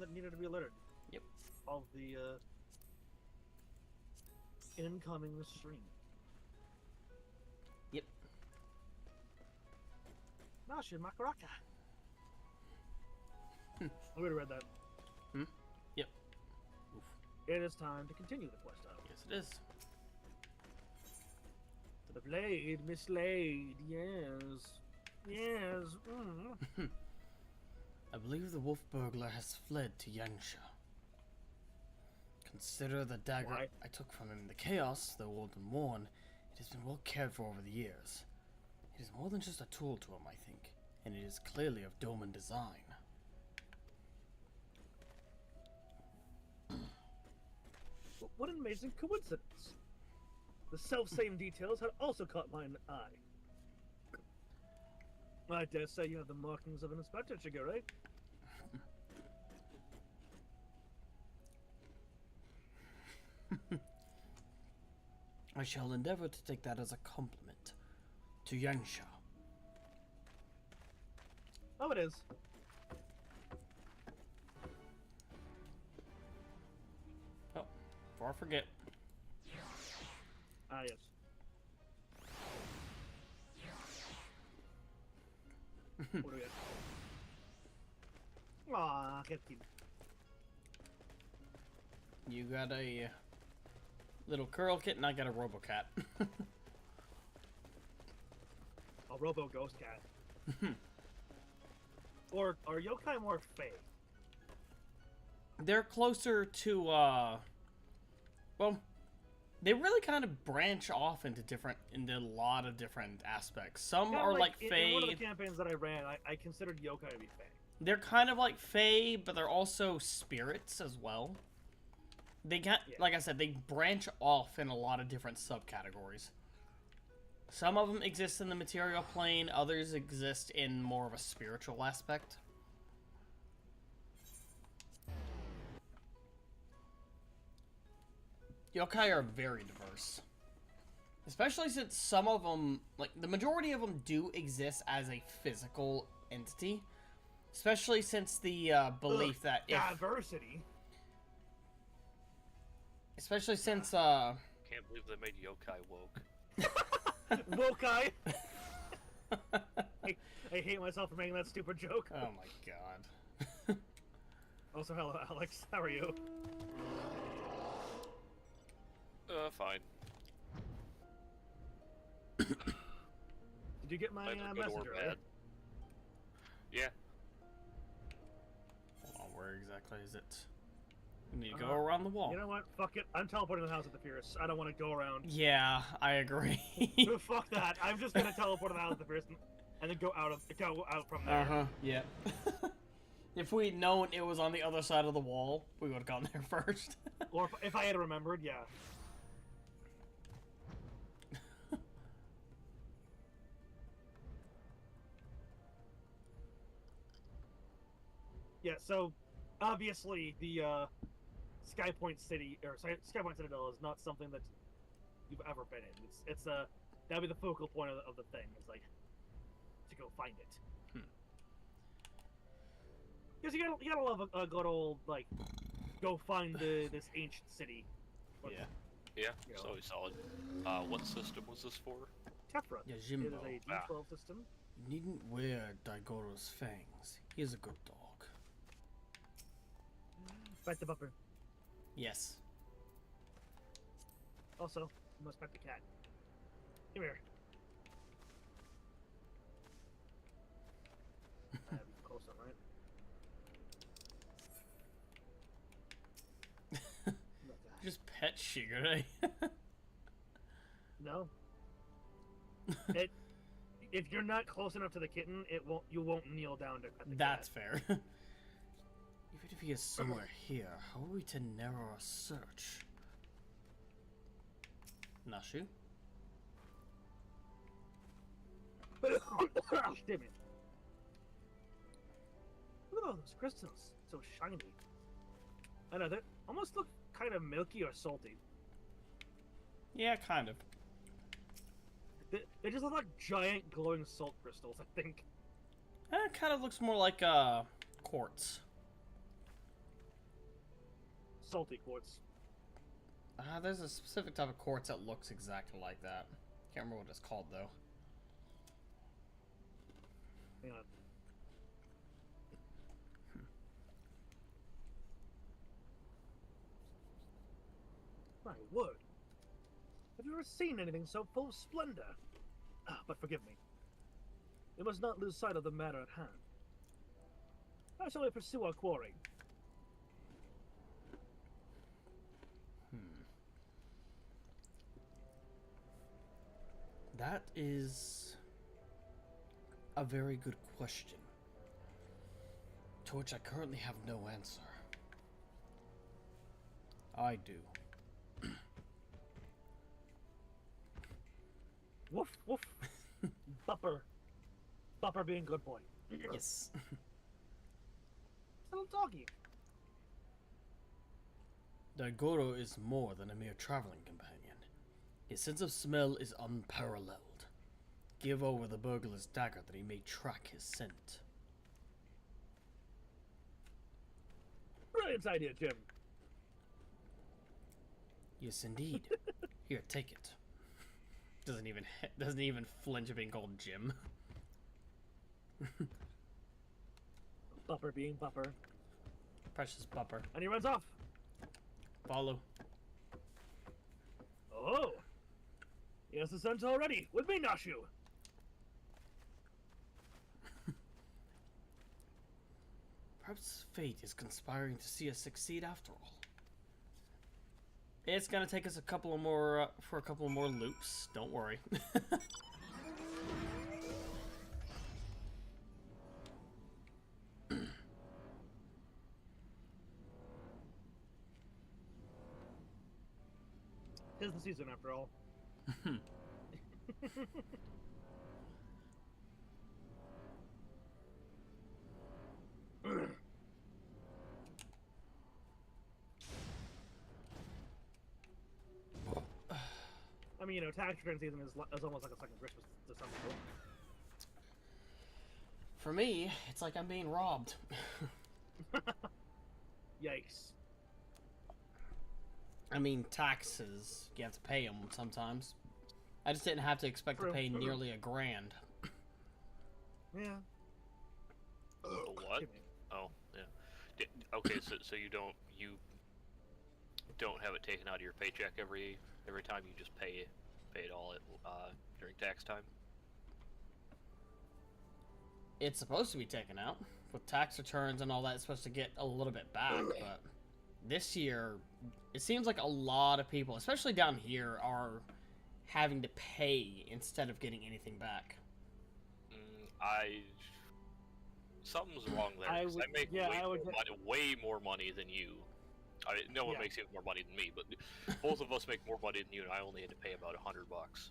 that needed to be alerted. Yep. Of the incoming stream. Yep. Nashin Makaraka. I would have read that. Yep. Oof. It is time to continue the quest out. Yes, it is. To the blade, mislaid, yes. Yes. I believe the wolf burglar has fled to Yangsha. Consider the dagger Why? I took from him in the chaos, though old and worn, it has been well cared for over the years. It is more than just a tool to him, I think, and it is clearly of Doman design. What an amazing coincidence. The self-same details had also caught my eye. I dare say you have the markings of an inspector, Chigure. I shall endeavor to take that as a compliment. To Yangsha. Oh, it is. Oh, before I forget. Ah, yes. What do we got? Aw, Hildy. You got a little curl kitten, I got a robocat. A robo ghost cat. Or are yokai more fey? They're closer to, well, they really kind of branch off into a lot of different aspects. Some Kinda are like in Fae. one of the campaigns that I ran, I considered yokai to be fey. They're kind of like Fae, but they're also spirits as well. They got, like I said, they branch off in a lot of different subcategories. Some of them exist in the material plane, others exist in more of a spiritual aspect. Yokai are very diverse. Especially since some of them, like, the majority of them do exist as a physical entity. Especially since the belief that if... Diversity? Especially since, Can't believe they made yokai woke. Wokai! I hate myself for making that stupid joke. Oh my god. Also, hello, Alex. How are you? Fine. Did you get my Either good or messenger? bad. Right? Yeah. Hold on, where exactly is it? We need to go around the wall. You know what? Fuck it. I'm teleporting to the House of the Fierce. I don't want to go around. Yeah, I agree. Fuck that. I'm just gonna teleport to the House of the Fierce and then go out from there. Yeah. If we'd known it was on the other side of the wall, we would have gone there first. Or if I had remembered, yeah. Yeah, so obviously the Skypoint City or Skypoint Citadel is not something that you've ever been in. It's that'd be the focal point of the thing. It's like to go find it. Because you gotta love a good old like go find this ancient city. Yeah. Yeah, You it's know. always solid. What system was this for? Tephra. Yeah, It Jimbo. is a D12 system. You needn't wear Daigoro's fangs. He is a good dog. Fight the buffer. Yes. Also, you must pet the cat. Come here. Close up, right? Just pet Shigure. No. If you're not close enough to the kitten, you won't kneel down to pet the That's cat. fair. Even if he is somewhere here, how are we to narrow our search? Nashu? Damn it. Look at all those crystals. So shiny. I know, they almost look kind of milky or salty. Yeah, kind of. They just look like giant glowing salt crystals, I think. It kind of looks more like quartz. salty quartz. There's a specific type of quartz that looks exactly like that. Can't remember what it's called, though. Hang on. My word. Have you ever seen anything so full of splendor? But forgive me. We must not lose sight of the matter at hand. How shall we pursue our quarry? That is a very good question, to which I currently have no answer. I do. Woof, woof. Bupper. Bupper being good boy. Yes. Little doggy. Daigoro is more than a mere traveling companion. His sense of smell is unparalleled. Give over the burglar's dagger that he may track his scent. Brilliant idea, Jim. Yes, indeed. Here, take it. Doesn't even flinch at being called Jim. Bupper being Bupper. Precious Bupper. And he runs off. Follow. Oh. He has the scent already. With me, Nashu. Perhaps fate is conspiring to see us succeed after all. It's gonna take us a couple of more for a couple of more loops. Don't worry. Tis the season, after all. I mean, you know, tax return season is almost like a second Christmas to some people. For me, it's like I'm being robbed. Yikes. I mean, taxes, you have to pay them sometimes. I just didn't have to expect to pay nearly $1,000. Yeah. What? Oh, yeah. Okay, so you don't have it taken out of your paycheck every time. You just pay it all during tax time. It's supposed to be taken out with tax returns and all that. It's supposed to get a little bit back, but this year it seems like a lot of people, especially down here, are having to pay instead of getting anything back. Something's wrong there. I make way more money than you. No one makes even more money than me, but both of us make more money than you, and I only had to pay about $100.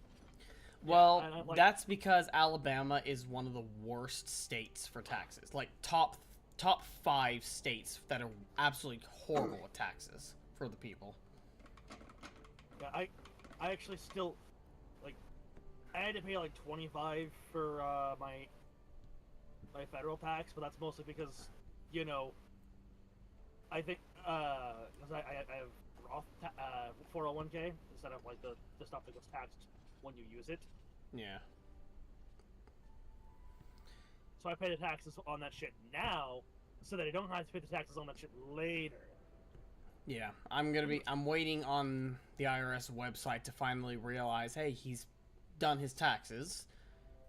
Well, that's because Alabama is one of the worst states for taxes. Like top 5 states that are absolutely horrible with taxes for the people. Yeah, I actually still, like, I had to pay like $25 for my federal tax, but that's mostly because, you know, I think because I have Roth 401k instead of like the stuff that gets taxed when you use it. Yeah. So I pay the taxes on that shit now, so that I don't have to pay the taxes on that shit later. Yeah, I'm waiting on the IRS website to finally realize, hey, he's done his taxes,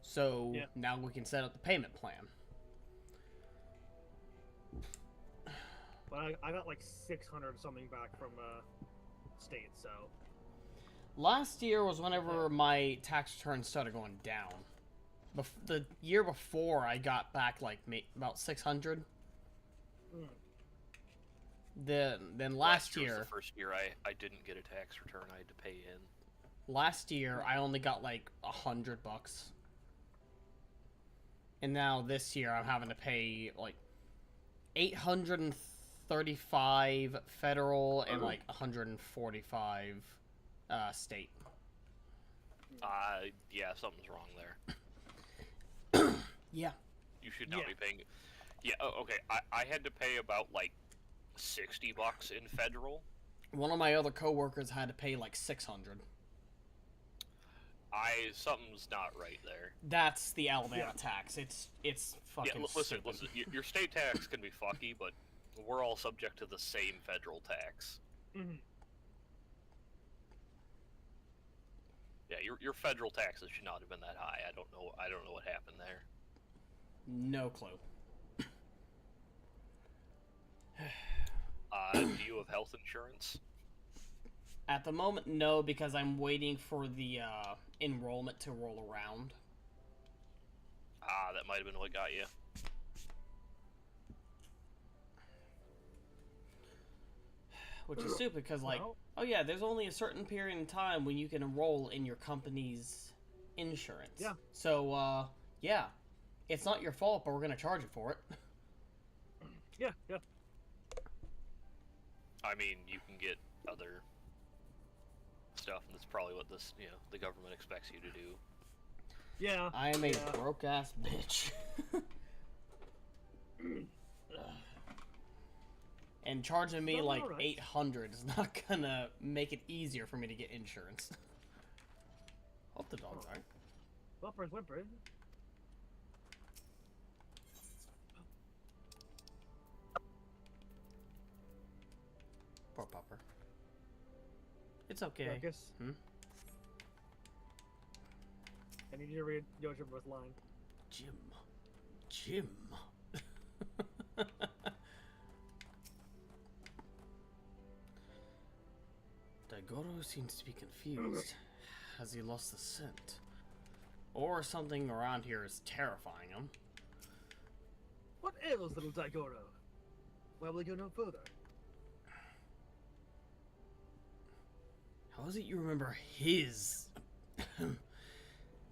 so now we can set up the payment plan. But I got like 600 something back from state, so. Last year was whenever my tax returns started going down. The year before, I got back like about 600. Then last year was the first year I didn't get a tax return. I had to pay in. Last year, I only got like $100. And now this year, I'm having to pay like $835 federal and like $145 state. Yeah, something's wrong there. Yeah. You should not be paying. Yeah, okay. I had to pay about like $60 in federal. One of my other coworkers had to pay like $600. Something's not right there. That's the Alabama tax. It's fucking listen, stupid. your state tax can be fucky, but we're all subject to the same federal tax. Mm-hmm. Yeah, your federal taxes should not have been that high. I don't know what happened there. No clue. Do you have health insurance? At the moment, no, because I'm waiting for the enrollment to roll around. That might have been what got you. Which is stupid, because, like, oh yeah, there's only a certain period in time when you can enroll in your company's insurance. Yeah. So, yeah. It's not your fault, but we're going to charge you for it. Yeah. I mean, you can get other stuff, and that's probably what the government expects you to do. Yeah. I am a broke-ass bitch. And charging me like $800 is not gonna make it easier for me to get insurance. Hope the dog's alright. Whimpers, whimpering. Poor pupper. It's okay. Darkus. I need you to read Yojima's line. Jim. Daigoro seems to be confused. Has he lost the scent? Or something around here is terrifying him. What ails little Daigoro? Why will he go no further? How is it you remember his?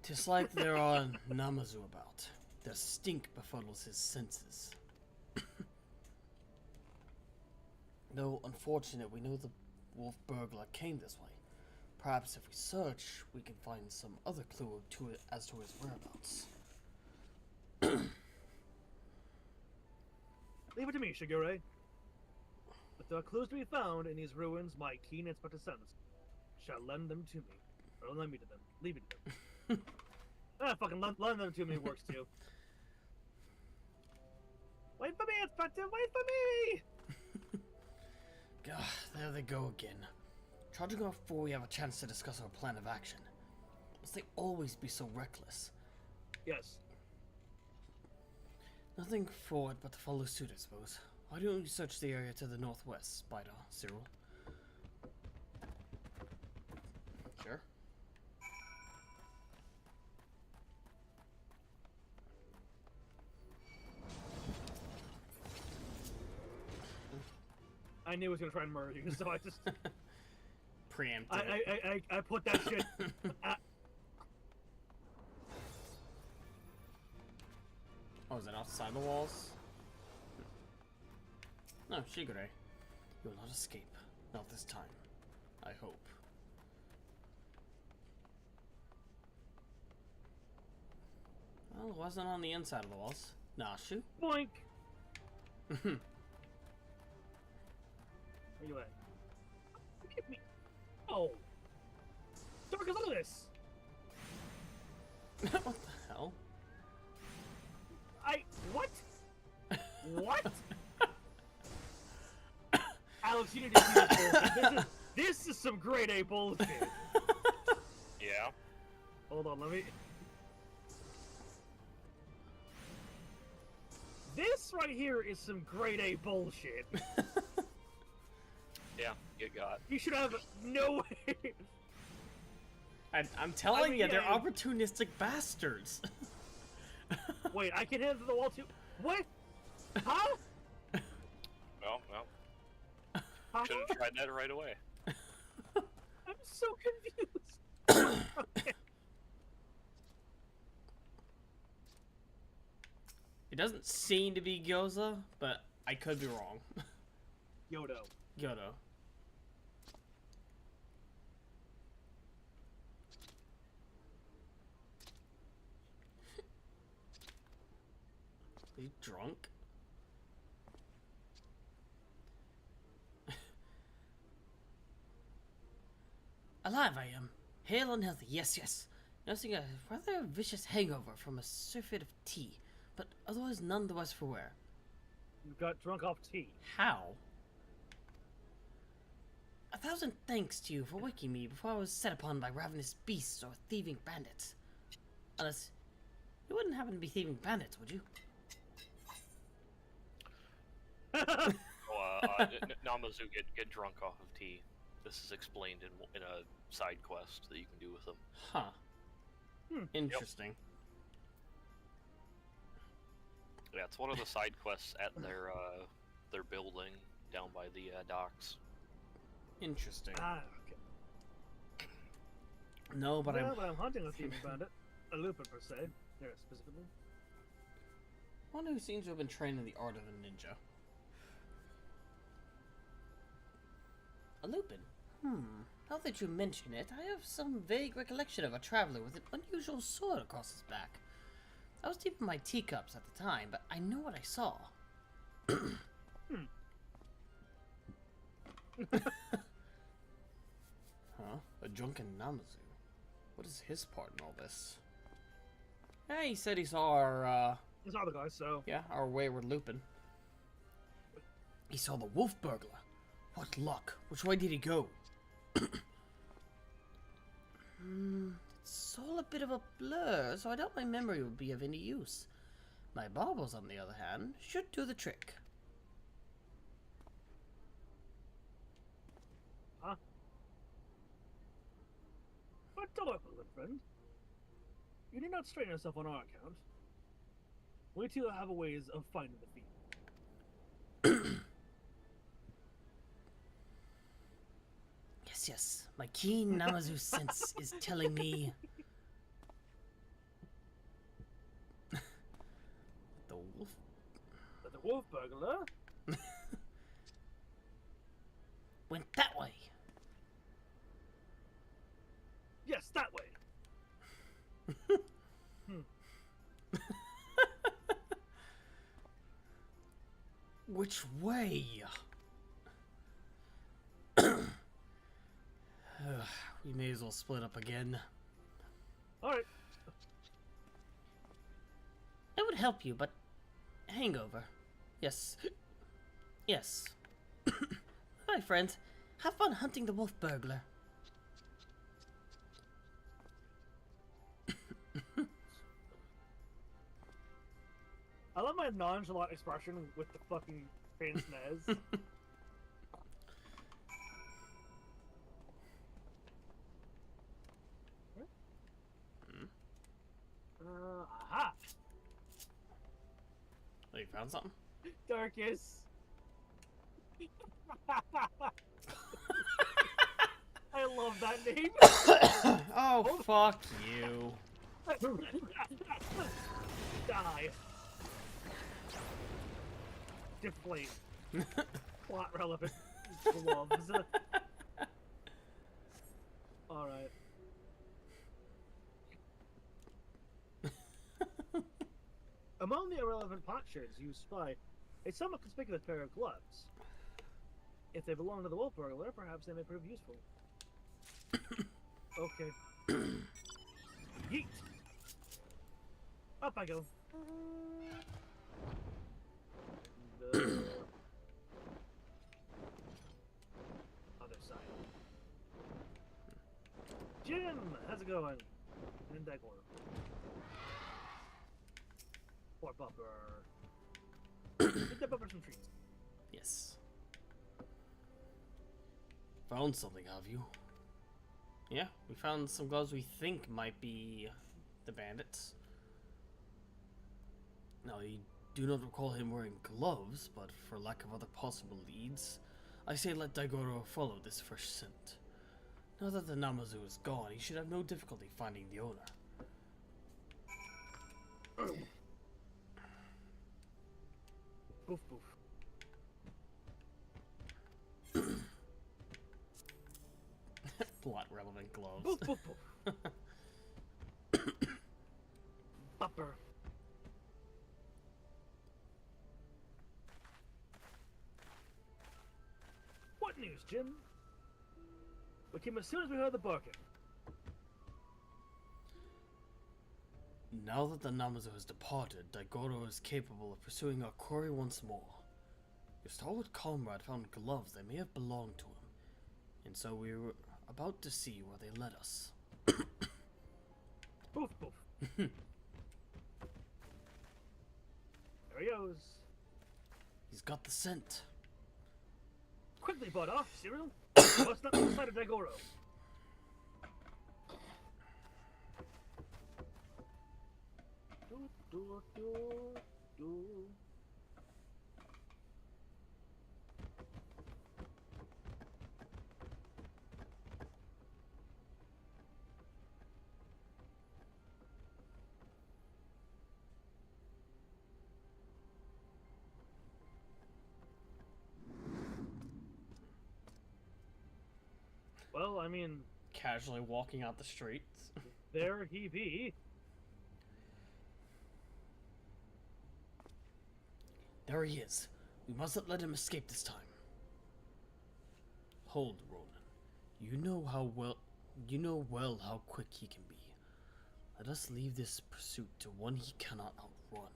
'Tis like there are Namazu about. Their stink befuddles his senses. Though unfortunate, we know the wolf burglar came this way. Perhaps if we search, we can find some other clue to it as to his whereabouts. Leave it to me, Shigure. If there are clues to be found in these ruins, my keen inspector sense shall lend them to me. Or lend me to them. Leave it to them. Fucking lend them to me works too. Wait for me, Inspector! Wait for me! God, there they go again. Charging off before we have a chance to discuss our plan of action. Must they always be so reckless? Yes. Nothing for it but to follow suit, I suppose. Why don't you search the area to the northwest, Spider, Cyril? Sure. I knew he was gonna try and murder you, so I just preempted. I put that shit. Oh, is it outside the walls? No, Shigure. You will not escape. Not this time. I hope. Well, it wasn't on the inside of the walls. Nah, shoot. Boink! Where you at? Give me. Oh! Darkus, look at this! What the hell? What? What? Alex, you need to see this bullshit. This is some grade A bullshit. Yeah. Hold on, let me. This right here is some grade A bullshit. Yeah, get got. You should have no way. I'm telling you, they're opportunistic bastards. Wait, I can hit him through the wall too. What? Huh? Well. Should have tried that right away. I'm so confused. Okay. It doesn't seem to be Gyoza, but I could be wrong. Yodo. Are you drunk? Alive I am. Hale and healthy, yes. Nursing a rather vicious hangover from a surfeit of tea, but otherwise none the worse for wear. You got drunk off tea. How? 1,000 thanks to you for waking me before I was set upon by ravenous beasts or thieving bandits. Unless you wouldn't happen to be thieving bandits, would you? Namazu get drunk off of tea. This is explained in a side quest that you can do with them. Huh. Interesting. Yep. Yeah, it's one of the side quests at their building down by the docks. Interesting. Okay. No, but I'm hunting a thieving bandit. A Lupin, per se. Here, specifically. One who seems to have been trained in the art of the ninja. A Lupin? Now that you mention it, I have some vague recollection of a traveler with an unusual sword across his back. I was deep in my teacups at the time, but I know what I saw. Huh? A drunken Namazu? What is his part in all this? Yeah, he said he saw our, He saw the guy, so... Yeah, our wayward Lupin. He saw the wolf burglar. What luck. Which way did he go? It's all a bit of a blur, so I doubt my memory would be of any use. My baubles, on the other hand, should do the trick. Huh? But don't worry, little friend. You need not strain yourself on our account. We two have a ways of finding the thief. Yes. My keen Namazu sense is telling me... The wolf... The wolf burglar? Went that way. Yes, that way. Which way? We may as well split up again. Alright. It would help you, but... Hangover. Yes. Yes. Hi, friends. Have fun hunting the wolf burglar. I love my nonchalant expression with the fucking pince nez. Aha! Oh, you found something? Darkus. I love that name. Oh, fuck you. Die. Deflate. Plot relevant gloves. Alright. Among the irrelevant potsherds you spy a somewhat conspicuous pair of gloves. If they belong to the wolf burglar, perhaps they may prove useful. Okay. Yeet! Up I go. The other side. Jim, how's it going? In that corner. Poor Bupper. Get the Bupper some treats. Yes. Found something, have you? Yeah, we found some gloves we think might be the bandits. Now, I do not recall him wearing gloves, but for lack of other possible leads, I say let Daigoro follow this first scent. Now that the Namazu is gone, he should have no difficulty finding the owner. Boof boof. Plot relevant gloves. Boof boof boof. Bupper. What news, Jim? We came as soon as we heard the barking. Now that the Namazo has departed, Daigoro is capable of pursuing our quarry once more. Your stalwart comrade found gloves that may have belonged to him, and so we were about to see where they led us. Poof, poof. There he goes. He's got the scent. Quickly, bud, off, Cyril. What's not inside of Daigoro? Well, I mean... Casually walking out the streets. There he be. There he is. We mustn't let him escape this time. Hold, Ronan. You know well how quick he can be. Let us leave this pursuit to one he cannot outrun.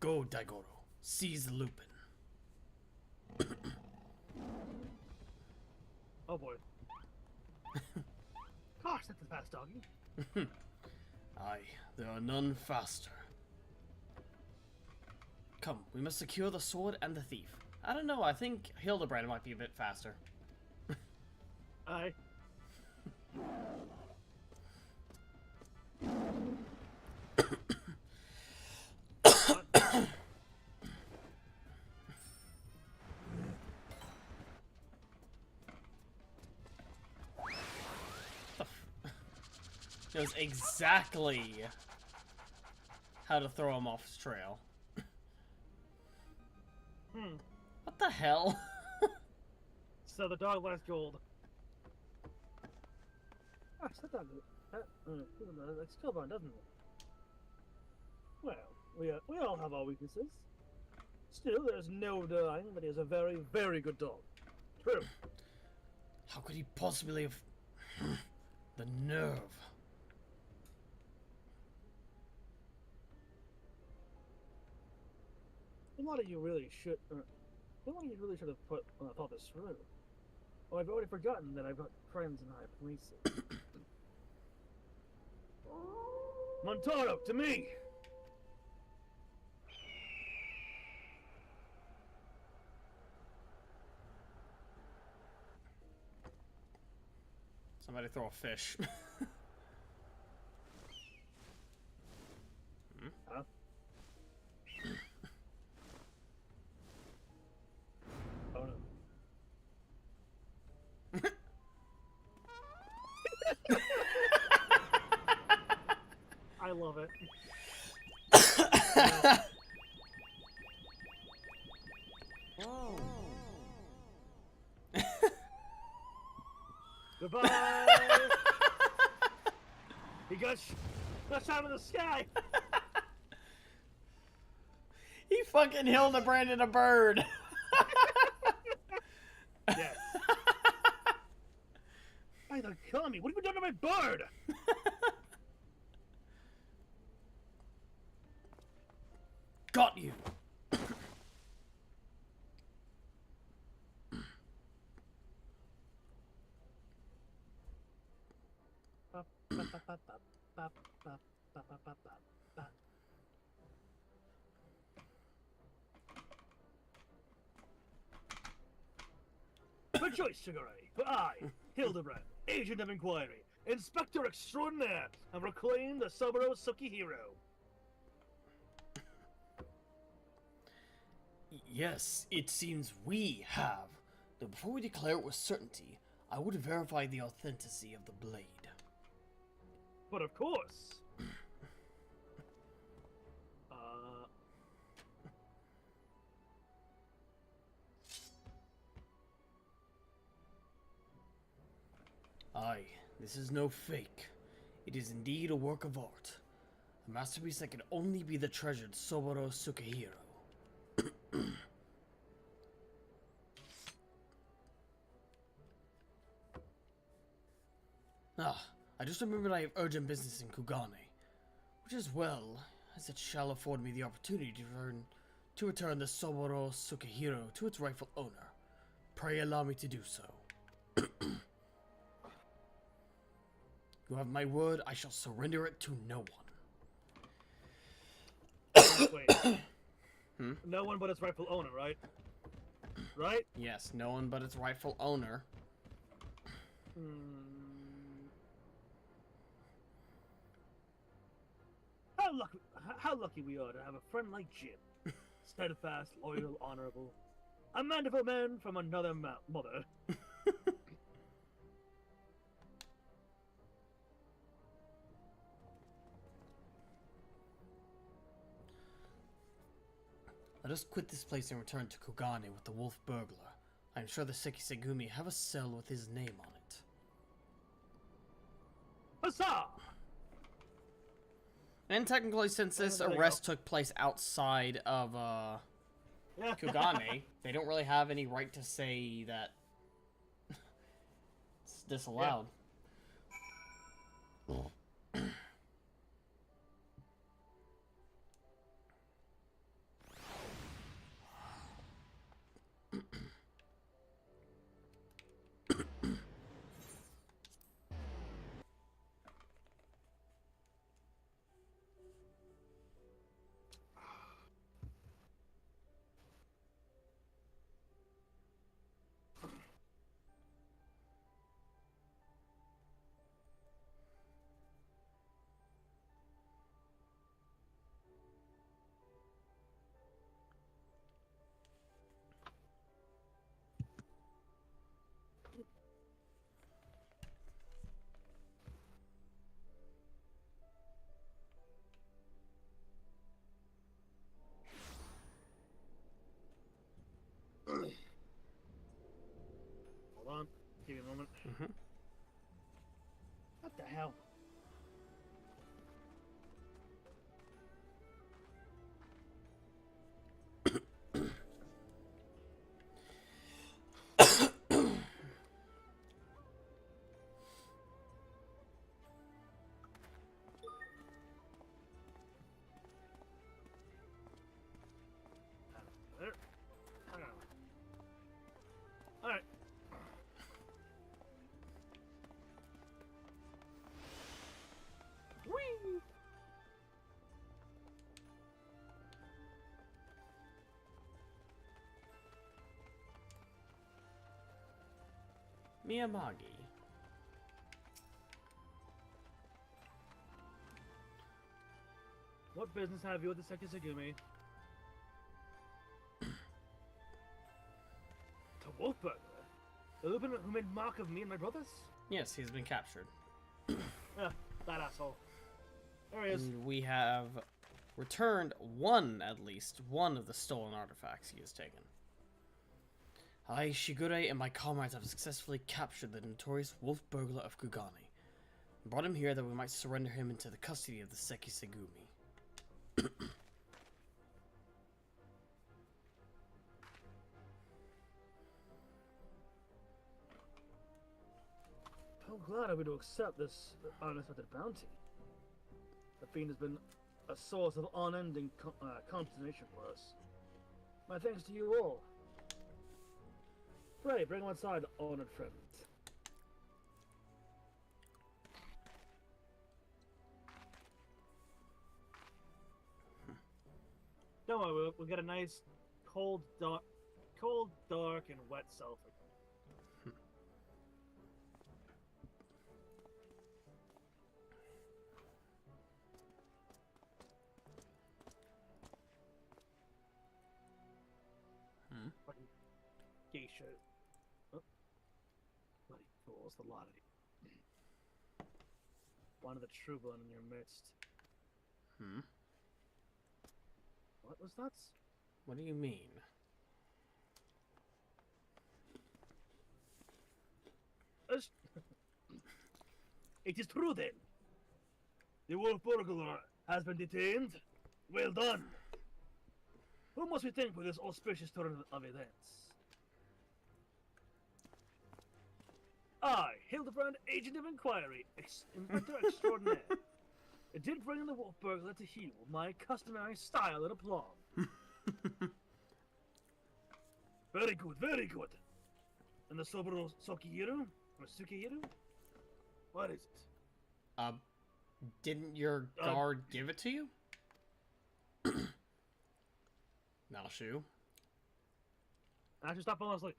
Go, Daigoro. Seize the Lupin. Oh boy. Gosh, that's a fast doggy. Aye, there are none faster. Come, we must secure the sword and the thief. I don't know, I think Hildebrand might be a bit faster. Aye. Knows exactly how to throw him off his trail. What the hell? So the dog lost gold. Gosh, that dog like Stillborn, doesn't it? Well, we all have our weaknesses. Still, there's no denying that he is a very, very good dog. True. How could he possibly have the nerve? A lot of you really should. Have thought this through. Well, I've already forgotten that I've got friends in high places. Montaro, to me! Somebody throw a fish. Huh? Oh no. I love it. Oh. Goodbye. He got shot in the sky. He fucking Hildebranded a bird. Yes. Why the killing me? What have you done to my bird? Got you. Good choice, Sugar Ray. But I, Hildebrand, Agent of Inquiry, Inspector Extraordinaire, have reclaimed the Saburo Sukihiro. Yes, it seems we have. Though before we declare it with certainty, I would verify the authenticity of the blade. But of course. Aye, this is no fake. It is indeed a work of art. A masterpiece that can only be the treasured Saburo Sukihiro. Ah, I just remembered I have urgent business in Kugane, which is well, as it shall afford me the opportunity to return the Soboro Sukehiro to its rightful owner. Pray allow me to do so. You have my word, I shall surrender it to no one. Wait. No one but its rightful owner, right? Right? Yes, no one but its rightful owner. How lucky we are to have a friend like Jim. Steadfast, loyal, honorable. A man of a man from another mother. Let us quit this place and return to Kugane with the wolf burglar. I am sure the Sekisegumi have a cell with his name on it. Huzzah! And technically, since this arrest took place outside of Kugane, they don't really have any right to say that it's disallowed. Yeah. Hold on. Give me a moment. What the hell? Alright. Whee! Miyamagi. What business have you with the Sekisegumi? The wolf burglar? The Lupin who made mock of me and my brothers? Yes, he's been captured. That asshole. There he is. And we have returned at least one of the stolen artifacts he has taken. I, Shigure, and my comrades have successfully captured the notorious wolf burglar of Kugane, and brought him here that we might surrender him into the custody of the Sekisegumi. How glad are we to accept this unexpected bounty. The fiend has been a source of unending consternation for us. My thanks to you all. Pray, bring him outside, honored friends. Don't worry, we'll get a nice cold, dark, and wet cell for fucking geisha. Oh. Bloody fools, the lot of you. One of the true blood in your midst. What was that? What do you mean? It is true then. The wolf burglar has been detained. Well done. Who must we thank for this auspicious turn of events? I, Hildebrand, Agent of Inquiry, Inspector Extraordinaire. I did bring in the wolf burglar to heal my customary style and aplomb. Very good, very good. And the Soboro Sokihiro? Or Sukihiro? What is it? Didn't your guard give it to you? Nalshu. I just stopped falling asleep.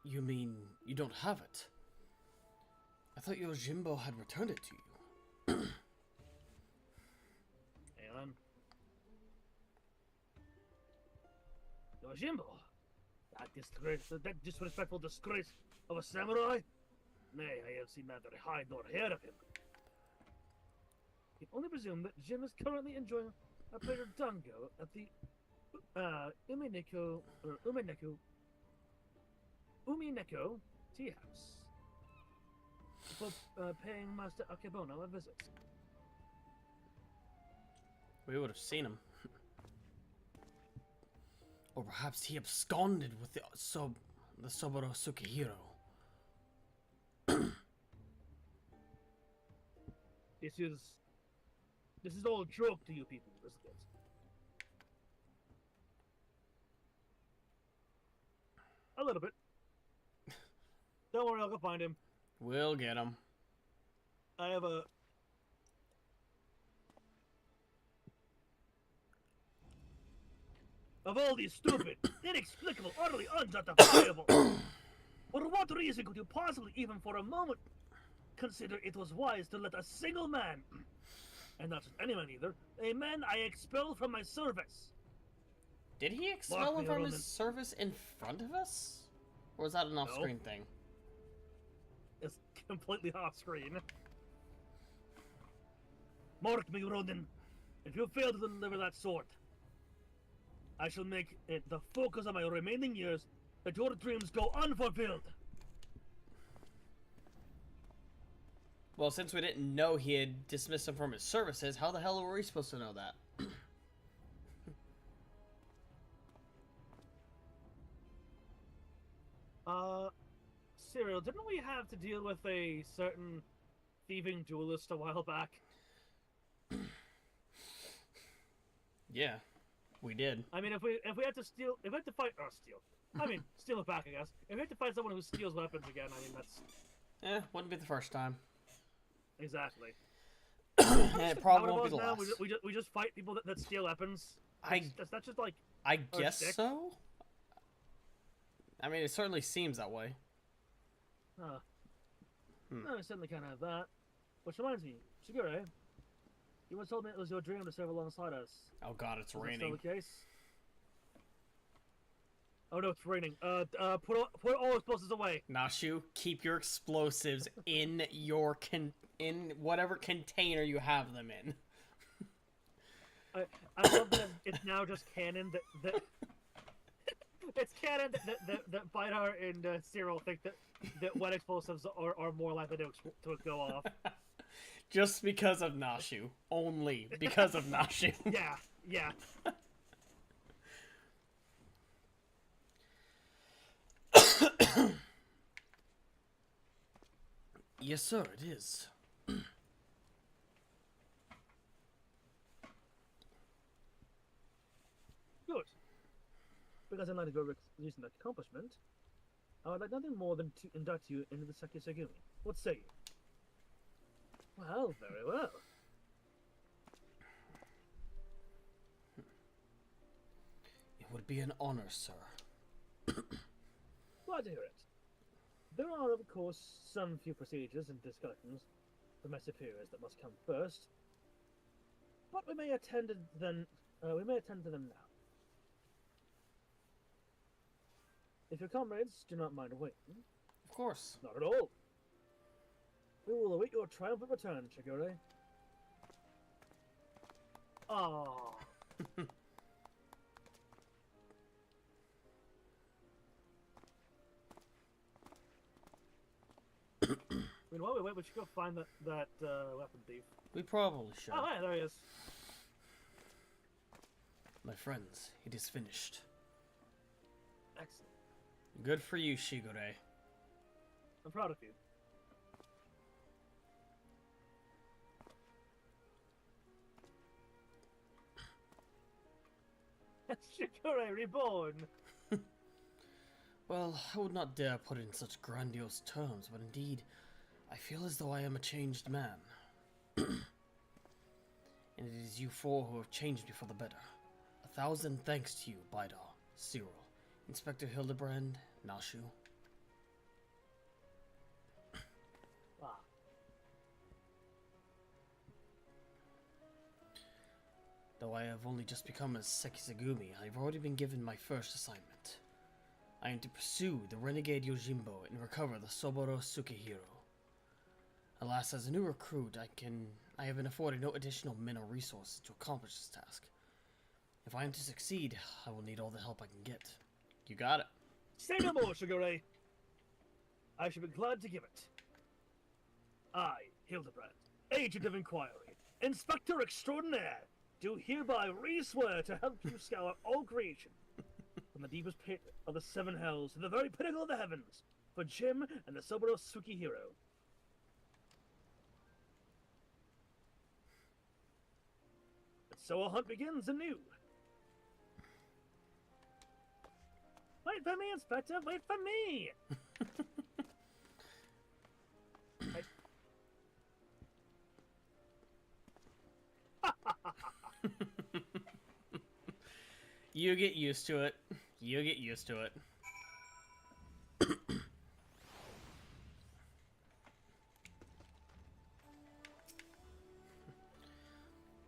You mean you don't have it? I thought your Jimbo had returned it to you. Alan. Your Jimbo? That disrespectful disgrace of a samurai? Nay, I have seen neither hide nor hair of him. You only presume that Jim is currently enjoying a pleasure dango at the Umineko tea house for paying Master Akebono a visit. We would have seen him. Or perhaps he absconded with the Soboro Sukihiro. This is all a joke to you people, isn't it? A little bit. Don't worry, I'll go find him. We'll get him. I have a... Of all these stupid, inexplicable, utterly unjustifiable... For what reason could you possibly, even for a moment, consider it was wise to let a single man, and not just anyone either, a man I expelled from my service? Did he expel him from his service in front of us? Or was that an off-screen thing? It's completely off-screen. Mark me, Ronin. If you fail to deliver that sword, I shall make it the focus of my remaining years that your dreams go unfulfilled. Well, since we didn't know he had dismissed him from his services, how the hell were we supposed to know that? Cyril, didn't we have to deal with a certain thieving duelist a while back? Yeah, we did. I mean, if we had to steal, if we had to fight, or steal, I mean, steal it back, I guess. If we had to fight someone who steals weapons again, I mean, that's... wouldn't be the first time. Exactly. And it probably won't be the last. We just fight people that steal weapons. That's just like... I guess so? I mean, it certainly seems that way. Huh. No, I certainly can't have that. Which reminds me, Shigure, you once told me it was your dream to serve alongside us. Oh god, it's raining. Is that still the case? Oh no, it's raining. Put all explosives away. Nashu, keep your explosives in your in whatever container you have them in. I love that it's now just canon that it's canon that Bidar and Cyril think that wet explosives are more likely to go off. Just because of Nashu. Only because of Nashu. Yeah. Yes, sir, it is. Good. Because in light of your recent accomplishment, I would like nothing more than to induct you into the Saki Segumi. What say you? Well, very well. It would be an honor, sir. Glad to hear it. There are, of course, some few procedures and discussions with my superiors that must come first, but we may attend to them. Now. If your comrades do not mind waiting, of course, not at all. We will await your triumphant return, Shigure. Oh. I mean, while we wait, we should go find that weapon thief. We probably should. Oh, hey, there he is. My friends, it is finished. Excellent. Good for you, Shigure. I'm proud of you. Shikure reborn! Well, I would not dare put it in such grandiose terms, but indeed, I feel as though I am a changed man. And it is you four who have changed me for the better. 1,000 thanks to you, Bidar, Cyril, Inspector Hildebrand, Nashu. Ah. Though I have only just become a Sekisagumi, I have already been given my first assignment. I am to pursue the renegade Yojimbo and recover the Soboro Sukehiro. Alas, as a new recruit, I have been afforded no additional men or resources to accomplish this task. If I am to succeed, I will need all the help I can get. You got it. Say no more, Shigure. I should be glad to give it. I, Hildebrand, Agent of Inquiry, Inspector Extraordinaire, do hereby re-swear to help you scour all creation, from the deepest pit of the seven hells to the very pinnacle of the heavens, for Jim and the Soboro Sukehiro. And so our hunt begins anew. Wait for me, Inspector! Wait for me! You get used to it. You get used to it.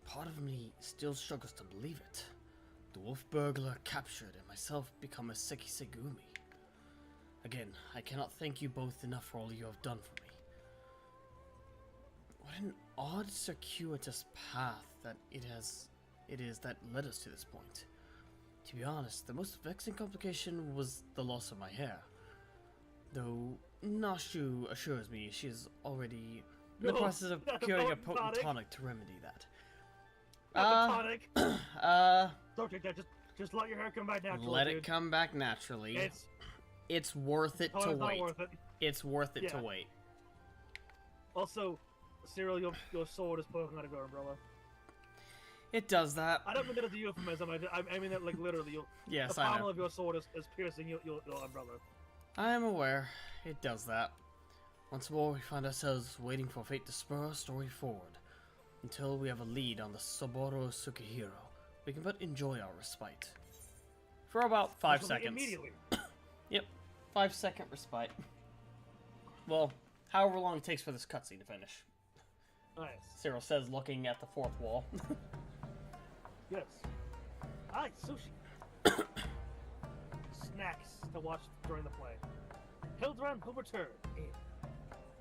Part of me still struggles to believe it. The wolf burglar captured and myself become a Sekisagumi. Again, I cannot thank you both enough for all you have done for me. What an odd, circuitous path that it is that led us to this point. To be honest, the most vexing complication was the loss of my hair. Though Nashu assures me she is already in the process of procuring a potent tonic to remedy that. Tonic. Don't take that. Just let your hair come back naturally. Let it come back naturally. It's worth it to wait. Worth it. It's worth it to wait. Also, Cyril, your sword is poking out of your umbrella. It does that. I don't mean that as a euphemism. I mean that like literally. Yes, the I know. pommel of your sword is piercing your umbrella. I am aware. It does that. Once more, we find ourselves waiting for fate to spur our story forward. Until we have a lead on the Soboro Sukehiro, we can but enjoy our respite. For about 5 seconds. Immediately. Yep, 5-second respite. Well, however long it takes for this cutscene to finish. Nice. Cyril says, looking at the fourth wall. Yes. Hi, sushi. Snacks to watch during the play. Hildebrand will return in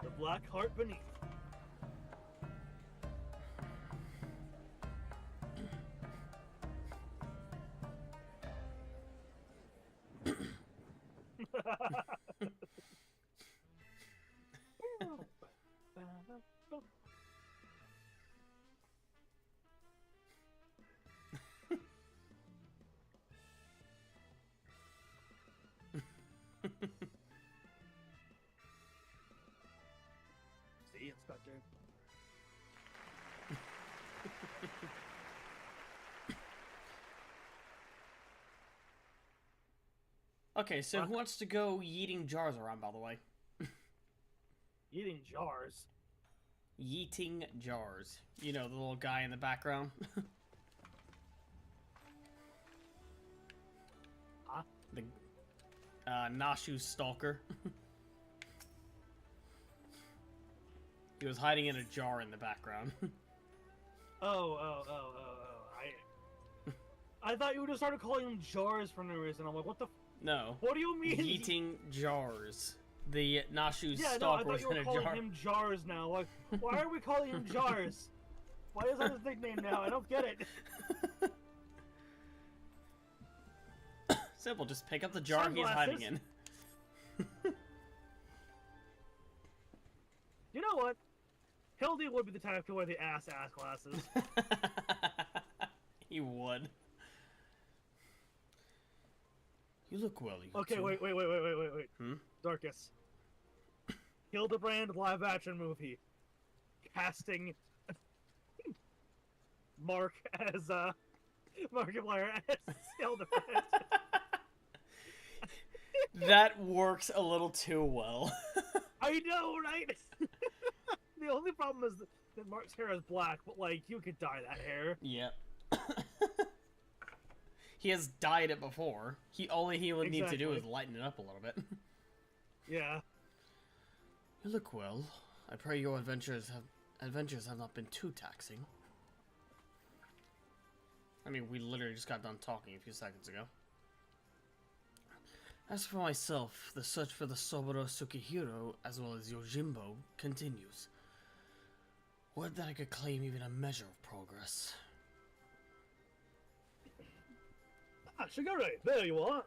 The Black Heart Beneath. See, Inspector. Okay, so who wants to go yeeting jars around, by the way? Eating jars? Yeeting jars. You know, the little guy in the background. Huh? The Nashu stalker. He was hiding in a jar in the background. I thought you would have started calling them jars for no reason. I'm like, what the? No. What do you mean? Yeeting jars. The Nashu yeah, stalker no, I was thought you in were a jar. calling him jars now. Like, why are we calling him jars? Why is that his nickname now? I don't get it. Simple, just pick up the jar Sunglasses. he's hiding in. You know what? Hildy would be the type to wear the ass glasses. He would. You look well, you Okay, two. wait. Hmm? Darkus. Hildebrand live-action movie. Casting Markiplier as Hildebrand. That works a little too well. I know, right? The only problem is that Mark's hair is black, but, like, you could dye that hair. Yep. He has dyed it before. All he would need to do is lighten it up a little bit. Yeah. You look well. I pray your adventures have not been too taxing. I mean, we literally just got done talking a few seconds ago. As for myself, the search for the Soboro Tsukihiro, as well as Yojimbo, continues. Would that I could claim even a measure of progress. Ah, Shigure, there you are.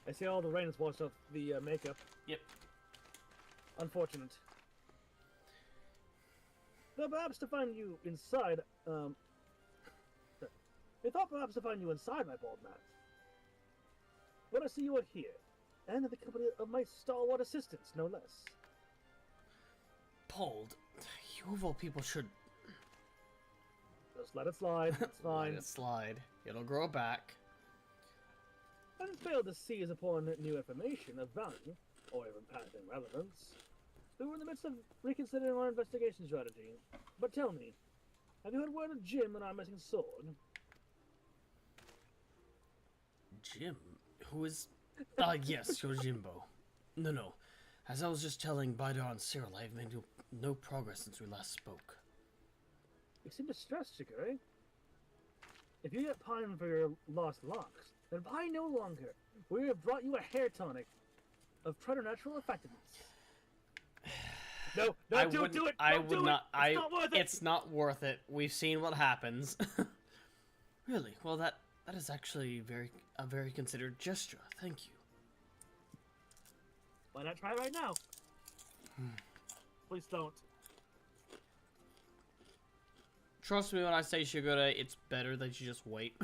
I see all the rain has washed off the makeup. Yep. Unfortunate. Though perhaps to find you inside, I thought perhaps to find you inside my bald man. But I see you are here, and in the company of my stalwart assistants, no less. Bald? You of all people should... Just let it slide, it's fine. Let it slide. It'll grow back. I didn't fail to seize upon new information of value, or even passing relevance. We were in the midst of reconsidering our investigation strategy. But tell me, have you heard word of Jim and our missing sword? Jim? Who is... yes, Yojimbo. No. As I was just telling Bidar and Cyril, I have made no progress since we last spoke. You seem distressed, Shigure. If you yet pine for your lost locks, then pine no longer. We have brought you a hair tonic of preternatural effectiveness. No, do it! I would not. It's not worth it. It's not worth it. We've seen what happens. Really? Well, that is actually a very considered gesture. Thank you. Why not try right now? Please don't. Trust me when I say, Shigure, it's better that you just wait.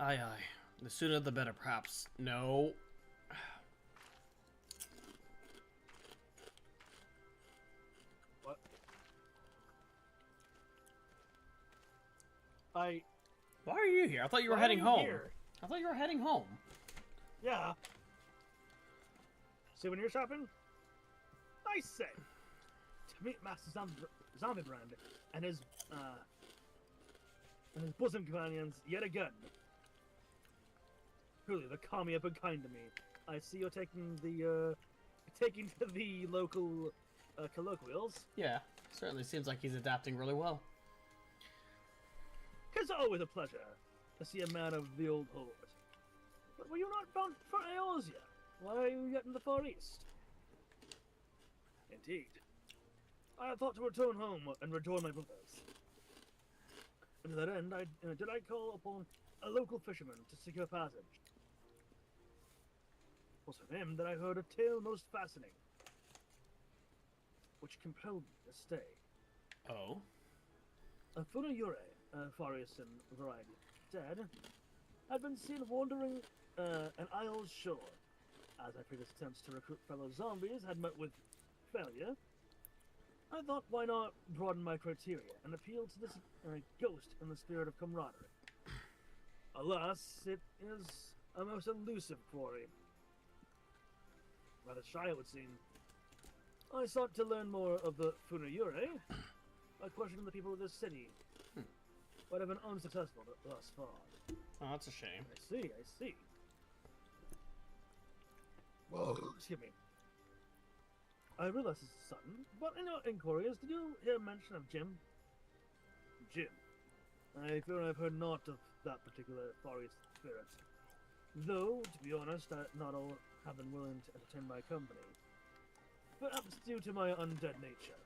Aye. The sooner the better, perhaps. No. What? Why are you here? I thought you were heading home. I thought you were heading home. Yeah. Souvenir shopping? I say. To meet Master Zombie Brand and his bosom companions yet again. Truly, the Kami have been kind to me. I see you're taking to the local colloquials. Yeah, certainly seems like he's adapting really well. It's always a pleasure to see a man of the old horde. But were you not bound for Eorzea? Why are you yet in the Far East? Indeed. I thought to return home and rejoin my brothers. And to that end, did I call upon a local fisherman to secure passage. It was from him that I heard a tale most fascinating, which compelled me to stay. Oh? A Funayure, Far Eastern variety, dead, had been seen wandering an isle's shore. As my previous attempts to recruit fellow zombies had met with failure, I thought, why not broaden my criteria and appeal to this ghost in the spirit of camaraderie. Alas, it is a most elusive quarry. Rather shy, it would seem. I sought to learn more of the Funayure by questioning the people of this city, but have been unsuccessful thus far. Oh, that's a shame. I see. Whoa, excuse me. I realize it's sudden, but in our inquiries, did you hear mention of Jim? Jim. I fear I've heard naught of that particular Far East spirit. Though, to be honest, not all have been willing to entertain my company. Perhaps due to my undead nature.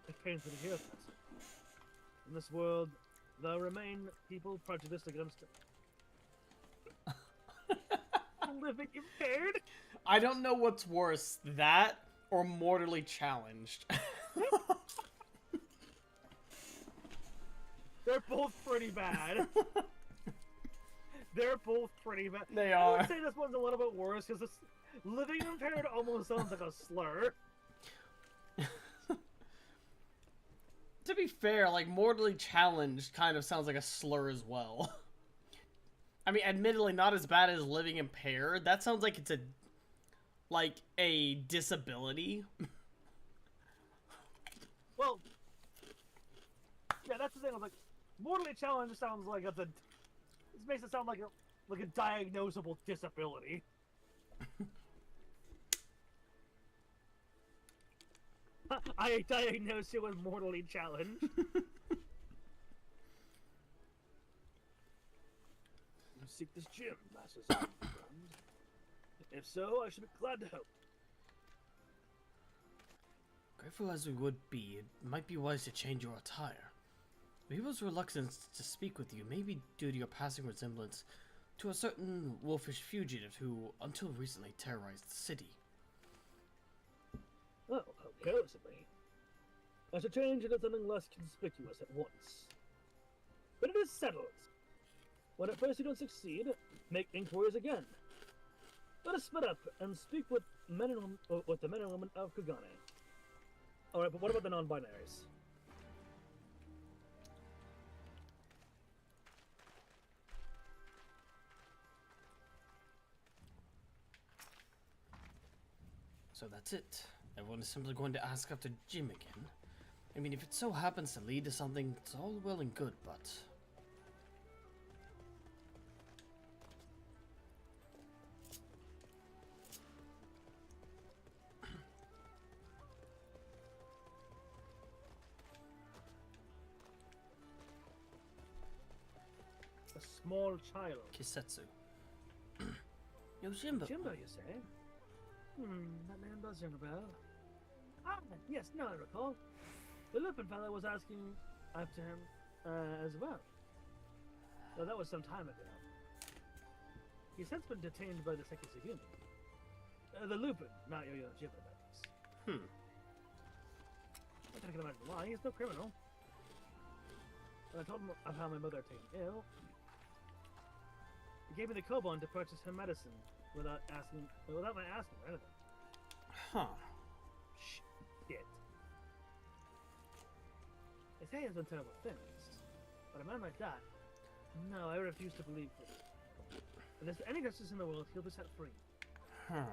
It pains me to hear that. In this world, there remain people prejudiced against living impaired? I don't know what's worse, that or mortally challenged. They're both pretty bad. They're both pretty bad. They I are. would say this one's a little bit worse because this living impaired almost sounds like a slur. To be fair, like, mortally challenged kind of sounds like a slur as well. I mean, admittedly, not as bad as living impaired. That sounds like it's a disability. Well, yeah, that's the thing. I was like, mortally challenged sounds like it's a. This makes it sound like a diagnosable disability. I diagnose you as mortally challenged. You seek this gym, Master. If so, I should be glad to help. Grateful as we would be, it might be wise to change your attire. People's reluctance to speak with you may be due to your passing resemblance to a certain wolfish fugitive who, until recently, terrorized the city. Oh, how careless of me. I should change into something less conspicuous at once. But it is settled. When at first you don't succeed, make inquiries again. Let us split up and speak with the men and women of Kugane. Alright, but what about the non-binaries? So that's it. Everyone is simply going to ask after Jim again. I mean, if it so happens to lead to something, it's all well and good, but... A small child. Kisetsu. Yojimbo. Jimbo, you say? That name does ring a bell. Ah, yes, now I recall. The Lupin fellow was asking after him as well. Though that was some time ago. He's since been detained by the Sekisugumi. The Lupin, not your Yojimbo, that is. I can imagine why. He's no criminal. When I told him of how my mother had taken ill, he gave me the koban to purchase her medicine without my asking or anything. Huh. Shit. They say he's done terrible things, but a man like that, no, I refuse to believe him. And if there's any justice in the world, he'll be set free. Huh.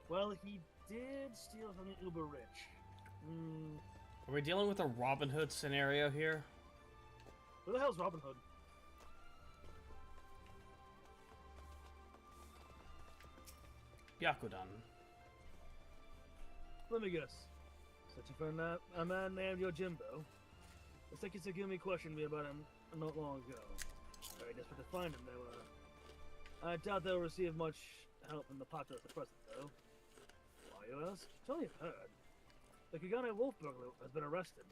Well, he did steal from the uber rich. Are we dealing with a Robin Hood scenario here? Who the hell's Robin Hood? Byakudan. Let me guess. Searching for a man named Yojimbo. The Sekisugumi questioned me about him not long ago. Very desperate to find him, they were. I doubt they'll receive much help from the populace at present, though. Why, you ask? Tell me you've heard. The Kugane wolf burglar has been arrested.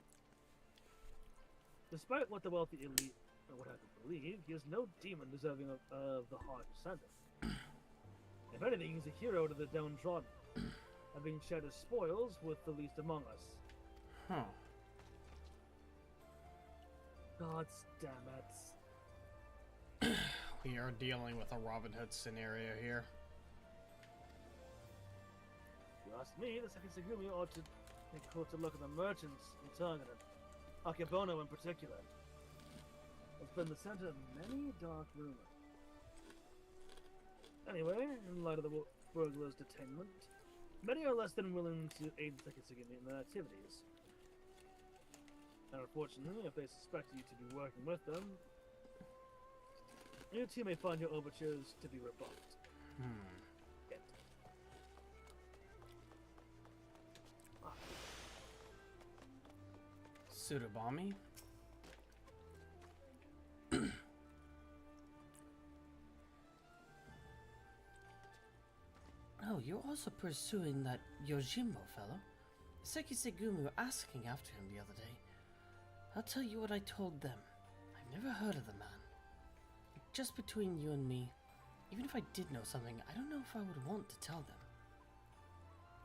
Despite what the wealthy elite would have to believe, he is no demon deserving of the harsh sentence. If anything, he's a hero to the downtrodden, having shared his spoils with the least among us. Huh. God damn it. We are dealing with a Robin Hood scenario here. If you ask me, the Sekisugumi ought to take a closer look at the merchants in Target, and Akebono in particular. It's been the center of many dark rumors. Anyway, in light of the burglar's detainment, many are less than willing to aid Sekisugumi in their activities. And unfortunately, if they suspect you to be working with them, you too may find your overtures to be rebuffed. Yet. Tsurubami? Oh, you're also pursuing that Yojimbo fellow? Sekisugumi were asking after him the other day. I'll tell you what I told them. I've never heard of the man. Just between you and me, even if I did know something, I don't know if I would want to tell them.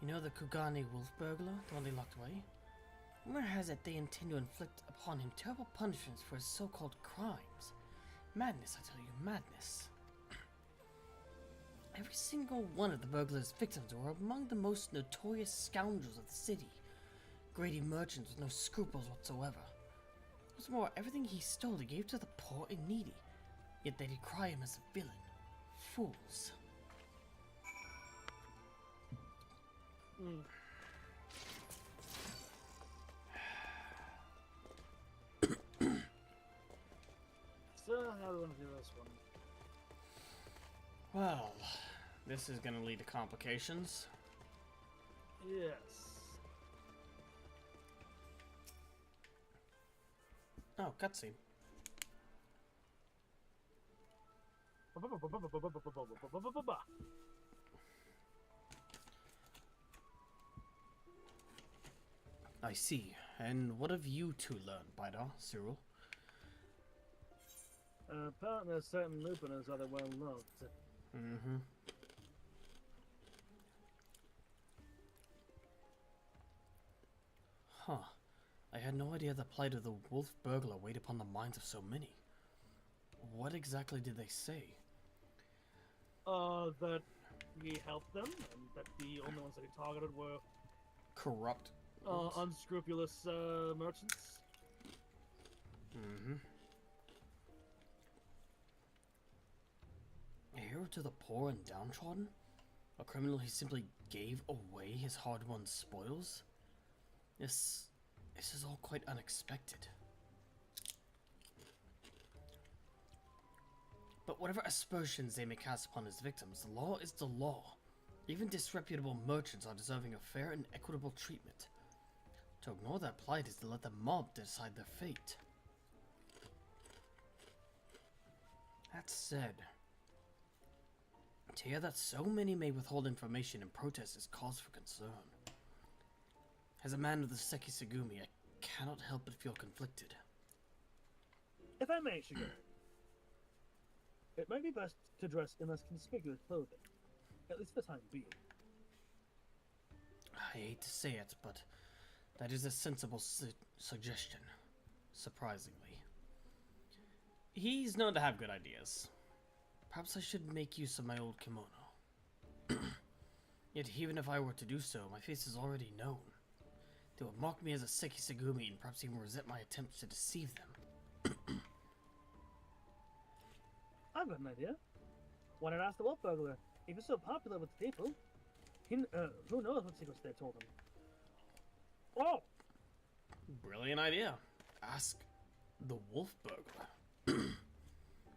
You know the Kugane wolf burglar, the one they locked away? Rumor has it they intend to inflict upon him terrible punishments for his so-called crimes. Madness, I tell you, madness. Every single one of the burglar's victims were among the most notorious scoundrels of the city. Greedy merchants with no scruples whatsoever. What's more, everything he stole he gave to the poor and needy. Yet they decry him as a villain. Fools. So, how do we want to do this one? Well, this is gonna lead to complications. Yes. Oh, cutscene. I see. And what have you two learned, darkus-cyril? Apparently a certain Lupin is rather well loved. Mm-hmm. Huh. I had no idea the plight of the wolf burglar weighed upon the minds of so many. What exactly did they say? That he helped them, and that the only ones that he targeted were corrupt, unscrupulous merchants. Mm-hmm. A hero to the poor and downtrodden? A criminal he simply gave away his hard-won spoils? This is all quite unexpected. But whatever aspersions they may cast upon his victims, the law is the law. Even disreputable merchants are deserving of fair and equitable treatment. To ignore their plight is to let the mob decide their fate. That said, to hear that so many may withhold information and protest is cause for concern. As a man of the Sekisagumi, I cannot help but feel conflicted. If I may, Shigeru, it might be best to dress in less conspicuous clothing, at least for the time being. I hate to say it, but that is a sensible suggestion, surprisingly. He's known to have good ideas. Perhaps I should make use of my old kimono. Yet even if I were to do so, my face is already known. They would mock me as a Sekisagumi and perhaps even resent my attempts to deceive them. I've got an idea. Why not ask the wolf burglar? If he's so popular with the people, who knows what secrets they've told him? Oh! Brilliant idea. Ask the wolf burglar.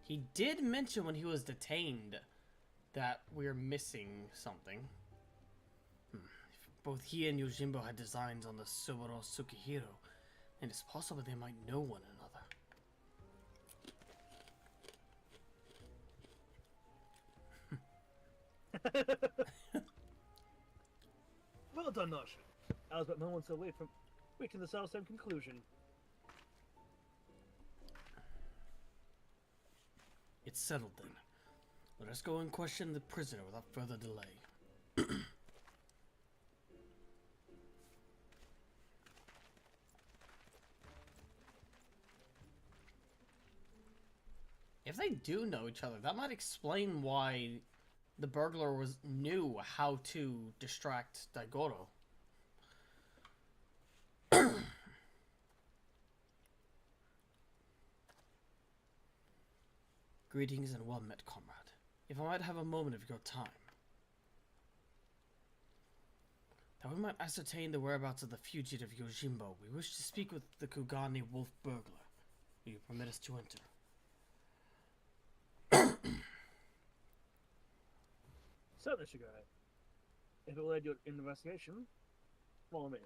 He did mention when he was detained that we're missing something. If both he and Yojimbo had designs on the Soboro Tsukihiro, and it's possible they might know one another. Well done, Nosh. I was but moments away from reaching the self-same conclusion. It's settled then. Let us go and question the prisoner without further delay. If they do know each other, that might explain why the burglar knew how to distract Daigoro. Greetings and well met, comrade. If I might have a moment of your time. That we might ascertain the whereabouts of the fugitive Yojimbo, we wish to speak with the Kugane wolf burglar. Will you permit us to enter? Certainly, Shigeru. If it will aid your investigation, follow me.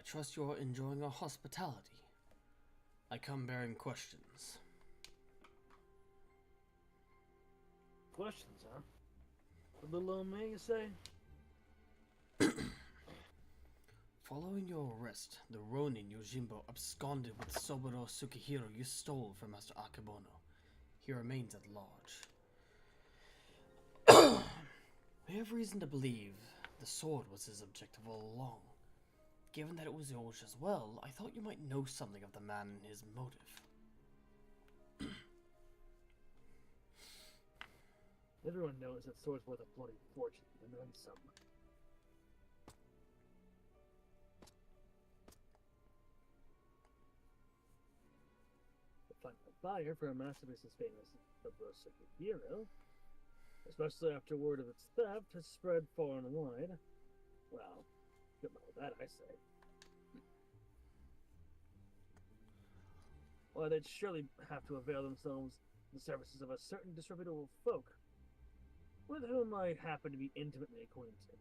trust you are enjoying our hospitality. I come bearing questions. Questions, huh? A little on me, you say? Following your arrest, the Ronin Yojimbo absconded with Soburo Tsukihiro you stole from Master Akebono. He remains at large. We have reason to believe the sword was his objective all along. Given that it was yours as well, I thought you might know something of the man and his motive. Everyone knows that sword's worth a bloody fortune, and then some. To find a buyer for a masterpiece as famous as the Bluesky hero, especially after word of its theft has spread far and wide. Well, good luck with that, I say. Well, they'd surely have to avail themselves of the services of a certain disreputable folk, with whom I happen to be intimately acquainted.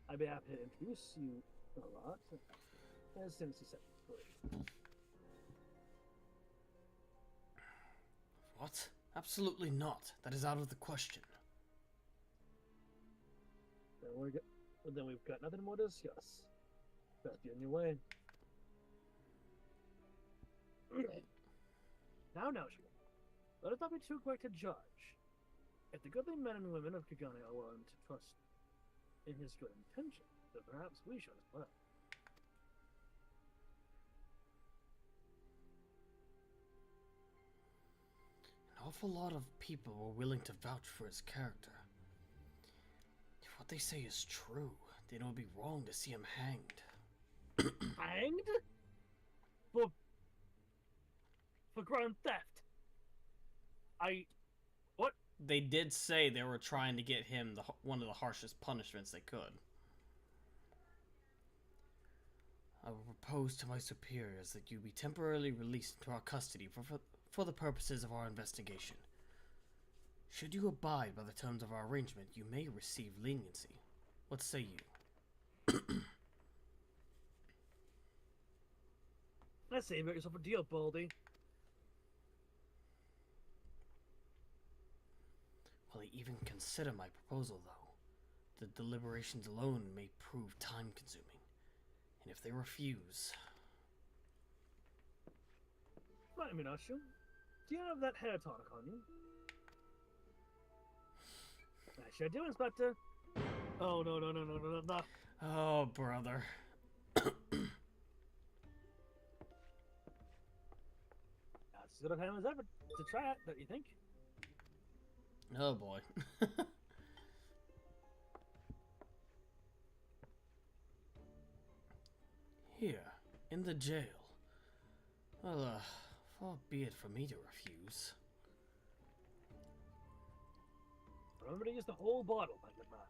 I'd be happy to introduce you a lot, as soon as you set me free. What? Absolutely not. That is out of the question. Then we've got nothing more to discuss. Best be on your way. Now, Shiro. Let us not be too quick to judge. If the goodly men and women of Kagane are willing to trust in his good intentions, then perhaps we should as well. An awful lot of people were willing to vouch for his character. If what they say is true, then it would be wrong to see him hanged. Hanged? For grand theft? What? They did say they were trying to get him one of the harshest punishments they could. I will propose to my superiors that you be temporarily released into our custody for the purposes of our investigation. Should you abide by the terms of our arrangement, you may receive leniency. What say you? I say you make yourself a deal, Baldy. Will they even consider my proposal, though? The deliberations alone may prove time-consuming. And if they refuse... Right, Minashu. Do you have that hair tonic on you? I sure do, Inspector. Oh, no. Oh, brother. That's as good a time as ever to try it, don't you think? Oh, boy. Here, in the jail. Well, far be it for me to refuse. Remember to use the whole bottle, my good man.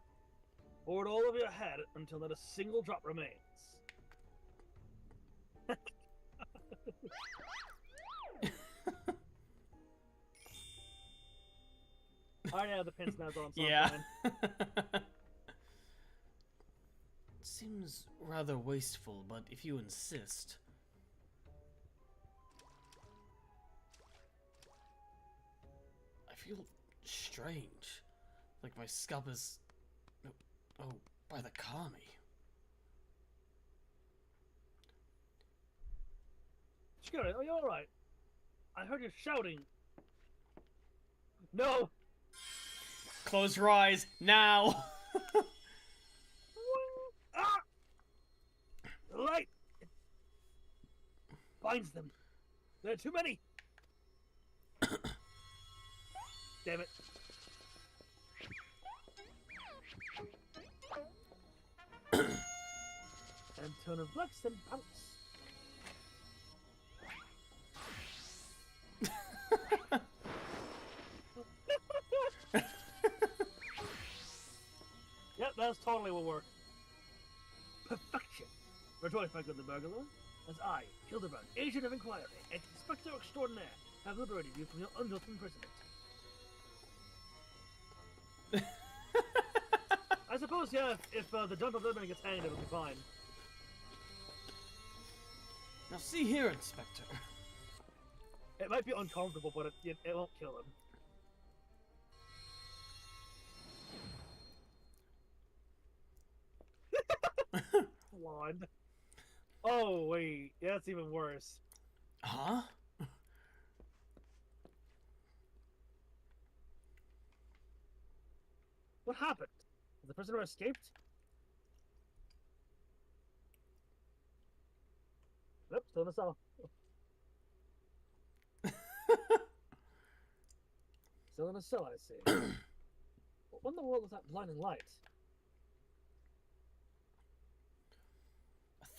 Pour it all over your head until not a single drop remains. I know the pin's now on. Yeah. It seems rather wasteful, but if you insist. I feel strange. Like my scalp is... Oh, by the kami. Scary, are you alright? I heard you shouting. No! Close your eyes, now! Ah! The light! It binds them. There are too many! Damn it. And turn of Lux and pounce. Yep, that's totally will work. Perfection. Rejoice, my good Burglar, as I, Hildebrand, Agent of Inquiry, and Inspector Extraordinaire, have liberated you from your unjust imprisonment. I suppose, yeah, if the gentle Lupin gets hanged, it'll be fine. Now see here, Inspector. It might be uncomfortable, but it won't kill him. Blonde. Oh, wait. Yeah, that's even worse. Huh? What happened? Has the prisoner escaped? Nope, still in the cell. Still in the cell, I see. What in the world is that blinding light?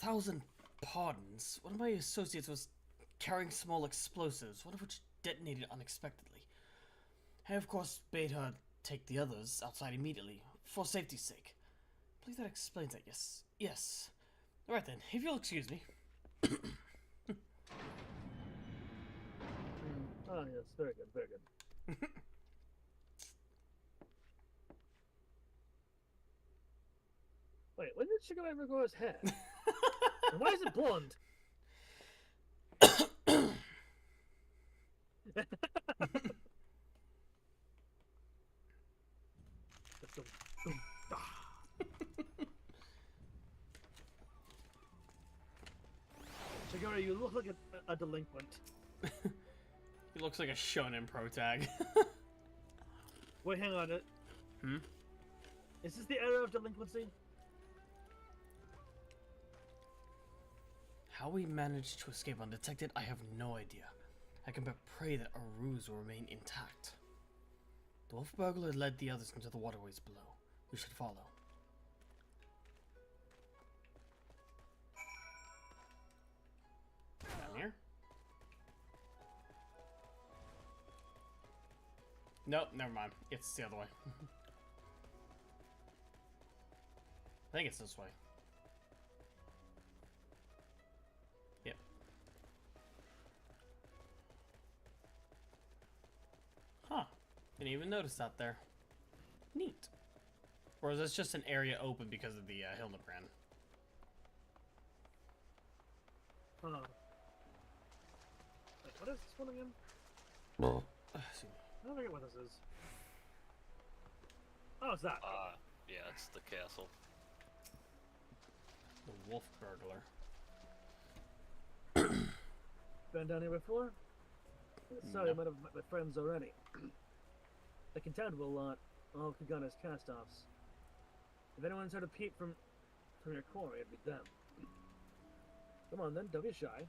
1,000 pardons. One of my associates was carrying small explosives, one of which detonated unexpectedly. I, of course, bade her take the others outside immediately, for safety's sake. I believe that explains it, yes. Yes. Alright then, if you'll excuse me. Oh, yes, very good, very good. Wait, when did Sugar ever grow his hair? And why is it blonde? Shigura, you look like a delinquent. He looks like a shonen pro tag. Wait, hang on. Is this the era of delinquency? How we managed to escape undetected, I have no idea. I can but pray that our ruse will remain intact. The wolf burglar led the others into the waterways below. We should follow. Down here? Nope, never mind. It's the other way. I think it's this way. Yep. Huh. Didn't even notice that there. Neat. Or is this just an area open because of the Hildebrand? Huh. Wait, what is this one again? I don't forget what this is. Oh, it's that. Yeah, it's the castle. The wolf burglar. Been down here before? Sorry, I might have met my friends already. I can tell a lot. All Kagana's cast-offs. If anyone's heard a peep from your quarry, it'd be them. Come on then, don't be shy.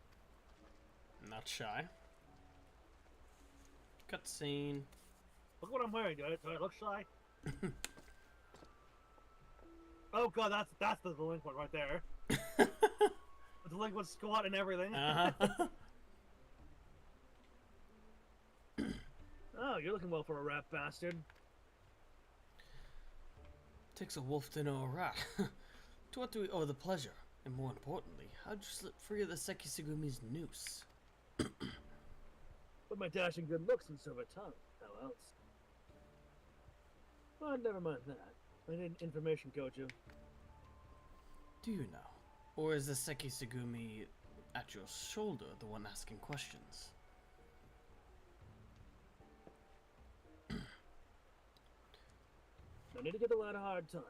Not shy. Cutscene. Look what I'm wearing. Do I look shy? Oh god, that's the delinquent right there. The delinquent squat and everything. Oh, you're looking well for a rat bastard. Takes a wolf to know a rat. To what do we owe the pleasure? And more importantly, how'd you slip free of the Sekisugumi's noose? With my dashing good looks and silver tongue. How else? But never mind that. I need information, Gojo. Do you know? Or is the Sekisugumi at your shoulder the one asking questions? No need to give the lad a hard time.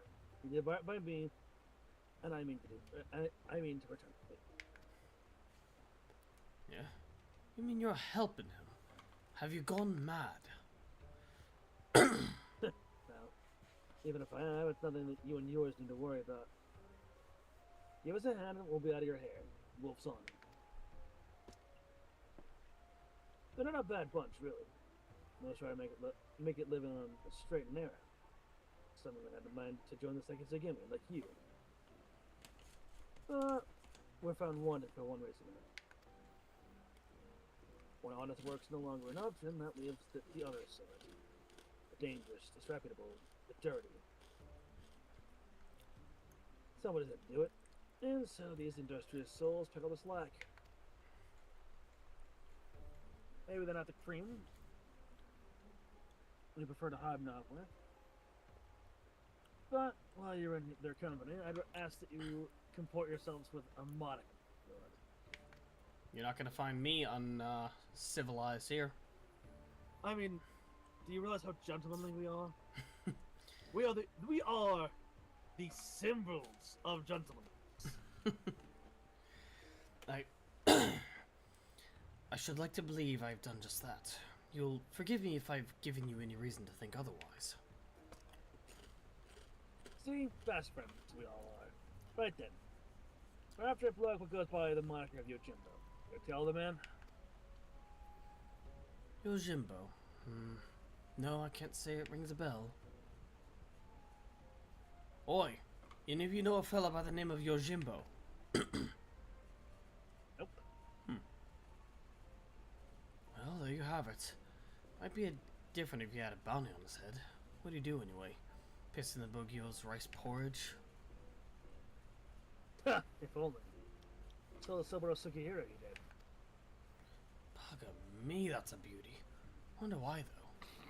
He did right by me, and I mean to do. I mean to return it. Yeah? You mean you're helping him? Have you gone mad? Well, even if I have, it's nothing that you and yours need to worry about. Give us a hand and we'll be out of your hair. Wolf's on. They're not a bad bunch, really. They'll try to make it live on a straight and narrow. Someone that had the mind to join the Sekisugumi, like you. We're found wanted for one reason or another. When honest work's no longer an option, that leaves the other side. The dangerous, disreputable, the dirty. Somebody had to do it, and so these industrious souls pick up the slack. Maybe they're not the cream we prefer to hobnob with. But while you're in their company, I'd ask that you comport yourselves with a modicum of You're not gonna find me uncivilized here. I mean, do you realize how gentlemanly we are? we are the symbols of gentlemen. I should like to believe I've done just that. You'll forgive me if I've given you any reason to think otherwise. See, best friends we all are. Right then. After I blow up what goes by the moniker of Yojimbo. You tell the man? Yojimbo? No, I can't say it rings a bell. Oi, any of you know a fella by the name of Yojimbo? Nope. Well, there you have it. Might be different if you had a bounty on his head. What do you do anyway? Piss in the Bugyo's rice porridge? Ha! If only. Tell the Soboro Sukihiro he did. Bugger me, that's a beauty. Wonder why, though.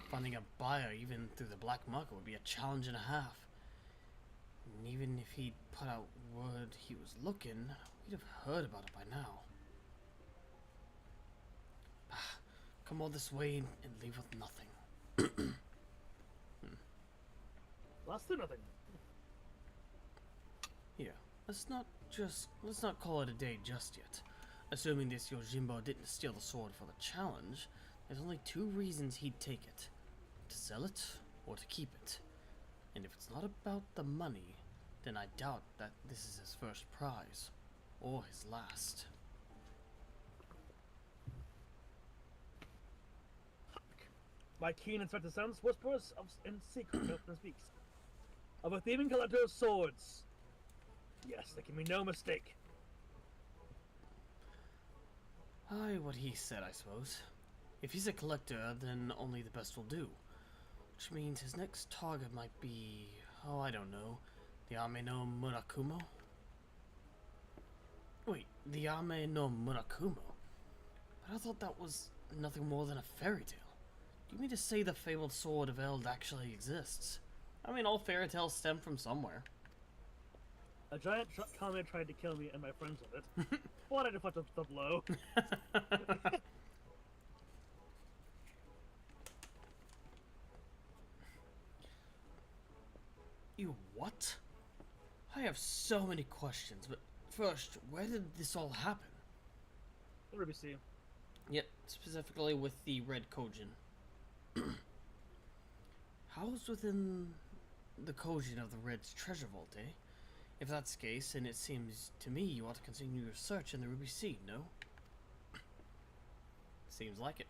Finding a buyer even through the black market would be a challenge and a half. And even if he'd put out word he was looking, we'd have heard about it by now. Come all this way and leave with nothing. Less than nothing. Yeah, let's not call it a day just yet. Assuming this Yojimbo didn't steal the sword for the challenge, there's only two reasons he'd take it. To sell it, or to keep it. And if it's not about the money, then I doubt that this is his first prize. Or his last. My keen inspector sense whispers in secret and speaks of a thieving collector of swords. Yes, there can be no mistake. Aye, what he said, I suppose. If he's a collector, then only the best will do. Which means his next target might be, oh, I don't know, the Ame no Murakumo? Wait, the Ame no Murakumo? But I thought that was nothing more than a fairy tale. Do you mean to say the fabled sword of Eld actually exists? I mean, all fairy tales stem from somewhere. A giant comet tried to kill me and my friends with it. Why did I deflect the blow? You what? I have so many questions, but first, where did this all happen? Ruby C. Yep, specifically with the Red Kojin. How's within the Kojin of the Red's treasure vault, eh? If that's the case, then it seems to me you ought to continue your search in the Ruby Sea, no? Seems like it.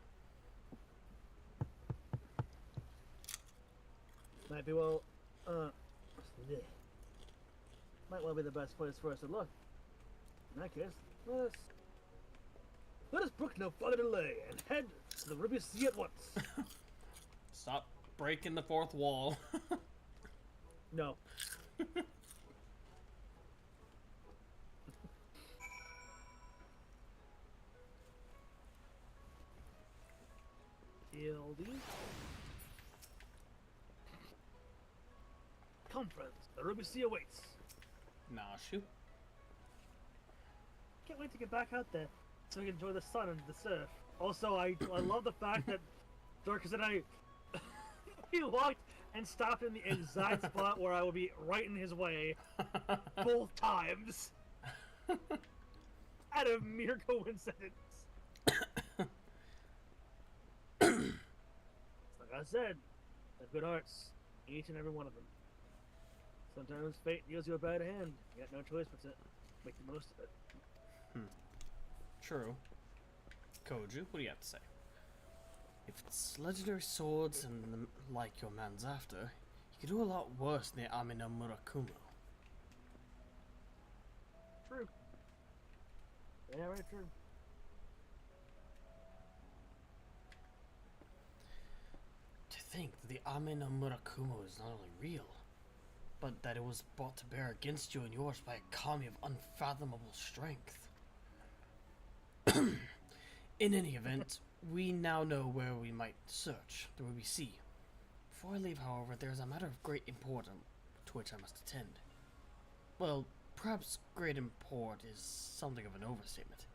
Might be well, might well be the best place for us to look. In that case, let us brook no further delay and head to the Ruby Sea at once. Stop breaking the fourth wall. No. Hildy. Come, friends. The Ruby Sea awaits. Nah, shoot. Can't wait to get back out there so we can enjoy the sun and the surf. Also, I love the fact that Darkus and I he walked and stopped in the exact spot where I would be right in his way both times. Out of mere coincidence. Like I said, they're good hearts, each and every one of them. Sometimes fate deals you a bad hand. You got no choice but to make the most of it. True. Koju, what do you have to say? If it's legendary swords and the like your man's after, you could do a lot worse than the Ame no Murakumo. True. Yeah, right, true. To think that the Ame no Murakumo is not only real, but that it was brought to bear against you and yours by a kami of unfathomable strength. In any event, we now know where we might search, the Ruby Sea. Before I leave, however, there is a matter of great import to which I must attend. Well, perhaps great import is something of an overstatement.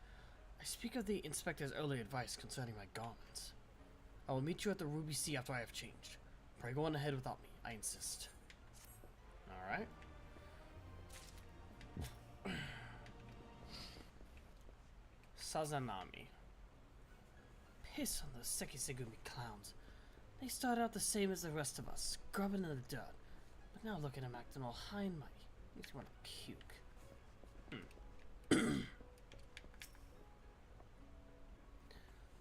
I speak of the inspector's early advice concerning my garments. I will meet you at the Ruby Sea after I have changed. Pray go on ahead without me, I insist. Alright. Sazanami. Piss on those Sekisegumi clowns. They started out the same as the rest of us, scrubbing in the dirt. But now look at them acting all high and mighty. Makes me want to puke.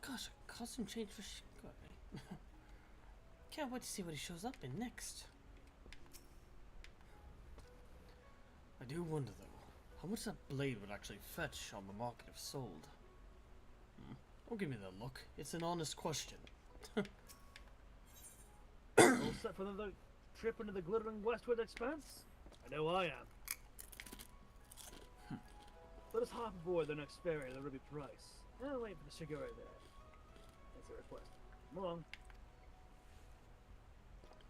Gosh, a costume change for Shigure. Can't wait to see what he shows up in next. I do wonder though, how much that blade would actually fetch on the market if sold. Don't give me that look. It's an honest question. All set for the trip into the glittering westward expanse? I know I am. Let us hop aboard the next ferry at the Ruby Price. I'll wait for the Shigure there. That's a request. Come along.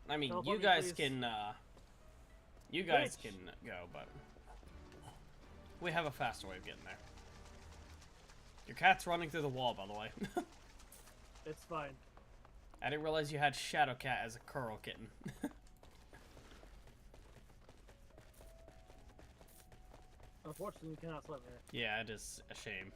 I mean, you guys can go, but we have a faster way of getting there. Your cat's running through the wall, by the way. It's fine. I didn't realize you had Shadow Cat as a curl kitten. Unfortunately, we cannot swim here. Yeah, it is a shame.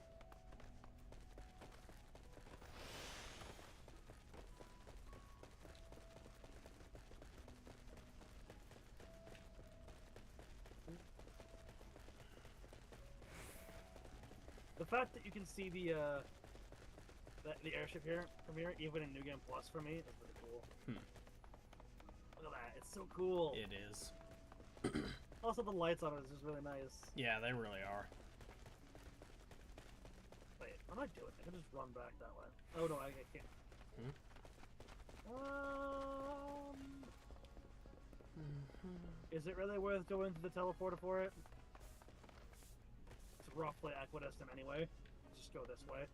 The fact that you can see the airship here from here, even in New Game Plus for me, is really cool. Look at that, it's so cool. It is. Also, the lights on it is just really nice. Yeah, they really are. Wait, what am I doing? I can just run back that way. Oh no, I can't. Is it really worth going to the teleporter for it? It's roughly equidistant anyway. Just go this way.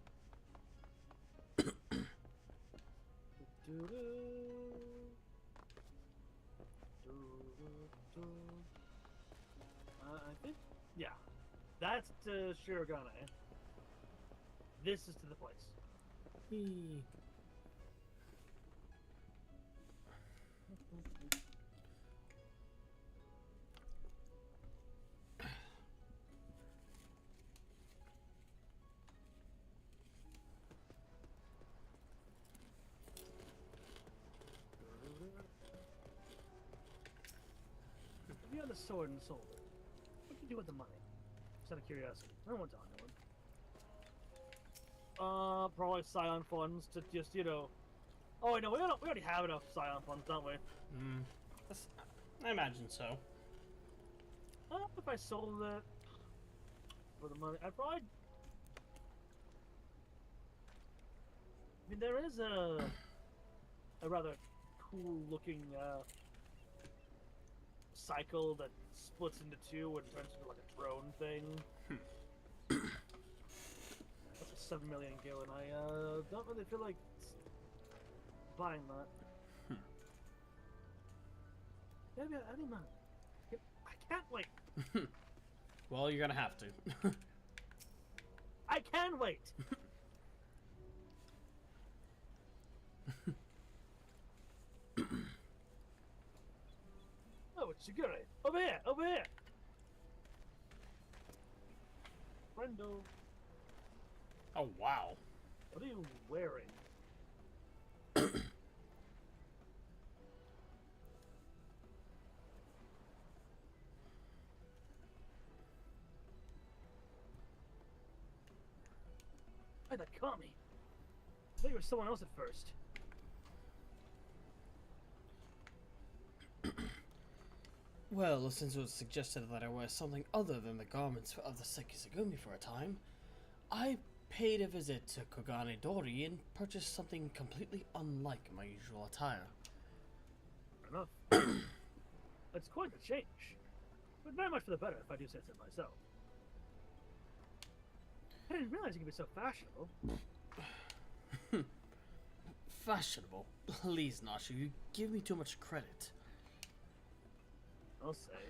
I think, yeah, that's to Shirogane. This is to the place. If you had the sword and sold it, what do you do with the money? Just out of curiosity. I don't want to tell anyone. Probably Scion funds to just, you know. Oh, wait, no, we already have enough Scion funds, don't we? I imagine so. If I sold it for the money, I'd probably. I mean, there is a rather cool-looking cycle that splits into two and turns into like a drone thing. That's a 7 million gil, and I don't really feel like buying that. Maybe I don't know. I can't wait. Well, you're gonna have to. I can wait. Oh, it's Shigure. Over here, over here. Friendo. Oh, wow. What are you wearing? Why that caught me? I thought you were someone else at first. Well, since it was suggested that I wear something other than the garments of the Sekisegumi for a time, I paid a visit to Kogane Dori and purchased something completely unlike my usual attire. Fair enough. It's quite a change, but very much for the better if I do say so myself. I didn't realize you could be so fashionable. Fashionable? Please, Nashu, you give me too much credit. I'll say.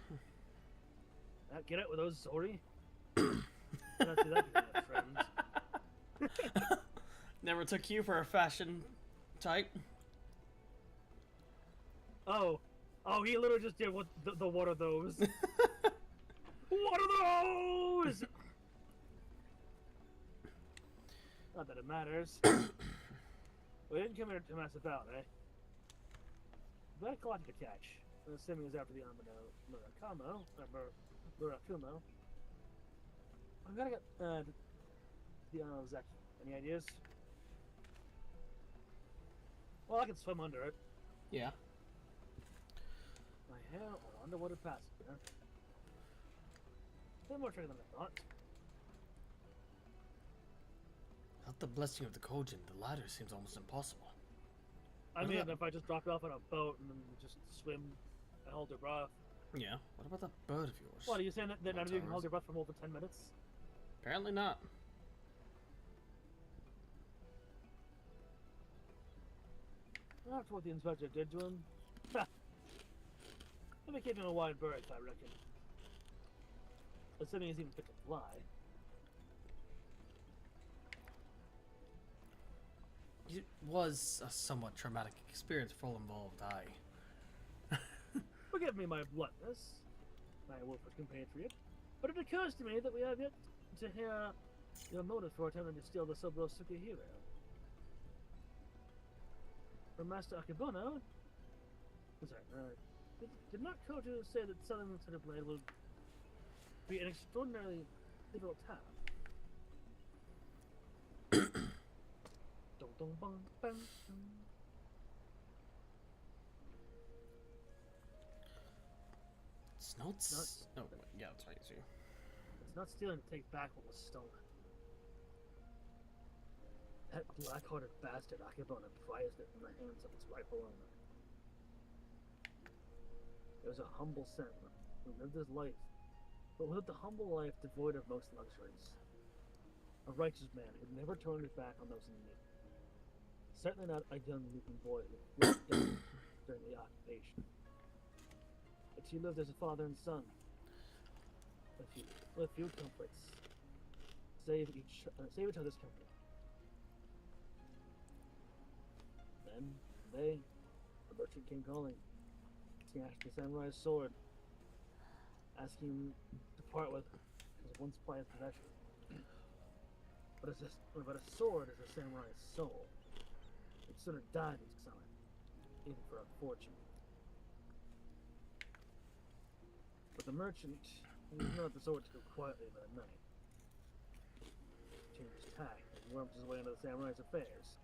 Get it with those Zori? Not do that to my friends. Never took you for a fashion type. Oh, he literally just did what the what are those? What are those? Not that it matters. We didn't come here to mess about, eh? We had a collective to catch. I'm assuming it was after the Murakumo. I'm gonna get the Zeki. Any ideas? Well, I can swim under it. Yeah. My hair or underwater passenger. A bit more tricky than I thought. Without the blessing of the Kojin, the latter seems almost impossible. I mean, if I just dropped off on a boat and then just swim and hold your breath. Yeah. What about that bird of yours? What, are you saying that none of you can hold your breath for more than 10 minutes? Apparently not. After what the inspector did to him, let me keep him a wide berth, I reckon. Assuming he's even fit to fly. It was a somewhat traumatic experience for all involved, Forgive me my bluntness, my wolfish compatriot, but it occurs to me that we have yet to hear your motive for attempting to steal the Sobrosuke hero. From Master Akebono, did not Koju say that selling the Center Blade would be an extraordinarily difficult task? It's not. Oh, yeah, that's right. See. It's not stealing to take back what was stolen. That black-hearted bastard Akebono prized it in the hands of its rightful owner. He was a humble settler who lived his life, but lived a humble life devoid of most luxuries. A righteous man who never turned his back on those in need. Certainly not a young Lupin boy who was dead during the occupation. But he lived as a father and son, with few comforts, save each other's company. Then, one day, the merchant came calling. He asked the samurai's sword, asking him to part with his once prized possession. But a sword is a samurai's soul. It sooner died than sell it, even for a fortune. But the merchant used not the sword to go quietly by night. Changed his tack and wormed his way into the samurai's affairs.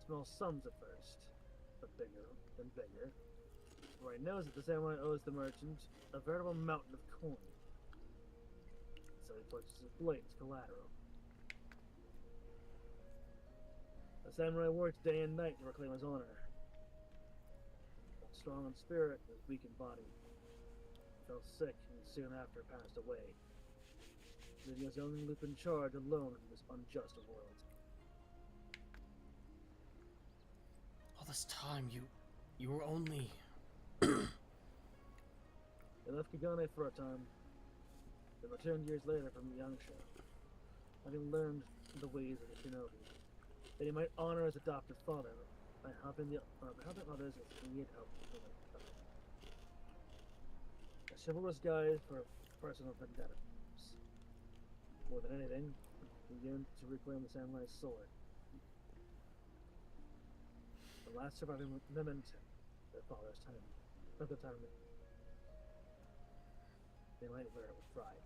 Small sums at first, but bigger and bigger. For he knows that the samurai owes the merchant a veritable mountain of coin. So he purchases blade as collateral. The samurai worked day and night to reclaim his honor. Strong in spirit, but weak in body. He fell sick and soon after passed away, leaving his young Lupin charge alone in this unjust world. All this time, you were only... He left Kagane for a time, then returned years later from Yangsha, having learned the ways of the shinobi, that he might honor his adopted father by helping others as he had helped him. A chivalrous guide for personal vendetta. More than anything, he yearned to reclaim the samurai's sword. The last surviving memento of their father's time, of the time they might wear it with pride.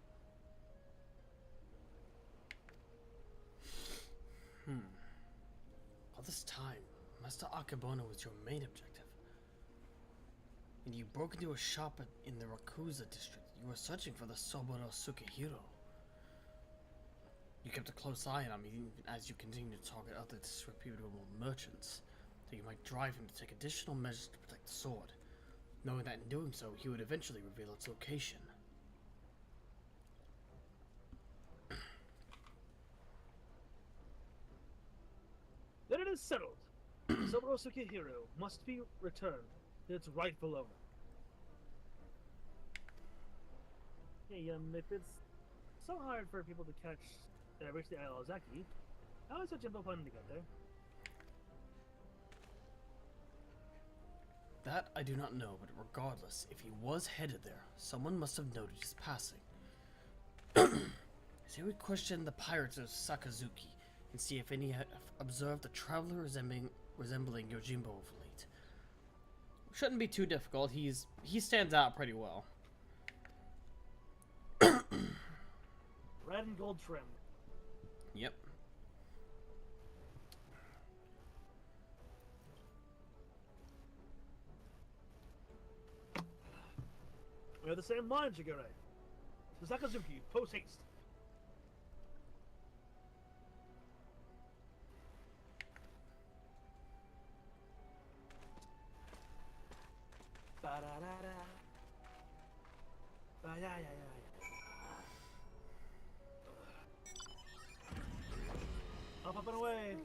All this time, Master Akebono was your main objective. And you broke into a shop in the Rakuza district. You were searching for the Soborosuke hero. You kept a close eye on him even as you continued to target other disreputable merchants, so you might drive him to take additional measures to protect the sword, knowing that in doing so, he would eventually reveal its location. Then it is settled. Soborosuke hero must be returned to its rightful owner. Hey, if it's so hard for people to reach the Isle of Zeki, How is Jimbo planning to get there? That I do not know, but regardless, if he was headed there, someone must have noted his passing. So we question the pirates of Sakazuki and see if any have observed a traveler resembling Yojimbo of late. Shouldn't be too difficult. He stands out pretty well. Red and gold trim. Yep. We have the same mind, Shigure. Sakazuki, post haste. Ba-da-da-da. Ba-ya-ya-ya-ya. Up and away.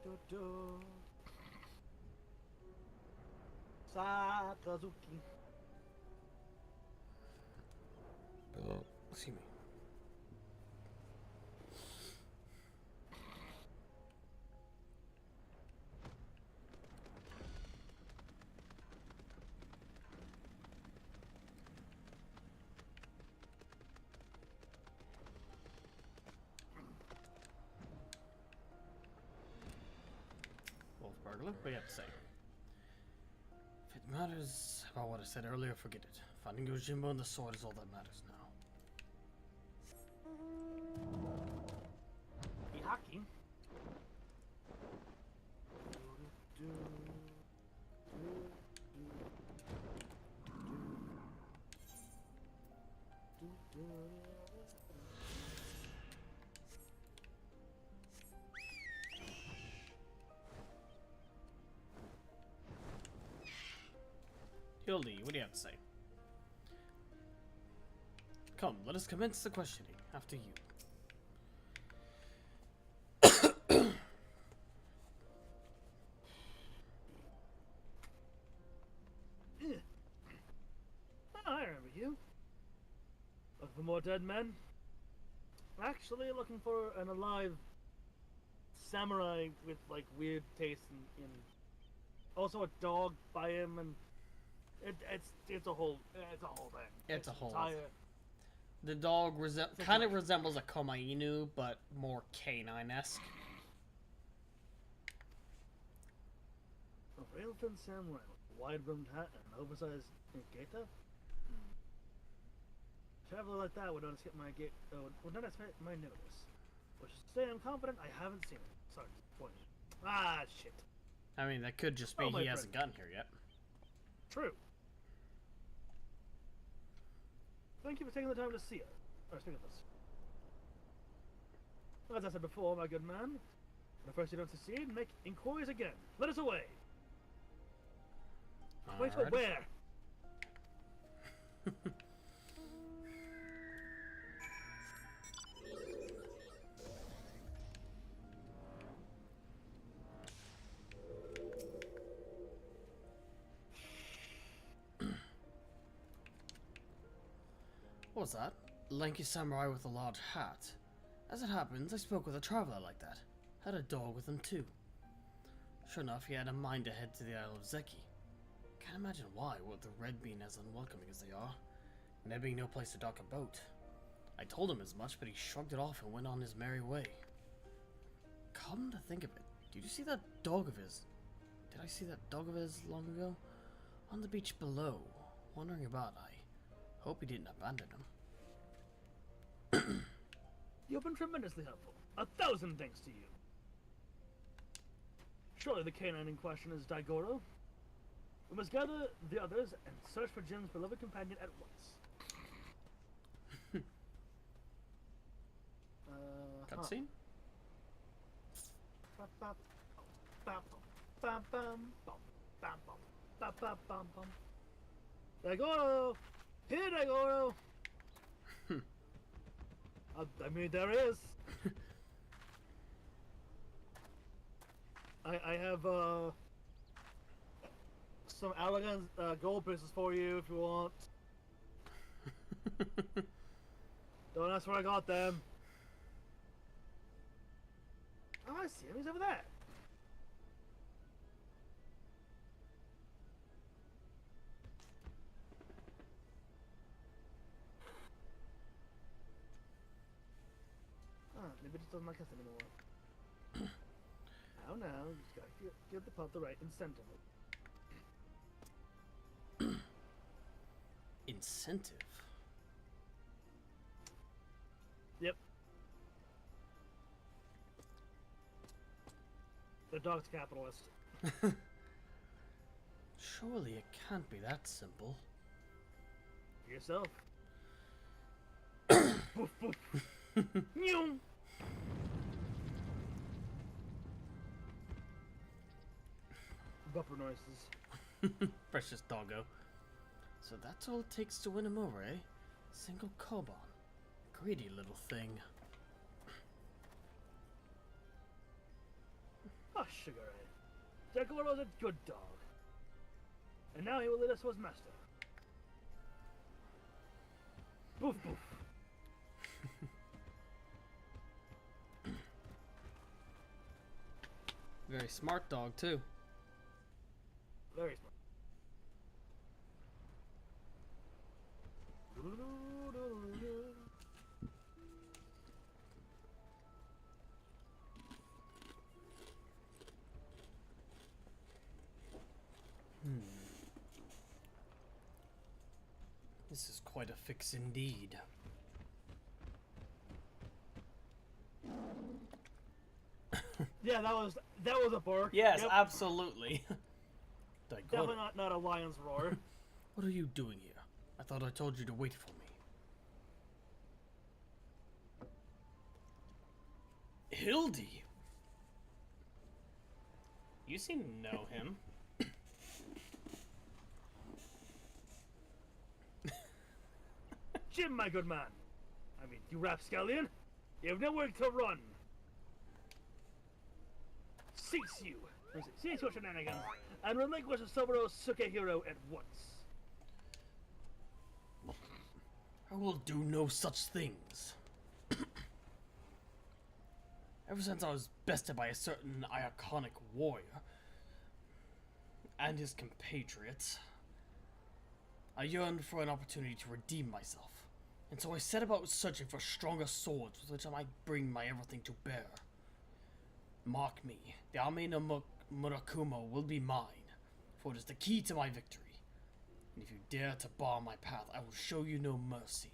Do-do. Sakazuki. Excuse me. Burglar, what do you have to say? If it matters about what I said earlier, forget it. Finding Yojimbo and the sword is all that matters now. Ihaki. Hildy, what do you have to say? Come, let us commence the questioning. After you. Oh, I remember you. Looking for more dead men? Actually looking for an alive samurai with like weird taste in also a dog by him, and it's a whole thing. It's a whole entire... The dog kind of resembles a Koma Inu, but more canine-esque. A rail-thin samurai with a wide-brimmed hat and an oversized gaita? Traveler like that would not escape my my notice. Which is to say, I'm confident I haven't seen it. Sorry, disappointed. Ah, shit. I mean, that could just be he hasn't gotten here yet. True. Thank you for taking the time to see us. Or speak of us. As I said before, my good man, if first you don't succeed, make inquiries again. Let us away. Wait till where? What was that? Lanky samurai with a large hat. As it happens, I spoke with a traveler like that. Had a dog with him too. Sure enough, he had a mind to head to the Isle of Zeki. Can't imagine why, with the red being as unwelcoming as they are, and there being no place to dock a boat. I told him as much, but he shrugged it off and went on his merry way. Come to think of it, did you see that dog of his? Did I see that dog of his long ago? On the beach below, wandering about. I hope he didn't abandon him. You've been tremendously helpful. 1,000 thanks to you. Surely the canine in question is Daigoro. We must gather the others and search for Jim's beloved companion at once. Cutscene? Daigoro! Here, Daigoro! I mean, there is. I have some elegant gold pieces for you if you want. Don't ask where I got them. Oh, I see him. He's over there. Maybe it just doesn't like us anymore. Now, you just gotta give the pup the right incentive. Incentive? Yep. The dog's capitalist. Surely it can't be that simple. Yourself. Boof, boof. Meow. Bumper noises. Precious doggo. So that's all it takes to win him over, eh? Single koban. Greedy little thing. Hush, Sugar Ray. Dagoro's a good dog. And now he will lead us to his master. Boof, boof. Very smart dog, too. Very smart. This is quite a fix indeed. Yeah, that was a bark. Yes, yep. Absolutely. Definitely not a lion's roar. What are you doing here? I thought I told you to wait for me. Hildy! You seem to know him. Jim, my good man. I mean, you rapscallion. You have nowhere to run. Cease you. Cease your shenanigans and relinquish the Soboro Sukehiro at once. I will do no such things. Ever since I was bested by a certain iconic warrior and his compatriots, I yearned for an opportunity to redeem myself, and so I set about searching for stronger swords with which I might bring my everything to bear. Mark me, the Ame no Murakumo will be mine, for it is the key to my victory. And if you dare to bar my path, I will show you no mercy.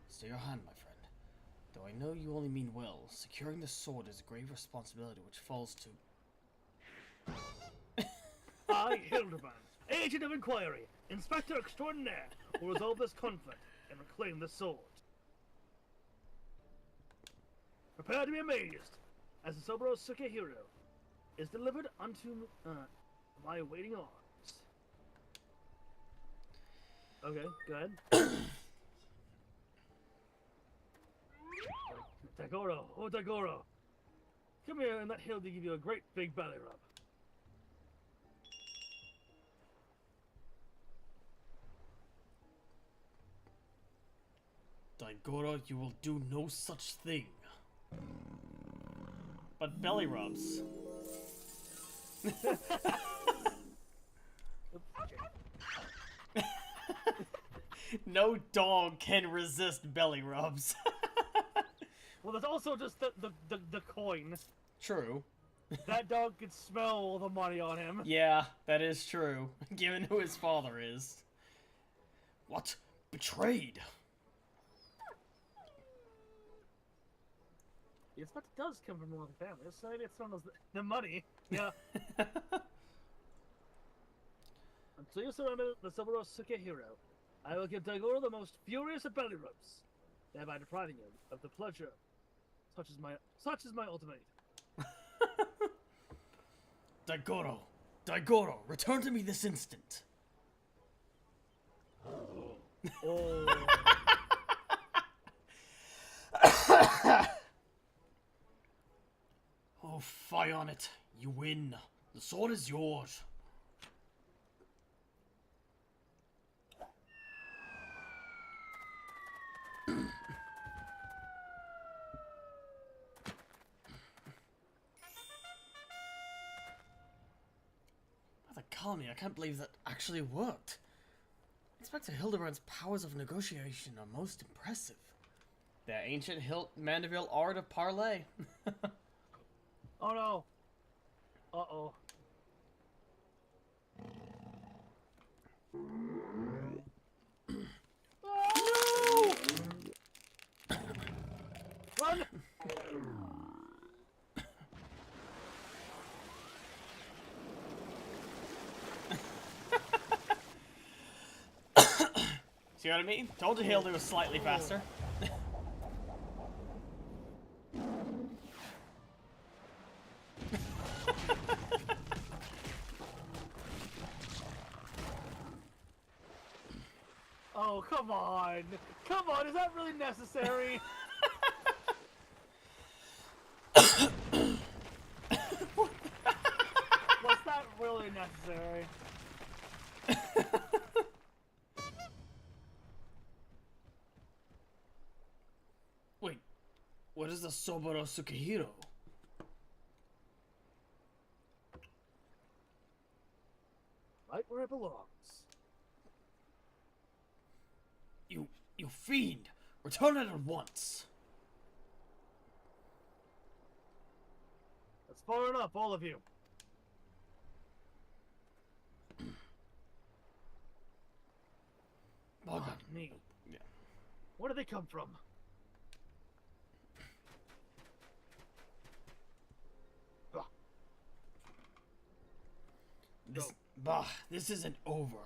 Stay your hand, my friend. Though I know you only mean well, securing the sword is a grave responsibility which falls to... I, Hildebrand, agent of inquiry, inspector extraordinaire, will resolve this conflict and reclaim the sword. Prepare to be amazed, as the Soboro Sukehiro is delivered unto my waiting arms. Okay, go ahead. Dagoro, oh Dagoro. Come here and let Hildy give you a great big belly rub. Dagoro, you will do no such thing. But belly rubs. No dog can resist belly rubs. Well, there's also just the coin. True. That dog could smell all the money on him. Yeah, that is true, given who his father is. What? Betrayed? Yes, but it does come from a wealthy family, so maybe it's not as the money. Yeah. Until you surrender the Soboro Sukehiro, I will give Dagoro the most furious of belly rubs, thereby depriving him of the pleasure. Such is my ultimatum. Dagoro, return to me this instant. Oh. Oh, fie on it. You win. The sword is yours. Kami, I can't believe that actually worked. Inspector Hildebrand's powers of negotiation are most impressive. The ancient Mandeville art of parley. Oh no. Uh-oh. No! Run! See what I mean? Told you Hildy was slightly faster. Oh, come on! Come on, is that really necessary? Was that really necessary? Wait, what is the Soboro Sukehiro? Right where it belongs. You fiend! Return it at once! That's far enough, all of you. Oh, me. Yeah. Where do they come from? This isn't over.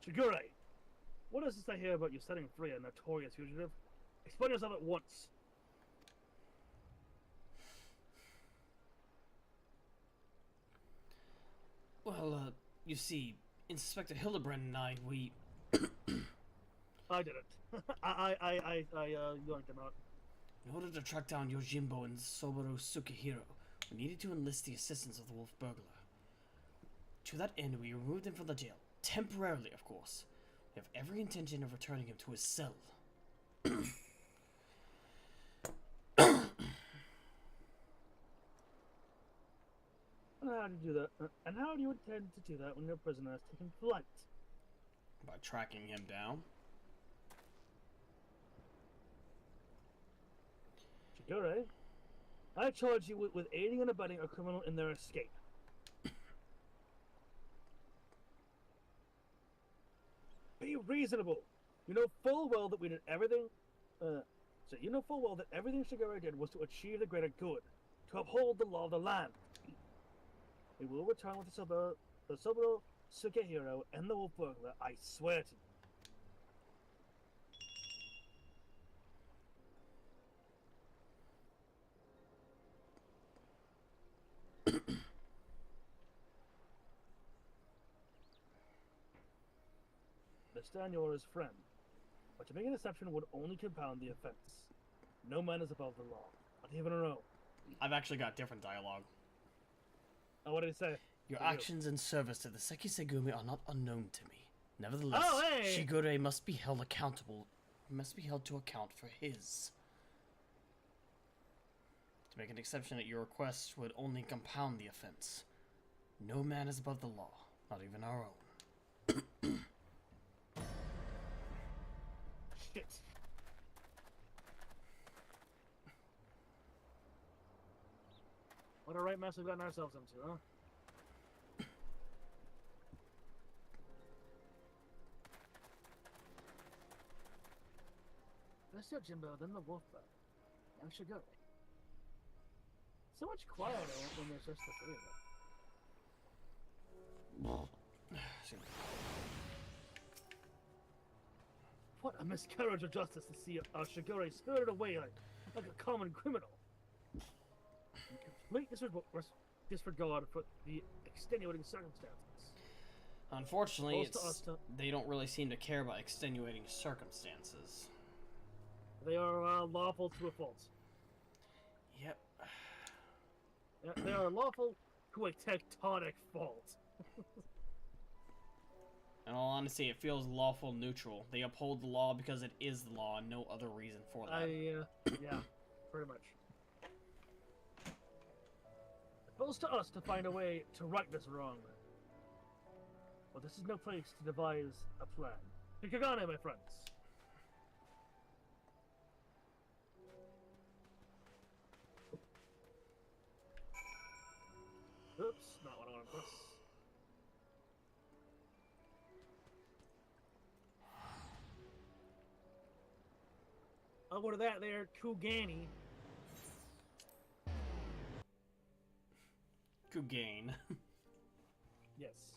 Shigure, what is this I hear about you setting free a notorious fugitive? Explain yourself at once. Well, you see, Inspector Hildebrand and I, we... I did it. I yoinked him out. In order to track down Yojimbo and Soboro Sukehiro, we needed to enlist the assistance of the Wolf Burglar. To that end, we removed him from the jail. Temporarily, of course. We have every intention of returning him to his cell. How do you do that? And how do you intend to do that when your prisoner has taken flight? By tracking him down. Shigure, I charge you with aiding and abetting a criminal in their escape. Be reasonable. You know full well that we did everything. You know full well that everything Shigure did was to achieve the greater good, to uphold the law of the land. We will return with the Soboro Sukehiro and the Wolf Burglar, I swear to you. Understand you are his friend, but to make an exception would only compound the offense. No man is above the law, not even our own. I've actually got different dialogue. Oh, what did he say? Your actions in service to the Sekisegumi are not unknown to me. Nevertheless, hey! Shigure must be held accountable. Must be held to account for his. To make an exception at your request would only compound the offense. No man is above the law, not even our own. Shit. What a right mess we've gotten ourselves into, huh? First Yojimbo, then the Wolf Bug. Now Shigure. So much quieter when there's just the three of them. What a miscarriage of justice to see Shigure spirited away like a common criminal. In complete disregard for the extenuating circumstances. Unfortunately, they don't really seem to care about extenuating circumstances. They are lawful to a fault. Yep. Yeah, they are lawful to a tectonic fault. In all honesty, it feels lawful neutral. They uphold the law because it is the law and no other reason for that. Yeah, pretty much. It falls to us to find a way to right this wrong. But this is no place to devise a plan. Kagane, my friends. Oops, not what I want to press. I'll go to that there, Kugani. Kugain. Yes.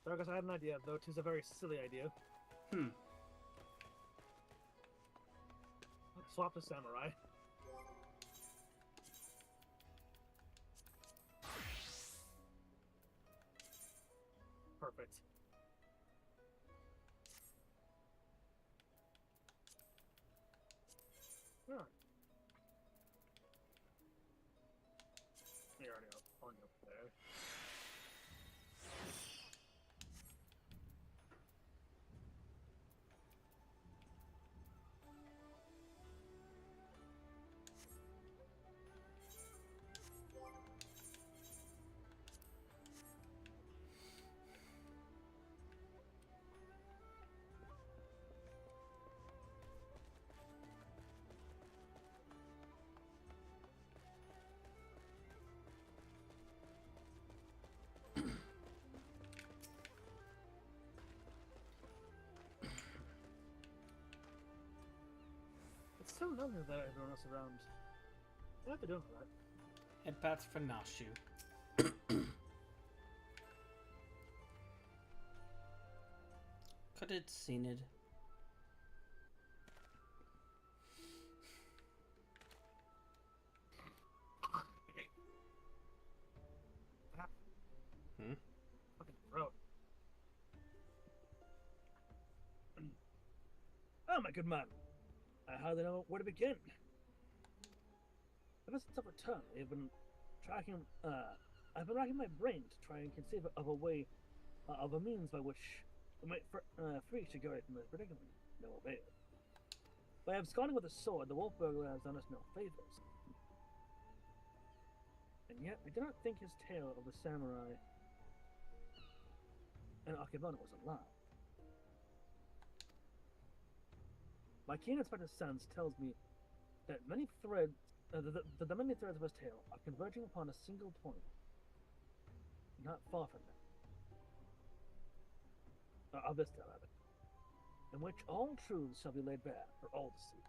Darkus, I had an idea, though 'tis a very silly idea. Swap the samurai. Perfect. Yeah. You're already on up there. It's so lovely that everyone else around. What have they done for that? Head path for Nashu. Could it seen it? Fucking throat. Oh, my good man. I hardly know where to begin. Ever since I've returned, I've been racking my brain to try and conceive of a way, of a means by which we might free Shigure from this predicament. No avail. By absconding with a sword, the wolf burglar has done us no favors. And yet, I do not think his tale of the samurai and Akebana was a lie. My keen inspected sense tells me that many threads, the many threads of his tale are converging upon a single point. Not far from that. Of this tale, rather. In which all truths shall be laid bare for all to see.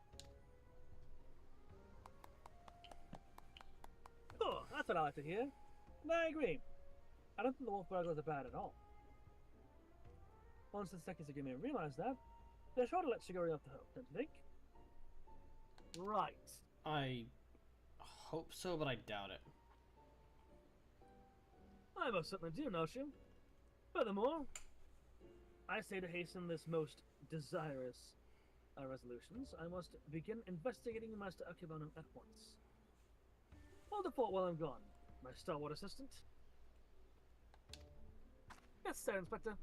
Oh, that's what I like to hear. And I agree. I don't think the wolf burglars are bad at all. Once the seconds give me to realize that, they're sure to let Shigure off the hook, don't you think? Right. I hope so, but I doubt it. I most certainly do, Noshu. Furthermore, I say to hasten this most desirous resolutions, I must begin investigating Master Akebana at once. Hold the fort while I'm gone, my stalwart assistant. Yes, sir, Inspector.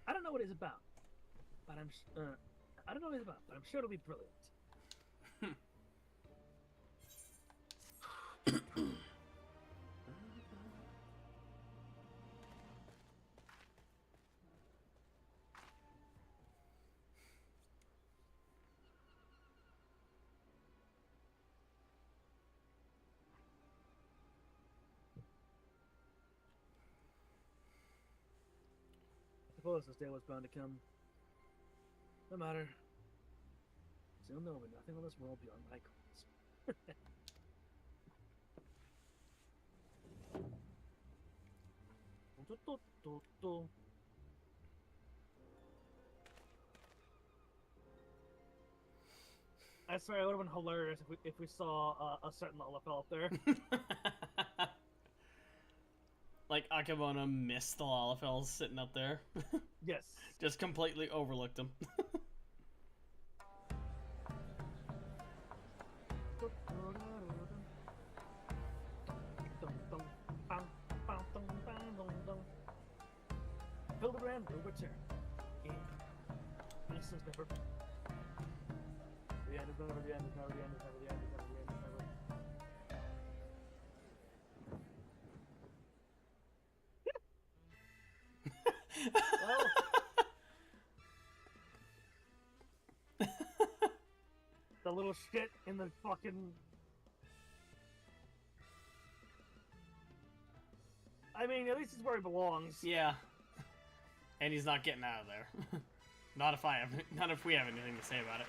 I don't know what he's about, but I'm sure it'll be brilliant. I suppose this day was bound to come. No matter. Still know me nothing on this world beyond my calls. I swear it would have been hilarious if we saw a certain LFL up there. Like Akebono missed the Lalafels sitting up there. Yes. Just completely overlooked them. Hildebrand will return. Yeah. This is never. The end is never, the end is never, the end is never, the end is never, the end is never. Well, the little shit in the fucking. I mean, at least it's where he belongs. Yeah. And he's not getting out of there. Not if we have anything to say about it.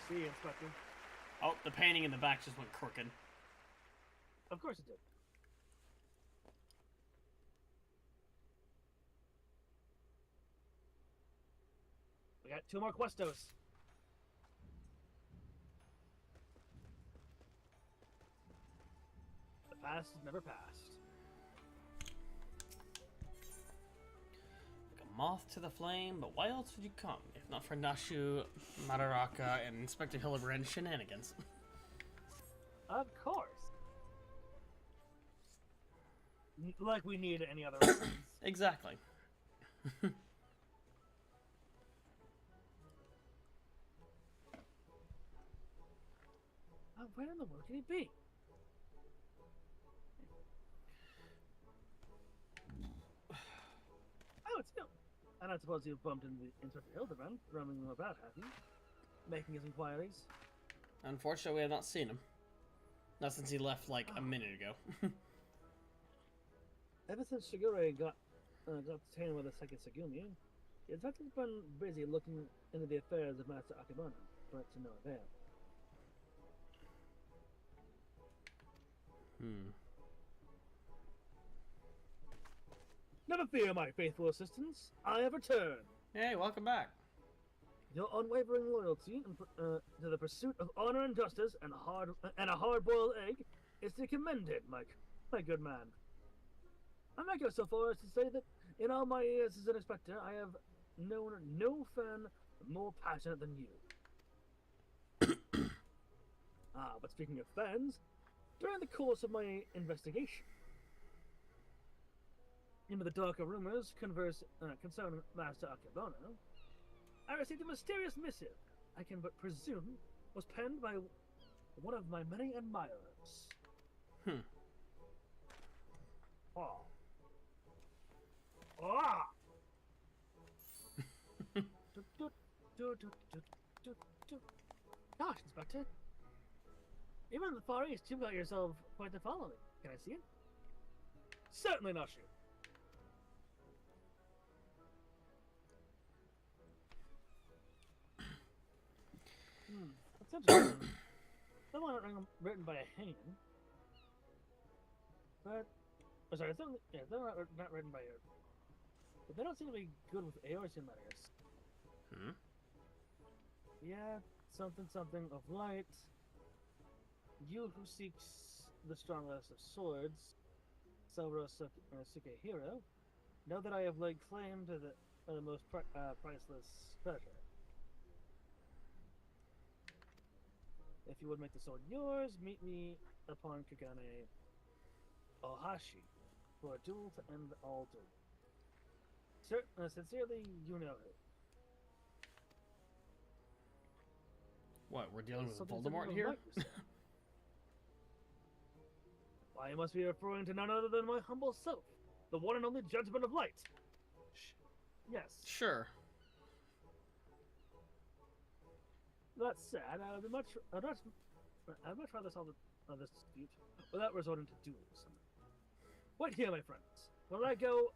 See, Inspector. Oh, the painting in the back just went crooked. Of course it did. We got 2 more questos. The past is never passed. Moth to the flame, but why else would you come if not for Nashu, Madaraka, and Inspector Hildebrand's shenanigans? Of course. Like we need any other reasons. Exactly. Where in the world can he be? Oh, it's him. And I suppose you've bumped into Inspector Hildebrand, roaming about, have you? Making his inquiries. Unfortunately, we have not seen him. Not since he left like a minute ago. Ever since Shigure got detained with the second Segumi, the detective's been busy looking into the affairs of Master Akebono, but to no avail. Never fear, my faithful assistants. I have returned. Hey, welcome back. Your unwavering loyalty to the pursuit of honor and justice and a hard-boiled egg is to be commended, my good man. I might go so far as to say that in all my years as an inspector, I have known no fan more passionate than you. But speaking of fans, during the course of my investigation into the darker rumors concerning Master Akebono, I received a mysterious missive I can but presume was penned by one of my many admirers. Oh. Ah! Gosh, Inspector. Even in the Far East, you've got yourself quite the following. Can I see it? Certainly not you. That's interesting. Some are written by a hand. But... Oh, sorry, they're not written by a... But they don't seem to be good with Aorsian letters. Yeah, something of light. You who seeks the strongest of swords, Sauro Sukehiro, know that I have laid claim to the most priceless treasure. If you would make the sword yours, meet me upon Kagane Ohashi for a duel to end all duels. Sincerely, you know it. What, we're dealing with Voldemort here? Why, you must be referring to none other than my humble self, the one and only Gentleman of Light. Yes. Sure. That's sad. I'd much rather solve this dispute without resorting to duels. Wait here, my friends. When I go,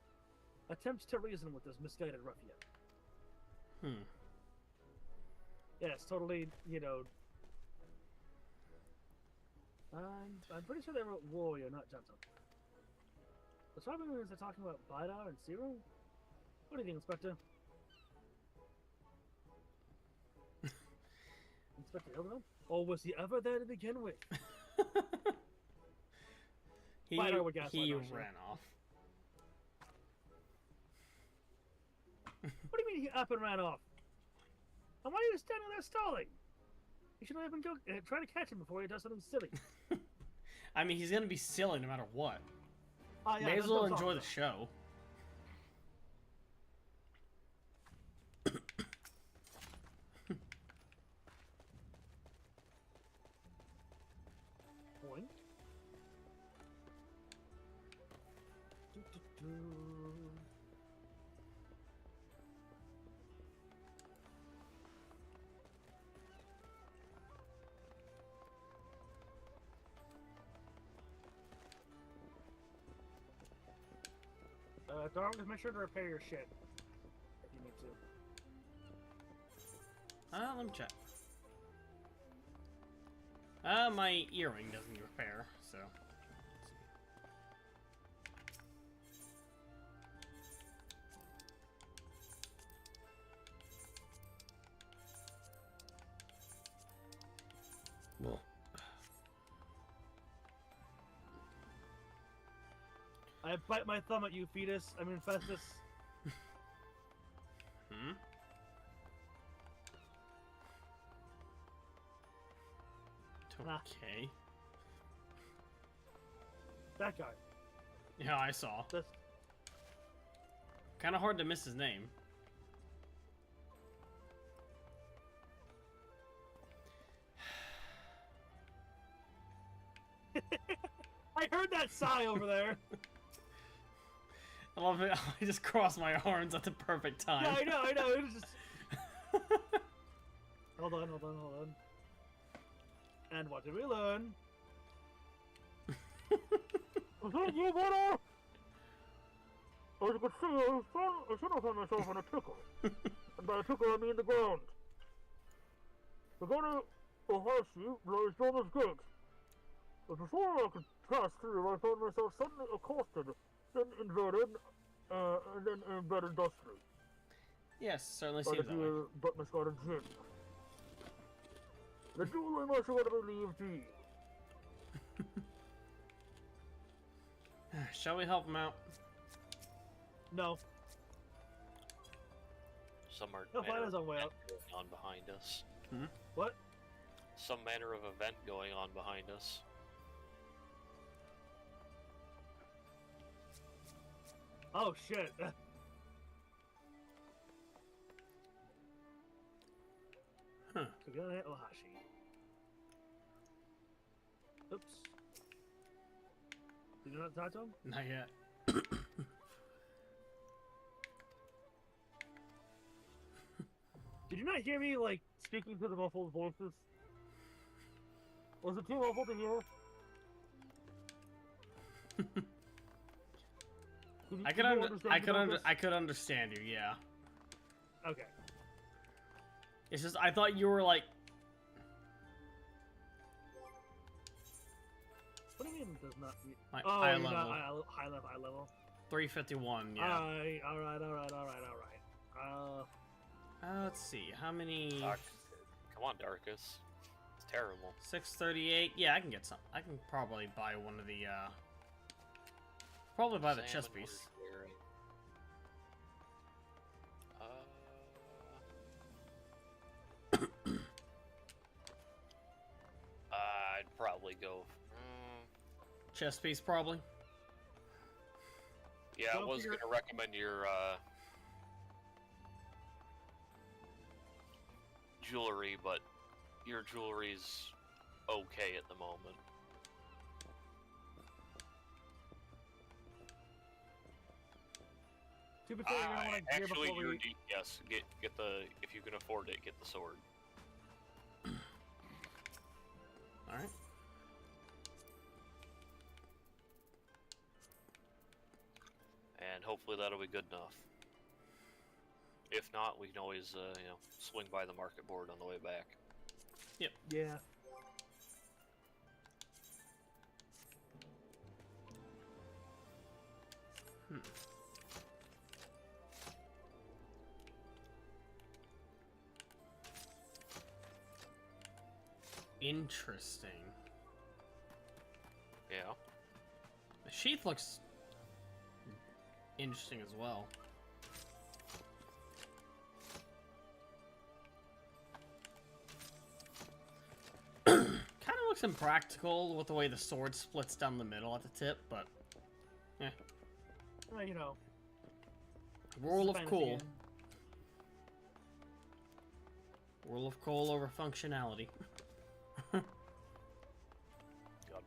attempt to reason with this misguided ruffian. Yes, totally, you know... I'm pretty sure they wrote warrior, not gentle. The Sharpeners are talking about Bidar and Zero? What do you think, Inspector? Inspector Hildy? Or was he ever there to begin with? he ran off. What do you mean he up and ran off? And why are you standing there stalling? You should have been trying to catch him before he does something silly. I mean, he's gonna be silly no matter what. Yeah, may as well enjoy the show. Point. Dark, just make sure to repair your shit if you need to. Let me check. My earring doesn't repair, so. Well. I bite my thumb at you, fetus. I mean, Festus. Okay. That guy. Yeah, I saw. This. Kind of hard to miss his name. I heard that sigh over there. I love it. I just crossed my arms at the perfect time. Yeah, I know. It was just... Hold on. And what did we learn? Thank you, brother! As you can see, I should have found myself in a pickle. And by a pickle, I mean the ground. The garden of Hershey lies down this gate. But before I could pass through, I found myself suddenly accosted, then invaded, and then embedded dustly. Yes, certainly seems that way. But Miss Garden Jim. The duel I must have believe thee. Shall we help him out? No. He'll find his own way out. Going on behind us. What? Some manner of event going on behind us. Oh shit. Kagane Ohashi. Oops. Did you not talk to him? Not yet. Did you not hear me, like, speaking to the muffled voices? Was it too muffled to hear? I could understand you, yeah. Okay. It's just I thought you were like. What do you mean does not meet? High level. High level. 351, yeah. Alright. Let's see, how many? Come on, Darkus. It's terrible. 638. Yeah, I can get some. I can probably buy one of the. Probably buy the chest piece. I'd probably go. Chest piece, probably. Yeah, I was gonna recommend your jewelry, but your jewelry's okay at the moment. Actually, yes. Get the, if you can afford it, get the sword. All right. And hopefully that'll be good enough. If not, we can always, swing by the market board on the way back. Yep. Yeah. Interesting. Yeah. The sheath looks interesting as well. Kind of looks impractical with the way the sword splits down the middle at the tip, but yeah. Well, you know. Rule of cool. Game. Rule of cool over functionality. God,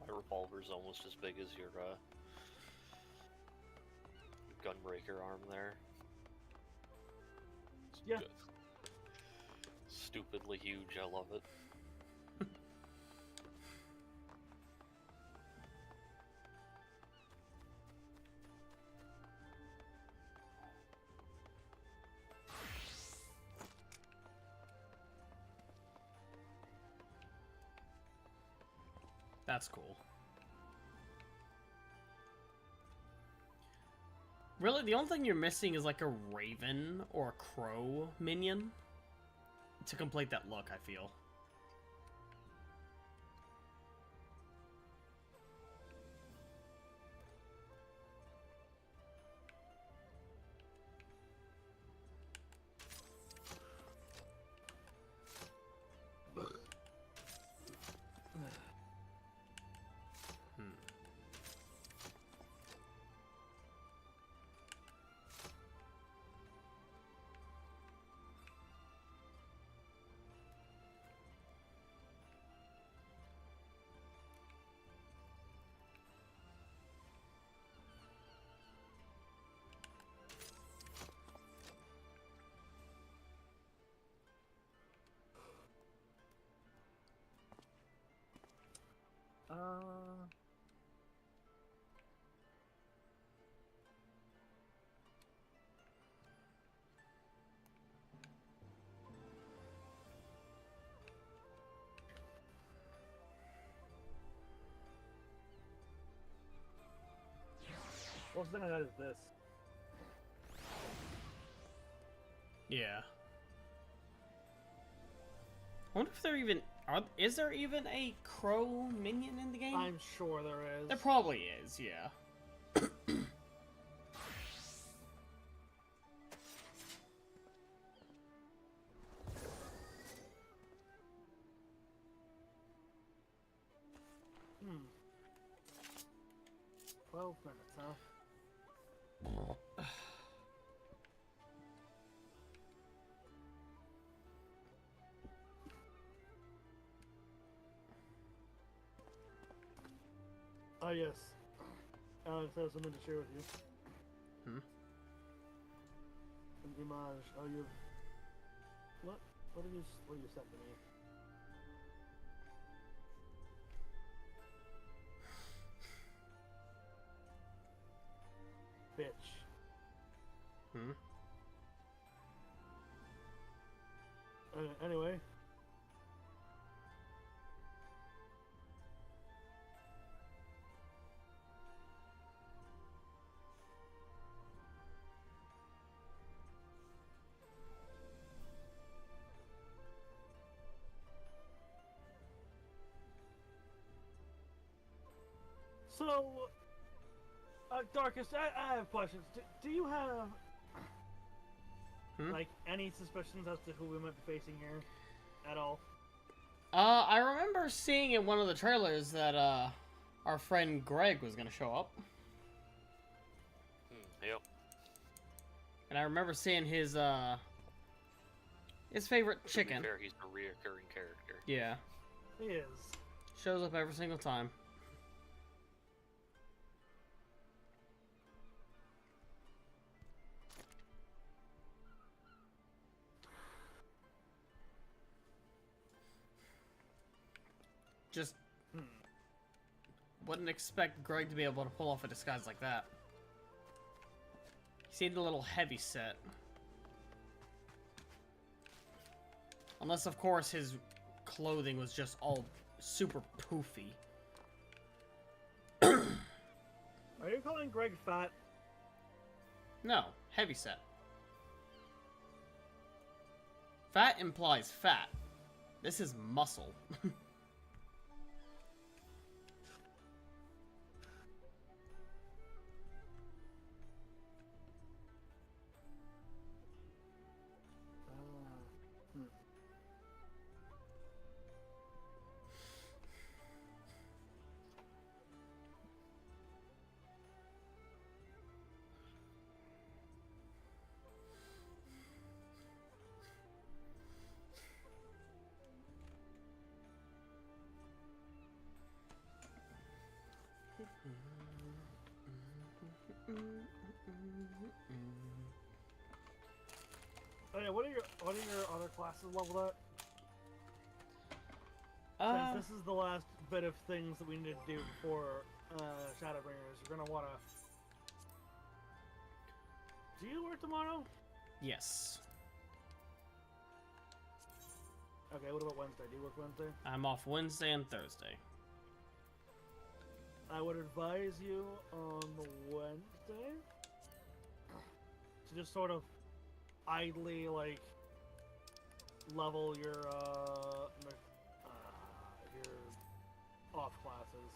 my revolver's almost as big as your gunbreaker arm there. It's yeah. good. Stupidly huge, I love it. That's cool. Really, the only thing you're missing is like a raven or a crow minion to complete that look, I feel. What's the thing that is this? Yeah. I wonder if there even is there even a crow minion in the game? I'm sure there is. There probably is, yeah. Hmm. 12 minutes, huh? Oh, yes. Alex has something to share with you. Hmm? An image. Oh, you've... What? What you sent to me? Bitch. Hmm? Anyway. So, Darkus, I have questions. Do you have, like, any suspicions as to who we might be facing here at all? I remember seeing in one of the trailers that, our friend Greg was gonna show up. Yep. And I remember seeing his favorite chicken. To be fair, he's a reoccurring character. Yeah. He is. Shows up every single time. Just wouldn't expect Greg to be able to pull off a disguise like that. He seemed a little heavy set. Unless, of course, his clothing was just all super poofy. Are you calling Greg fat? No, heavy set. Fat implies fat. This is muscle. Oh yeah, what are your other classes leveled at? Since this is the last bit of things that we need to do before Shadowbringers, you're gonna wanna. Do you work tomorrow? Yes. Okay, what about Wednesday? Do you work Wednesday? I'm off Wednesday and Thursday. I would advise you on the Wednesday to just sort of idly, like, level your off classes.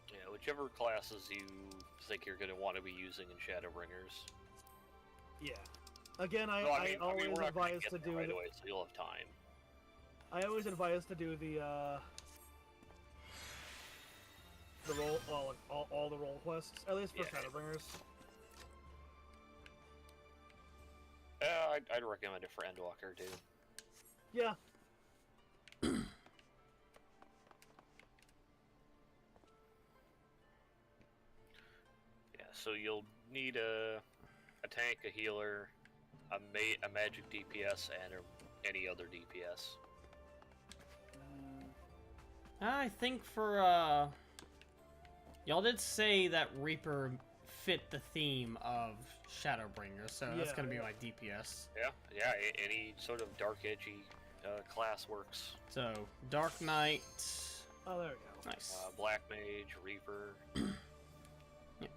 Yeah, whichever classes you think you're going to want to be using in Shadowbringers. Yeah. Again, I always advise to do right away, so you'll have time. I always advise to do the roll, all the role quests, at least for Shadowbringers. I'd recommend it for Endwalker too. Yeah. Yeah, so you'll need a tank, a healer, a magic DPS, and any other DPS. I think for y'all did say that Reaper fit the theme of Shadowbringer, so that's gonna be my DPS. Yeah, any sort of dark, edgy class works. So, Dark Knight. Oh, there we go. Nice. Black Mage, Reaper. Yeah.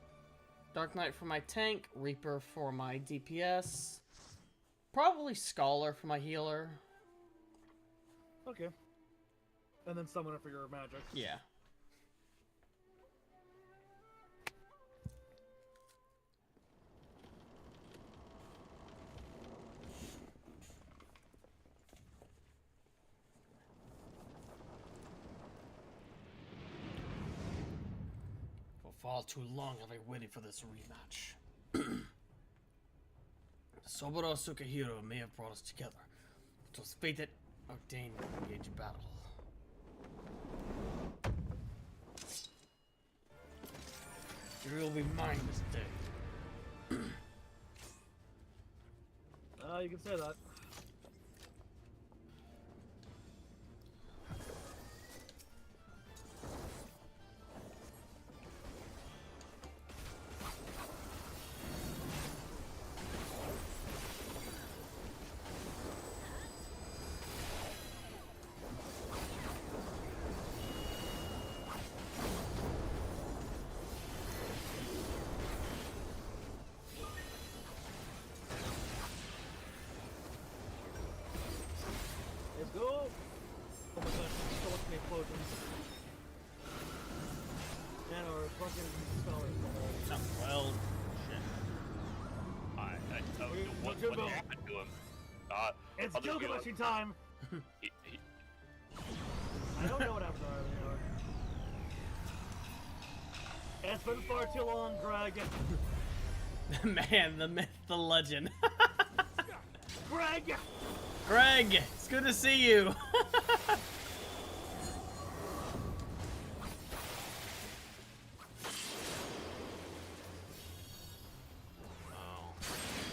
Dark Knight for my tank, Reaper for my DPS. Probably Scholar for my healer. Okay. And then Summoner for your magic. Yeah. For far too long have I waited for this rematch. Soboro Sukahiro may have brought us together. It was fate that ordained to engage in battle. You will be mine this day. You can say that. Let's go! Oh my gosh, so much explosions. And our fucking scholars. Oh, well, shit. What happened to him? It's kill collection time! I don't know what happened to It's been far too long, Greg. Man, the myth, the legend. Greg! Greg, it's good to see you.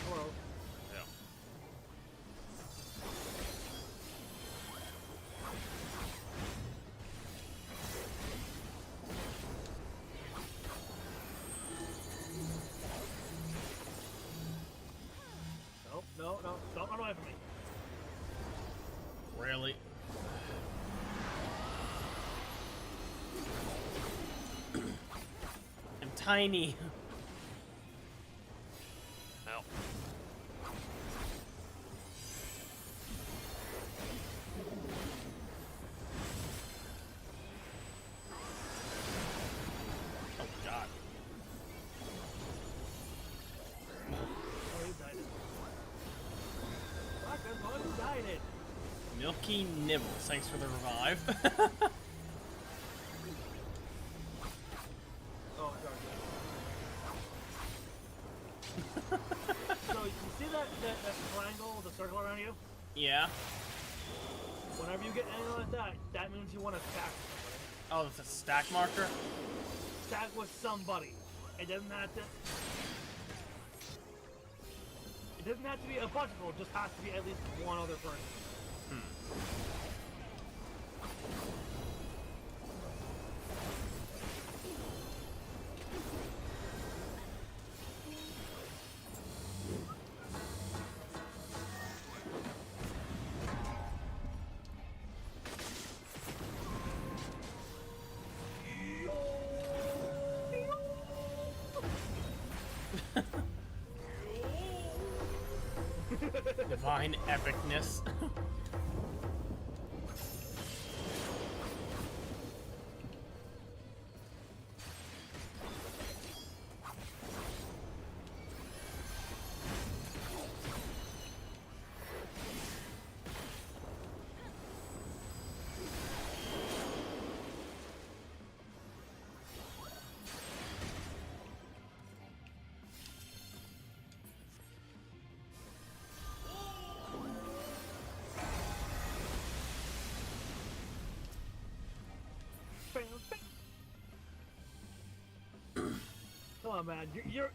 Hello. Yeah. No, don't run away from me. Really? I'm tiny. No. Oh god. Oh, you died it. Fuck, you died it. Milky Nibbles, thanks for the revive. Oh, sorry. So, you see that triangle with the circle around you? Yeah. Whenever you get anything like that, that means you want to attack somebody. Oh, it's a stack marker? Stack with somebody. It doesn't have to... It doesn't have to be a bunch of people, it just has to be at least one other person. Divine epicness. Come on, man. You're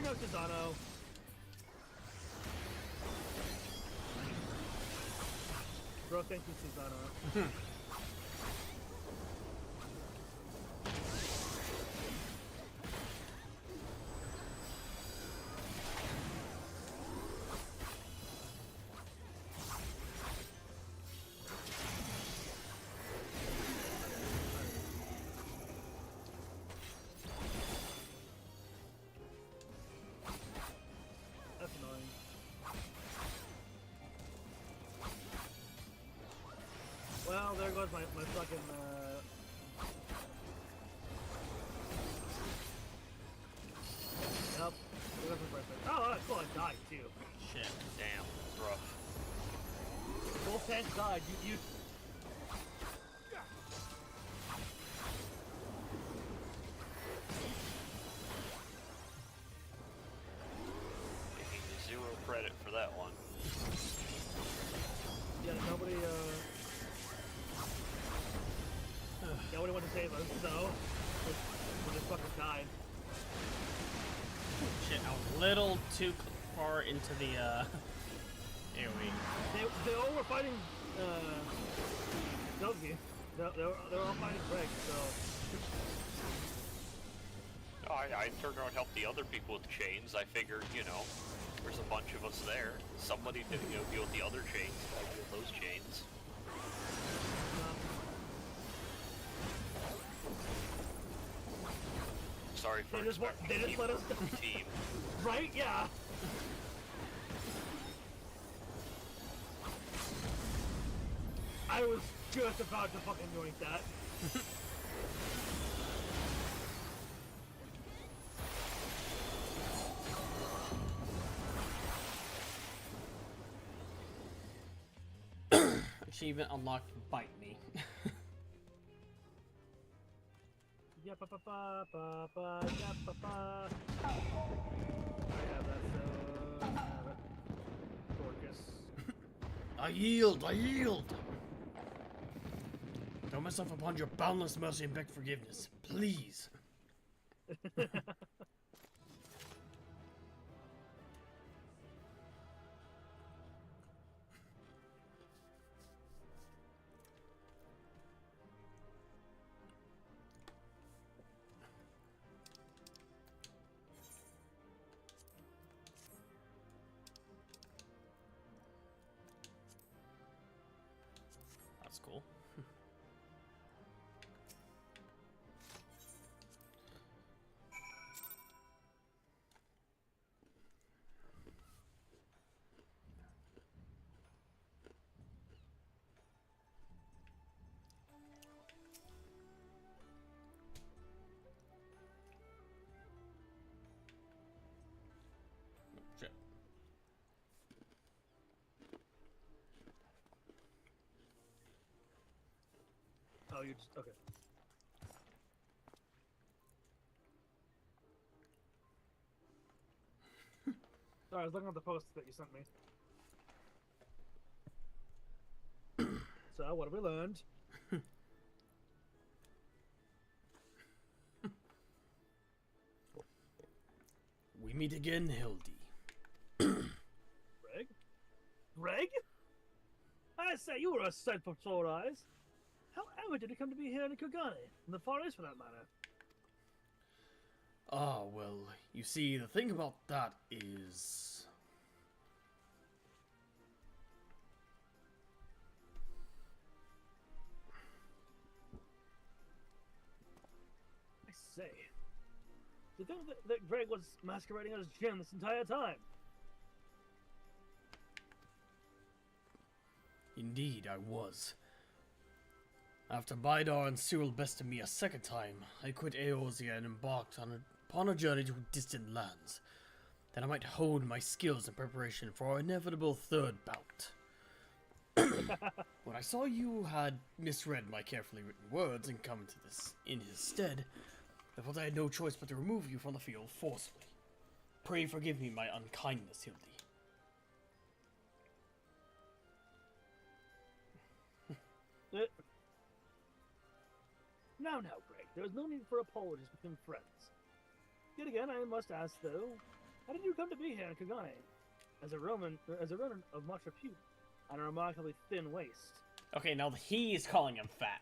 no Cesano. Bro, thank you, Cesano. Well, there goes my fucking, Yep. Oh, that's cool, I died, too. Shit. Damn, it's rough. Both tanks died, you... Taking 0 credit for that one. Yeah, nobody went to save us, so we just fucking died. Shit, I was a little too far into the, AoE. They all were fighting, Bluesky. They were all fighting Greg, so... I turned around and helped the other people with chains. I figured, you know, there's a bunch of us there. Somebody did, you know, deal with the other chains. I deal with those chains. Sorry for they just let us team. Right? Yeah. I was just about to fucking join that. Achievement unlocked, bite me. Yeah, pa pa pa pa pa, yeah, pa pa. I have that, so I have it. Dorcas. I yield, I yield! Throw myself upon your boundless mercy and beg forgiveness, please. That's cool. Shit. Oh, you just... okay. Sorry, I was looking at the post that you sent me. So, what have we learned? We meet again, Hildy. Greg? Greg? I say, you were a sight for sore eyes. However did you come to be here in Kugane, in the Far East for that matter? Ah, well, you see, the thing about that is... I say, do you think that Greg was masquerading as Jim this entire time? Indeed, I was. After Bidar and Cyril bested me a second time, I quit Eorzea and embarked upon a journey to distant lands, that I might hone my skills in preparation for our inevitable third bout. When I saw you had misread my carefully written words and come into this in his stead, I felt I had no choice but to remove you from the field forcibly. Pray forgive me my unkindness, Hildy. Now, Greg, there is no need for apologies between friends. Yet again, I must ask, though, how did you come to be here in Kugane? As a Roman of much repute, and a remarkably thin waist. Okay, now he's calling him fat.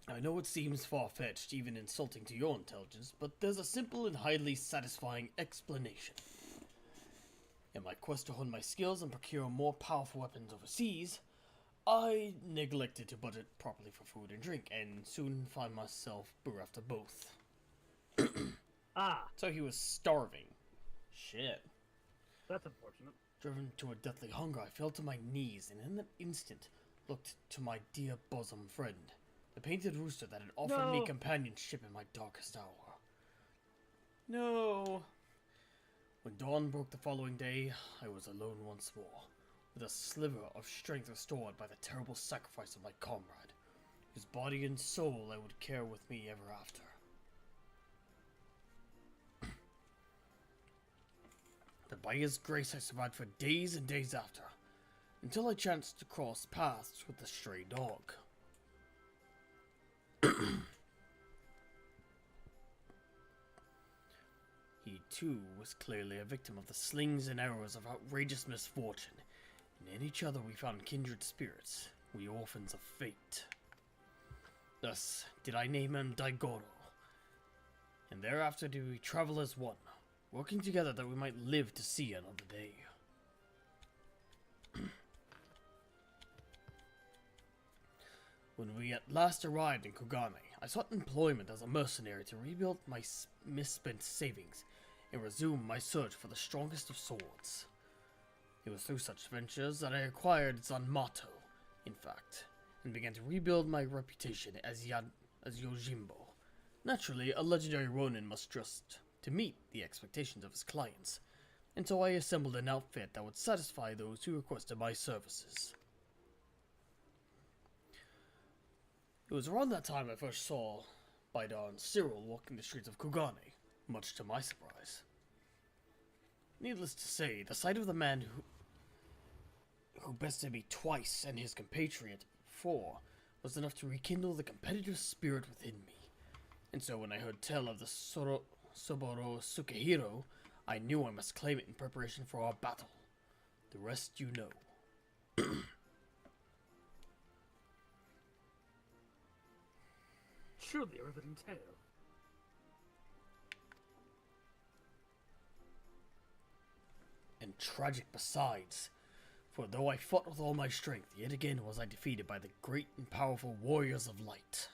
I know it seems far-fetched, even insulting to your intelligence, but there's a simple and highly satisfying explanation. In my quest to hone my skills and procure more powerful weapons overseas, I neglected to budget properly for food and drink, and soon found myself bereft of both. So he was starving. Shit. That's unfortunate. Driven to a deathly hunger, I fell to my knees, and in that instant looked to my dear bosom friend, the painted rooster that had offered me companionship in my darkest hour. No. When dawn broke the following day, I was alone once more, with a sliver of strength restored by the terrible sacrifice of my comrade, whose body and soul I would carry with me ever after. But by his grace I survived for days and days after, until I chanced to cross paths with the stray dog. He too was clearly a victim of the slings and arrows of outrageous misfortune, and in each other we found kindred spirits, we orphans of fate. Thus did I name him Daigoro, and thereafter did we travel as one, working together that we might live to see another day. When we at last arrived in Kugane, I sought employment as a mercenary to rebuild my misspent savings and resume my search for the strongest of swords. It was through such ventures that I acquired Zanmato, in fact, and began to rebuild my reputation as Yojimbo. Naturally, a legendary Ronin must trust to meet the expectations of his clients, and so I assembled an outfit that would satisfy those who requested my services. It was around that time I first saw Bidar and Cyril walking the streets of Kugane, much to my surprise. Needless to say, the sight of the man who bested me twice and his compatriot before was enough to rekindle the competitive spirit within me, and so when I heard tell of the Soboro Sukehiro, I knew I must claim it in preparation for our battle. The rest you know. Truly a riveting tale. And tragic besides, for though I fought with all my strength, yet again was I defeated by the great and powerful warriors of light.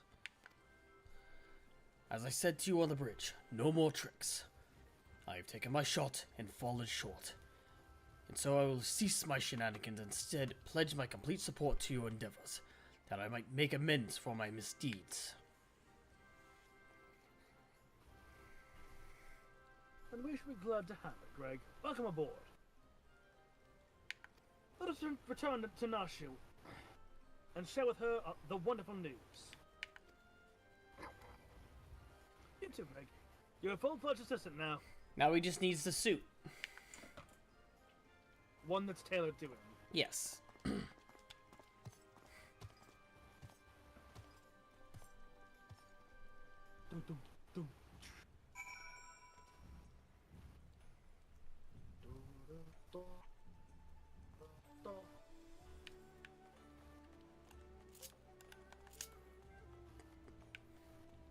As I said to you on the bridge, no more tricks. I have taken my shot and fallen short, and so I will cease my shenanigans and instead pledge my complete support to your endeavors, that I might make amends for my misdeeds. And we shall be glad to have it, Greg. Welcome aboard. Let us return to Nashu and share with her the wonderful news. You too, Greg. You're a full-fledged assistant now. Now he just needs the suit. one that's tailored to him. Yes. Dum, dum, dum.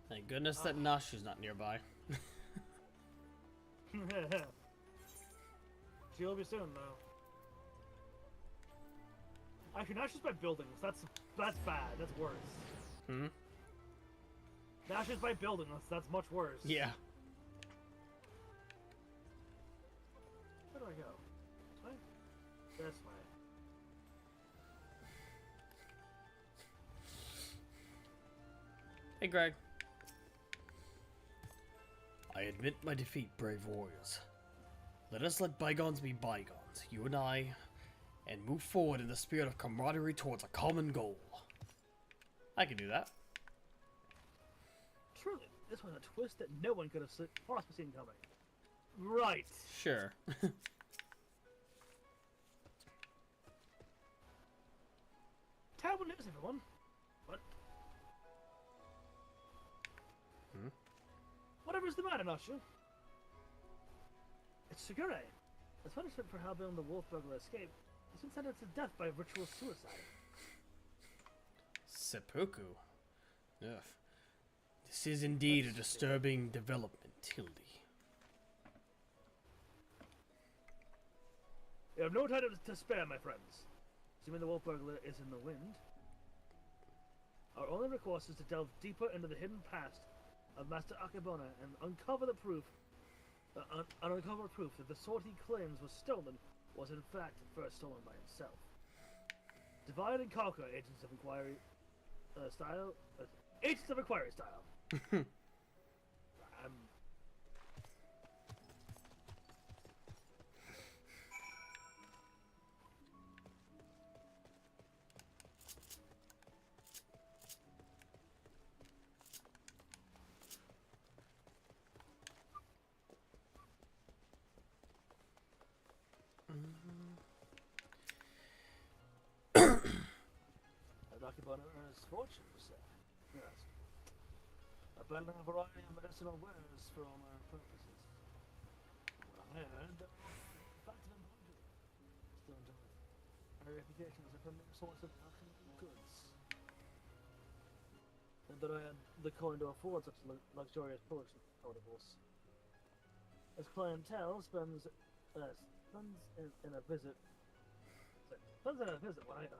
Thank goodness that Nashu's not nearby. She'll be soon, though. Actually, Nashu's by buildings. That's bad. That's worse. Hmm? Nashu's by buildings. That's much worse. Yeah. Where do I go? This way? This way. Hey, Greg. I admit my defeat, brave warriors. Let us let bygones be bygones, you and I, and move forward in the spirit of camaraderie towards a common goal. I can do that. Truly, this was a twist that no one could have possibly seen coming. Right. Sure. Terrible news, everyone. What? Hmm? Whatever's the matter, Nashu? It's Shigure. As punishment for helping the wolf burglar escape, he's been sentenced to death by ritual suicide. Seppuku. Ugh. This is indeed a disturbing development, Hildy. You have no time to spare, my friends. Assuming the wolf burglar is in the wind, our only recourse is to delve deeper into the hidden past of Master Akebona and uncover proof that the sword he claims was stolen was in fact first stolen by himself. Divide and conquer, agents of inquiry style. Agents of inquiry style. Akebona earns fortunes, yes. Abandoning a variety of medicinal wares for all my purposes. What I heard, fact of hundred. Still enjoy it. My reputation as a premier source of alchemy goods. And that I had the coin to afford such luxurious potables. As clientele spends in a visit. Spends in a visit when I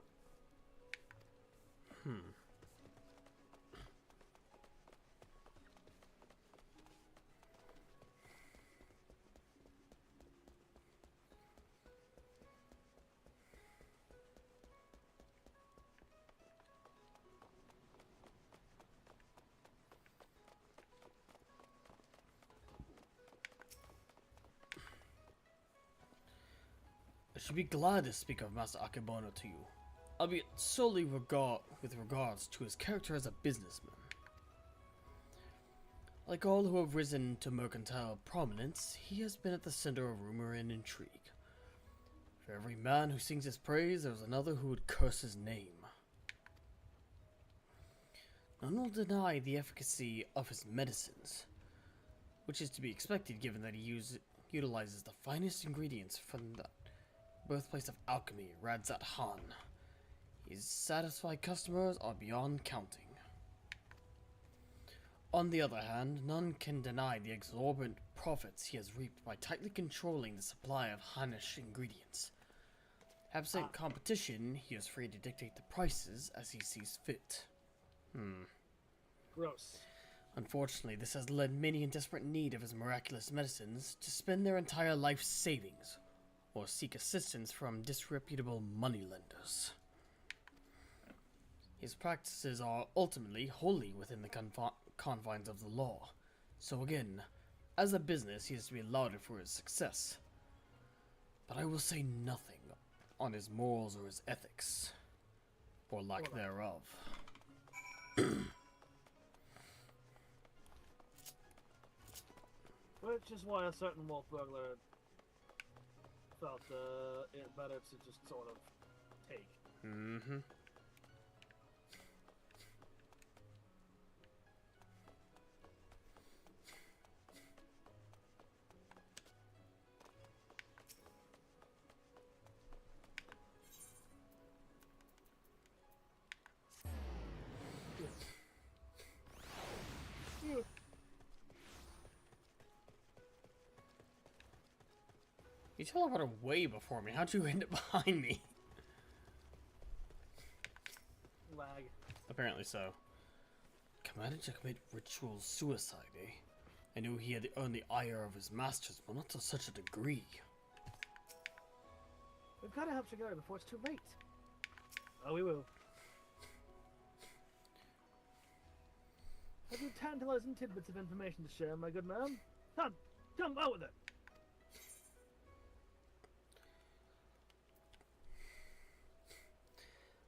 I should be glad to speak of Master Akebona to you, albeit solely with regards to his character as a businessman. Like all who have risen to mercantile prominence, he has been at the center of rumor and intrigue. For every man who sings his praise, there is another who would curse his name. None will deny the efficacy of his medicines, which is to be expected given that he utilizes the finest ingredients from the birthplace of alchemy, Radzat Han. His satisfied customers are beyond counting. On the other hand, none can deny the exorbitant profits he has reaped by tightly controlling the supply of Hanish ingredients. Absent competition, he is free to dictate the prices as he sees fit. Gross. Unfortunately, this has led many in desperate need of his miraculous medicines to spend their entire life savings, or seek assistance from disreputable moneylenders. His practices are ultimately wholly within the confines of the law, so again, as a business he is to be lauded for his success. But I will say nothing on his morals or his ethics, or lack thereof. Which is why a certain wolf burglar felt it better to just sort of take. Mm-hmm. You teleported way before me. How'd you end up behind me? Lag. Apparently so. Commanded to commit ritual suicide, eh? I knew he had earned the ire of his masters, but not to such a degree. We've got to help Shigari before it's too late. Oh, we will. Have you tantalizing tidbits of information to share, my good man? Come, out with it!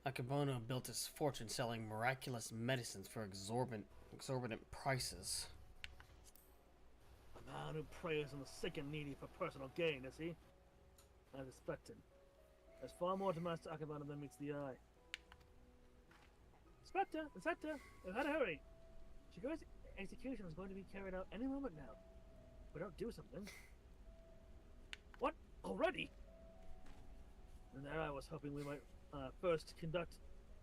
Akebono built his fortune selling miraculous medicines for exorbitant prices. A man who preys on the sick and needy for personal gain, is he? As expected. There's far more to Master Akebono than meets the eye. Inspector, we've had to hurry. Shigari's execution is going to be carried out any moment now. We don't do something. What? Already? And there I was hoping we might first conduct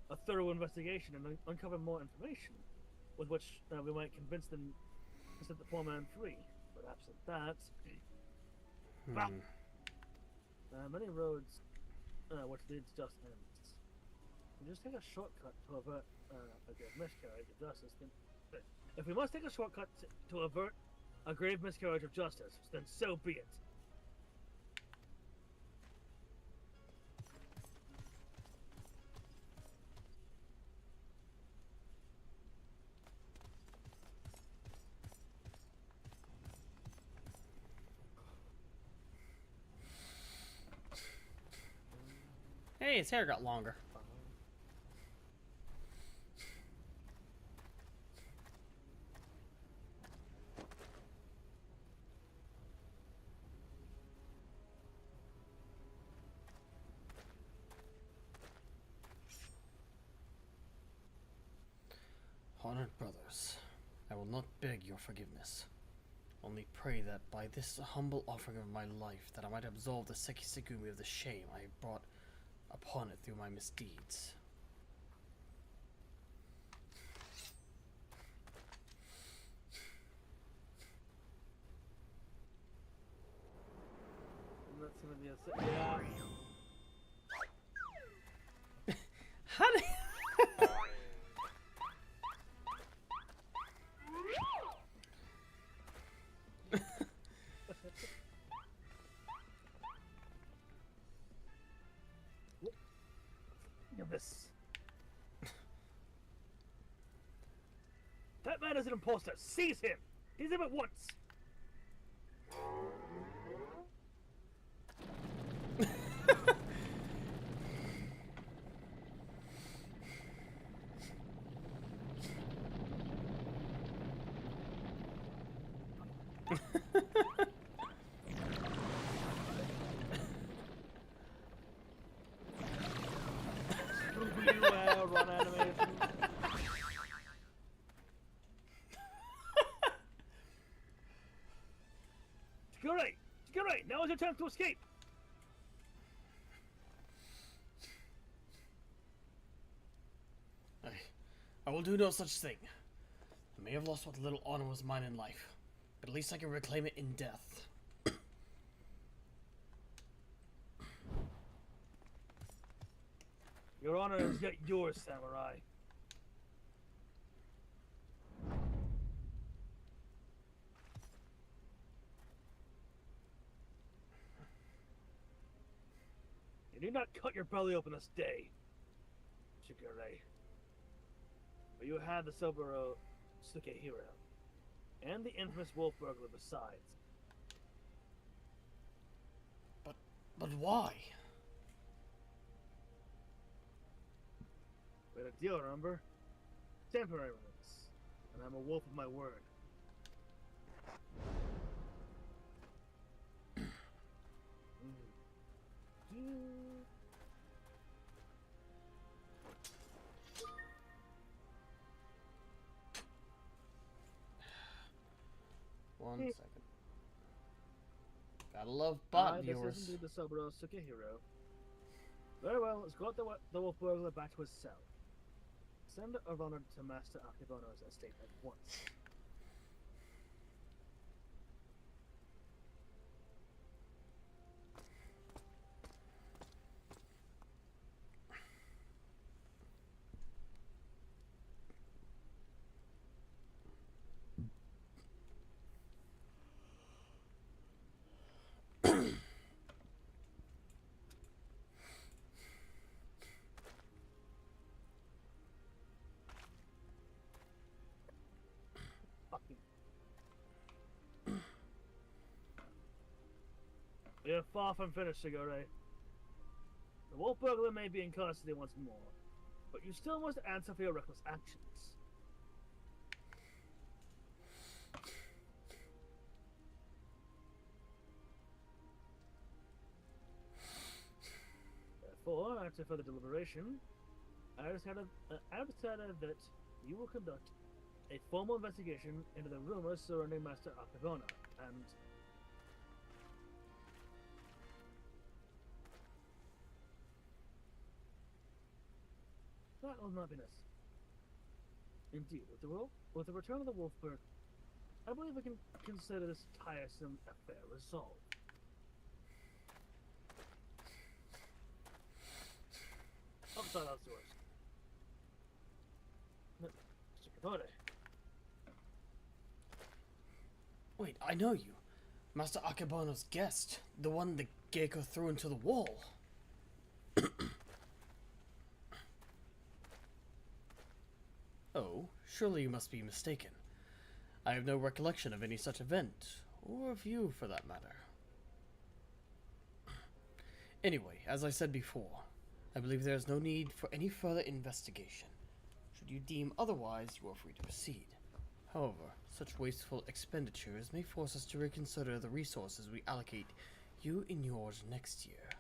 a thorough investigation and uncover more information, with which we might convince them to set the poor man free. But absent that, many roads which leads just ends. We just take a shortcut to avert a grave miscarriage of justice. If we must take a shortcut to avert a grave miscarriage of justice, then so be it. Hey, his hair got longer. Honored brothers, I will not beg your forgiveness. Only pray that by this humble offering of my life, that I might absolve the Sekisegumi of the shame I have brought upon it through my misdeeds. Yeah. How did... This. That man is an imposter. Seize him. Seize him at once. Run animation. Shigari, now is your time to escape. I will do no such thing. I may have lost what little honor was mine in life, but at least I can reclaim it in death. Your honor is yet yours, samurai. You need not cut your belly open this day, Shigure. But you had the Soboro Sukehiro, and the infamous wolf burglar besides. But why? We had a deal, remember? Temporary release, and I'm a wolf of my word. 1 second. Gotta love bot viewers. This is indeed the Saburo Sukihiro. Very well, let's go the wolf burglar back to his cell. Send of honor to Master Akibono's estate at once. We are far from finished, Shigure. The wolf burglar may be in custody once more, but you still must answer for your reckless actions. Therefore, after further deliberation, I decided that you will conduct a formal investigation into the rumors surrounding Master Akibona, and that will not be necessary. Indeed, with the return of the Wolfberg, I believe we can consider this tiresome affair resolved. Upside outdoors. Mr. Kapode. Wait, I know you. Master Akebono's guest. The one the Gecko threw into the wall. Oh, surely you must be mistaken. I have no recollection of any such event, or of you for that matter. Anyway, as I said before, I believe there is no need for any further investigation. Should you deem otherwise, you are free to proceed. However, such wasteful expenditures may force us to reconsider the resources we allocate you and yours next year.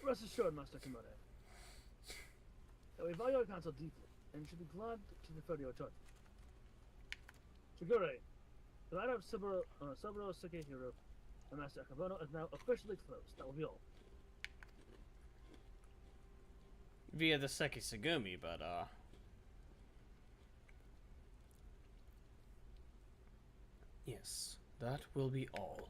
Rest assured, Master Kimode, that we value your counsel deeply, and should be glad to defer to your judgment. Shigure, the matter of Saburo Sukihiro and Master Akebono is now officially closed. That will be all. Via the Seki Segumi, but yes, that will be all.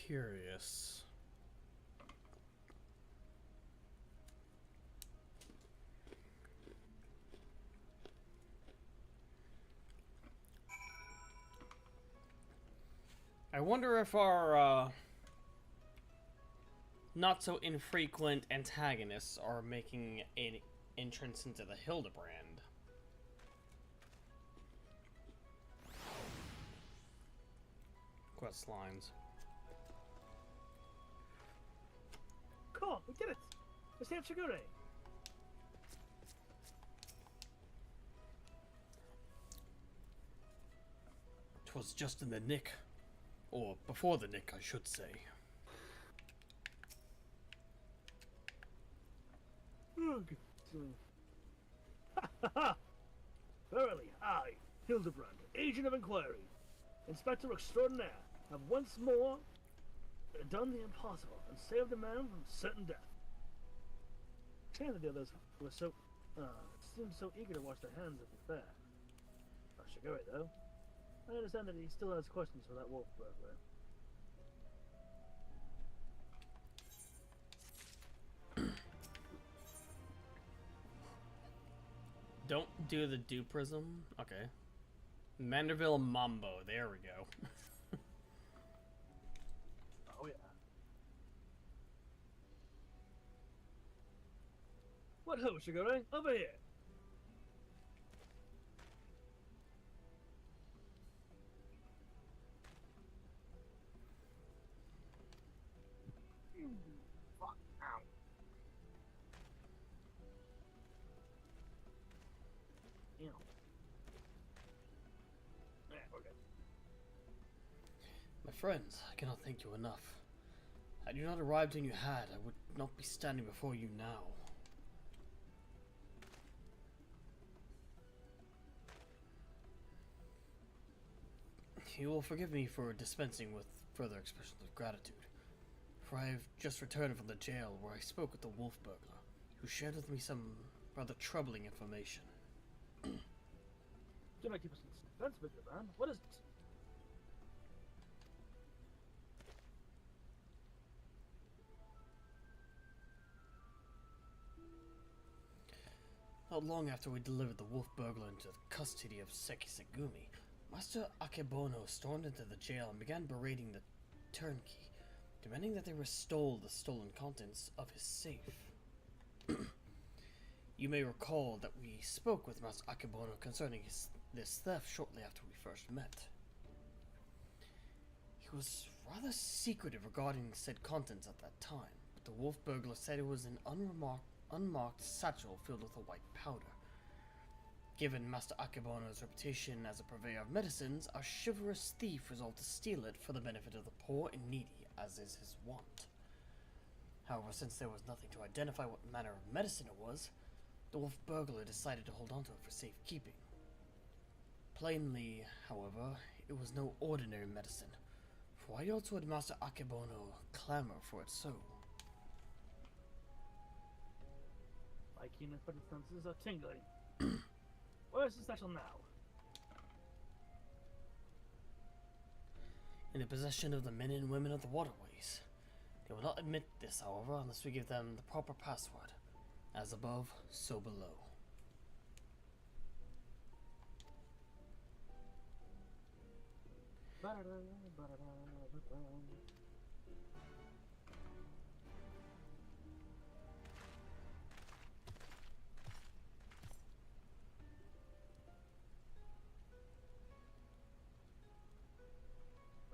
Curious. I wonder if our not so infrequent antagonists are making an entrance into the Hildebrand. Quest lines. Cool, we did it! We saved Shigure! 'Twas just in the nick. Or before the nick, I should say. Ha ha ha! Verily, I, Hildebrand, agent of inquiry, Inspector Extraordinaire, have once more done the impossible and saved a man from certain death. Shame that the others were seemed so eager to wash their hands of the affair. Shigure, though, I understand that he still has questions for that wolf burglar. Don't do the duprism? Okay. Manderville Mambo, there we go. Oh yeah. What ho, Shigure? Over here! Fuck, ow. Ew. Yeah, we're good. My friends, I cannot thank you enough. Had you not arrived when you had, I would not be standing before you now. You will forgive me for dispensing with further expressions of gratitude, for I have just returned from the jail where I spoke with the wolf burglar, who shared with me some rather troubling information. Do not keep us in suspense, Victor Man. What is it? Not long after we delivered the wolf burglar into the custody of Sekisegumi, Master Akebono stormed into the jail and began berating the turnkey, demanding that they restore the stolen contents of his safe. You may recall that we spoke with Master Akebono concerning this theft shortly after we first met. He was rather secretive regarding said contents at that time, but the wolf burglar said it was an unmarked satchel filled with a white powder. Given Master Akebono's reputation as a purveyor of medicines, our chivalrous thief resolved to steal it for the benefit of the poor and needy, as is his wont. However, since there was nothing to identify what manner of medicine it was, the wolf burglar decided to hold on to it for safekeeping. Plainly, however, it was no ordinary medicine, for why else would Master Akebono clamor for it so? My keen senses are tingling. Where is the satchel now? In the possession of the men and women of the waterways. They will not admit this, however, unless we give them the proper password. As above, so below.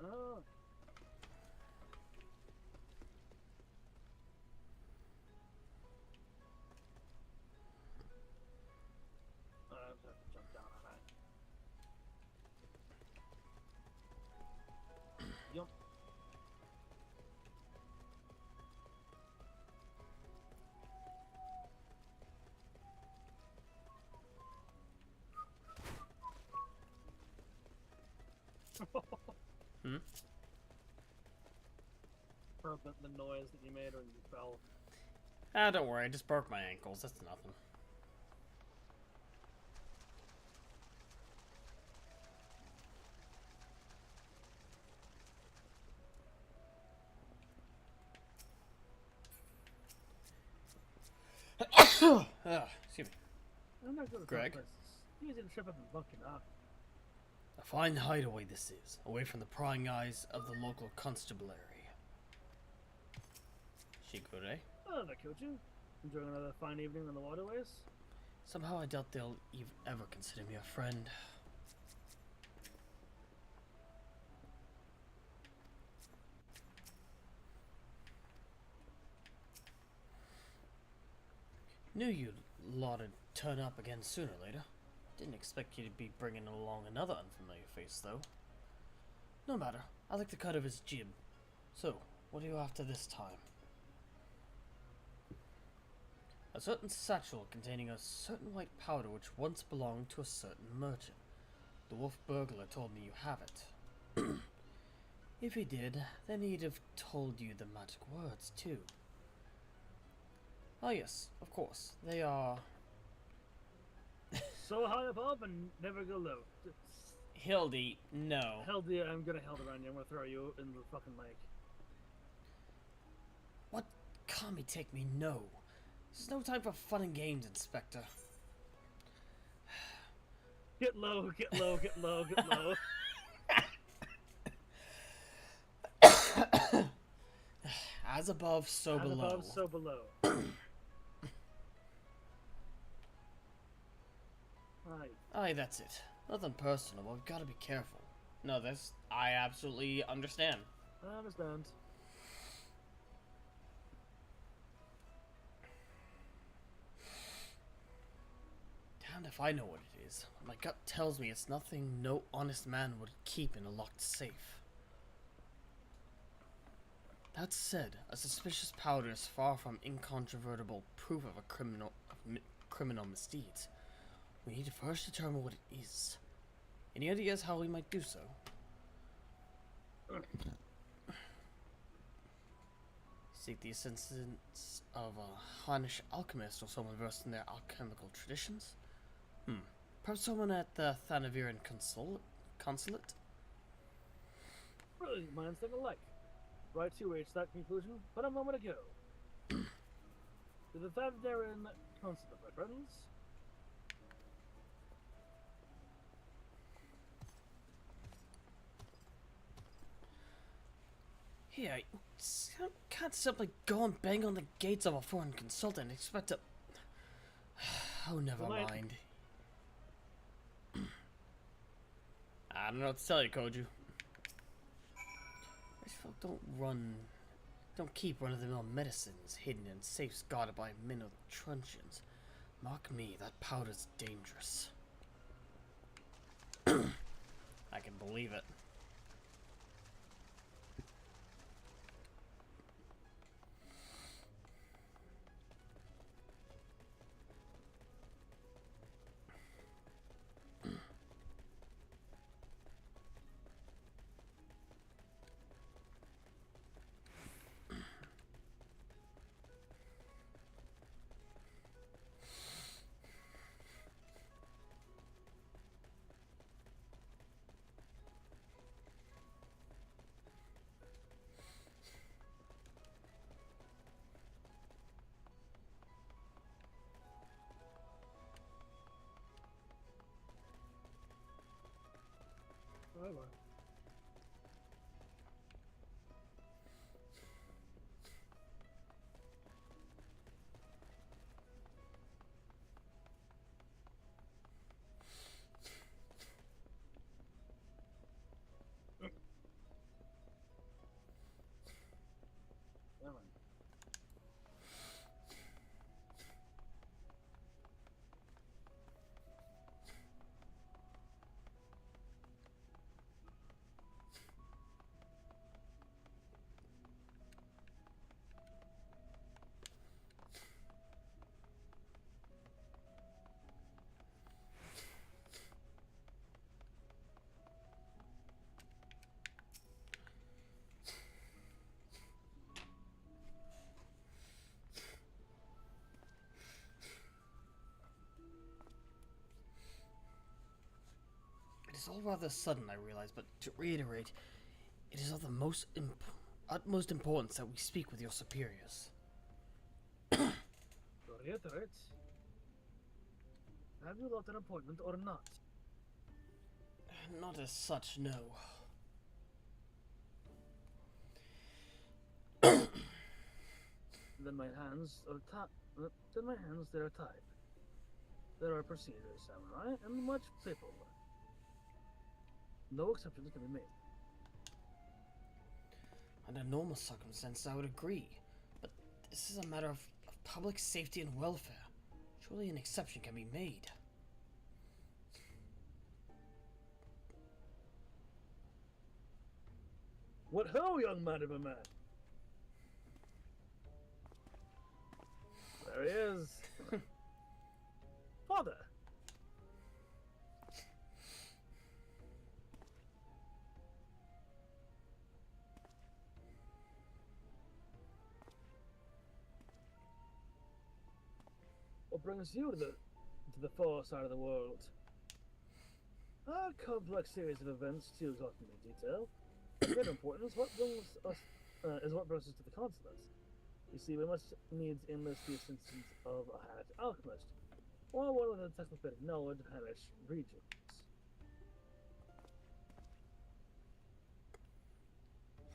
Oh. I have to jump down on that. Yup. Heard the noise that you made when you fell. Ah, don't worry, I just broke my ankles, that's nothing. Excuse me. I'm not good at Greg? Easy to trip up and bucket up. A fine hideaway this is, away from the prying eyes of the local constabulary. Shigure? Oh, there, Kochu. Enjoying another fine evening on the waterways? Somehow I doubt they'll ever consider me a friend. Knew you'd lot to turn up again sooner or later. Didn't expect you to be bringing along another unfamiliar face, though. No matter. I like the cut of his jib. So, what are you after this time? A certain satchel containing a certain white powder which once belonged to a certain merchant. The wolf burglar told me you have it. If he did, then he'd have told you the magic words, too. Ah yes, of course. They are... So high above and never go low. Hildy, no. Hildy, I'm gonna Hildy around you. I'm gonna throw you in the fucking lake. What? Kami take me, no. This is no time for fun and games, Inspector. Get low, get low, get low, get low. As above, so As below. above, so below. Aye, that's it. Nothing personal, but we've got to be careful. No, this... I absolutely understand. I understand. Damned if I know what it is. My gut tells me it's nothing no honest man would keep in a locked safe. That said, a suspicious powder is far from incontrovertible proof of criminal misdeeds. We need to first determine what it is. Any ideas how we might do so? Seek the assistance of a Harnish alchemist or someone versed in their alchemical traditions? Perhaps someone at the Thanaviran consulate? Brilliant minds think alike. Right to reach that conclusion but a moment ago. To the Thanaviran consulate, my friends. Here, I can't simply go and bang on the gates of a foreign consultant and expect to... Oh, never mind. I don't know what to tell you, Koju. These folk don't keep run-of-the-mill medicines hidden in safes guarded by mineral truncheons. Mark me, that powder's dangerous. I can believe it. However. It is all rather sudden, I realize, but to reiterate, it is of the utmost importance that we speak with your superiors. To reiterate, have you left an appointment or not? Not as such, no. Then my hands are they are tied. There are procedures, samurai, and much paperwork. No exceptions can be made. Under normal circumstances, I would agree. But this is a matter of public safety and welfare. Surely an exception can be made. What ho, young man of a man! There he is. Father! What brings you to the far side of the world? A complex series of events too exhausting in detail. Great importance. What brings us to the consulate. You see, we must needs enlist the assistance of a Hannish alchemist, or one with a encyclopedic knowledge of Hannish regions.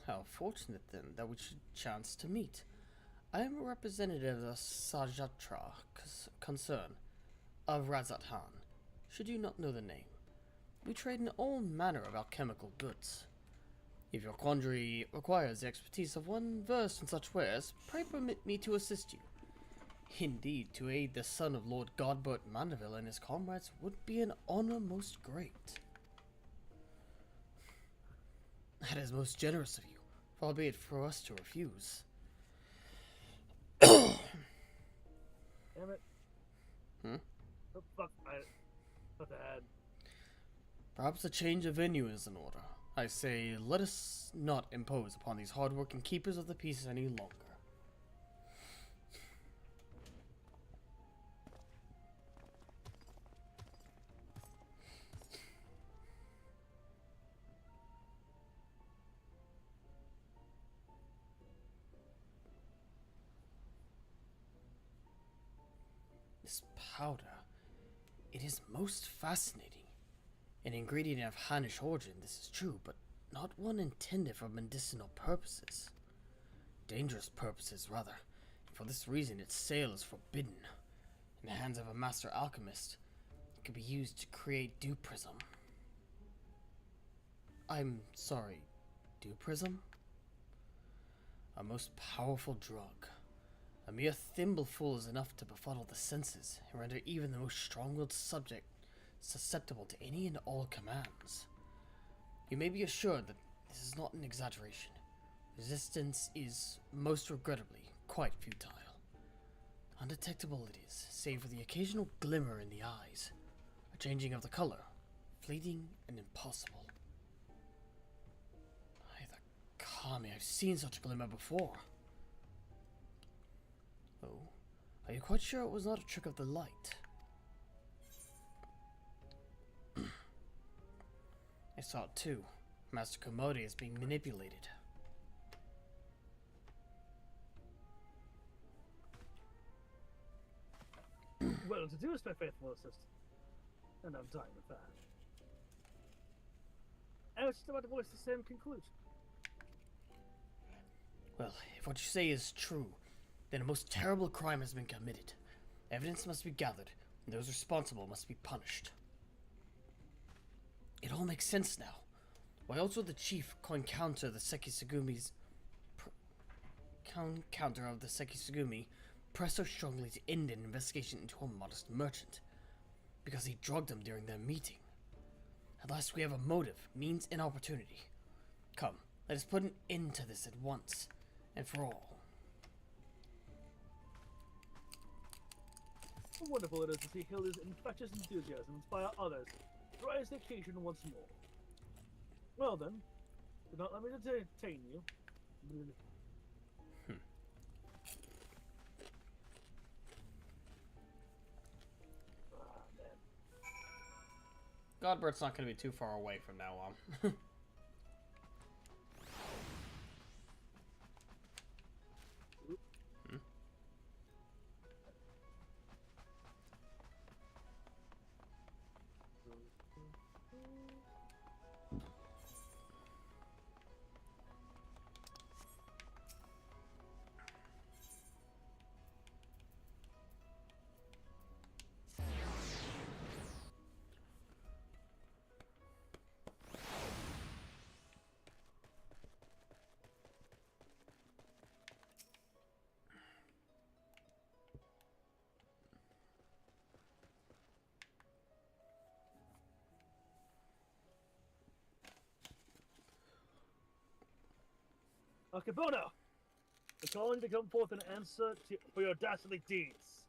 How fortunate then that we should chance to meet. I am a representative of the Sajatra concern of Razathan. Should you not know the name, we trade in all manner of alchemical goods. If your quandary requires the expertise of one versed in such wares, pray permit me to assist you. Indeed, to aid the son of Lord Godbert Mandeville and his comrades would be an honor most great. That is most generous of you, albeit for us to refuse. Damn it. Oh, fuck. What the head? Perhaps a change of venue is in order. I say, let us not impose upon these hard-working keepers of the peace any longer. This powder, it is most fascinating. An ingredient of Hannish origin, this is true, but not one intended for medicinal purposes. Dangerous purposes, rather. For this reason, its sale is forbidden. In the hands of a master alchemist, it could be used to create dew prism. I'm sorry, dew prism? A most powerful drug. A mere thimbleful is enough to befuddle the senses and render even the most strong-willed subject susceptible to any and all commands. You may be assured that this is not an exaggeration. Resistance is, most regrettably, quite futile. Undetectable it is, save for the occasional glimmer in the eyes, a changing of the color, fleeting and impossible. By the Kami, I've seen such a glimmer before. Oh, are you quite sure it was not a trick of the light? I saw it too. Master Commode is being manipulated. Well, to do is my faithful assistant. And I'm dying with that. I was just about to voice the same conclusion. Well, if what you say is true, then a most terrible crime has been committed. Evidence must be gathered, and those responsible must be punished. It all makes sense now. Why also the chief counter the Sekisugumi's counter of the Sekisugumi pressed so strongly to end an investigation into a modest merchant, because he drugged him during their meeting. At last we have a motive, means, and opportunity. Come, let us put an end to this at once, and for all. How wonderful it is to see Hildy's infectious enthusiasm inspire others to rise the occasion once more. Well then, do not let me detain you. Godbert's not going to be too far away from now on. Akabono! I'm calling to come forth an answer for your dastardly deeds.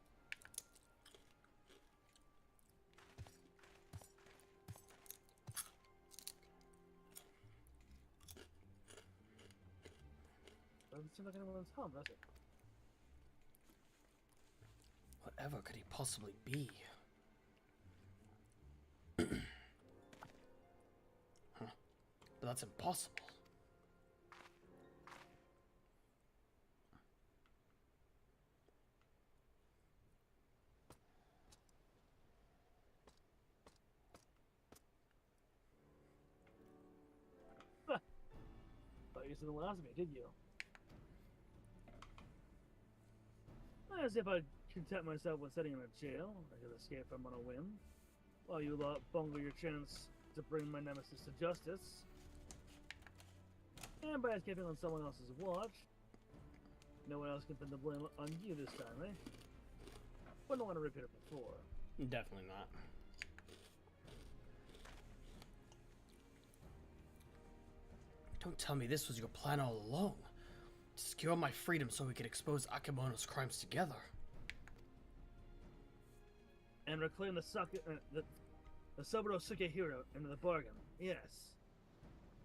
Doesn't seem like anyone's home, does it? Whatever could he possibly be? Huh. But that's impossible. Thought you didn't last me, did you? As if I'd content myself with sitting in a jail, I could escape from on a whim, while you lot bungle your chance to bring my nemesis to justice. And by escaping on someone else's watch, no one else can pin the blame on you this time, eh? Wouldn't want to repeat it before. Definitely not. Don't tell me this was your plan all along. To secure my freedom so we could expose Akebono's crimes together. And reclaim the Saburo Sukehiro into the bargain. Yes.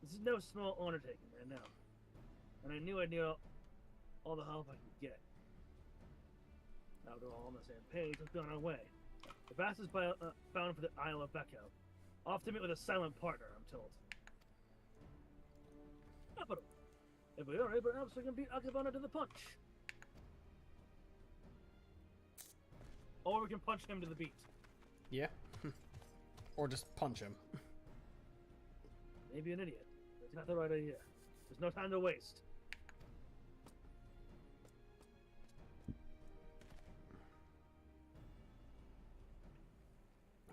This is no small undertaking, I know. And I knew I'd need all the help I could get. Now we're all on the same page, let's be on our way. The Bass is bound for the Isle of Becco. Off to meet with a silent partner, I'm told. Capital. If we are, perhaps we can beat Akebono to the punch. Or we can punch him to the beat. Yeah. Or just punch him. Maybe an idiot. That's not the right idea. There's no time to waste.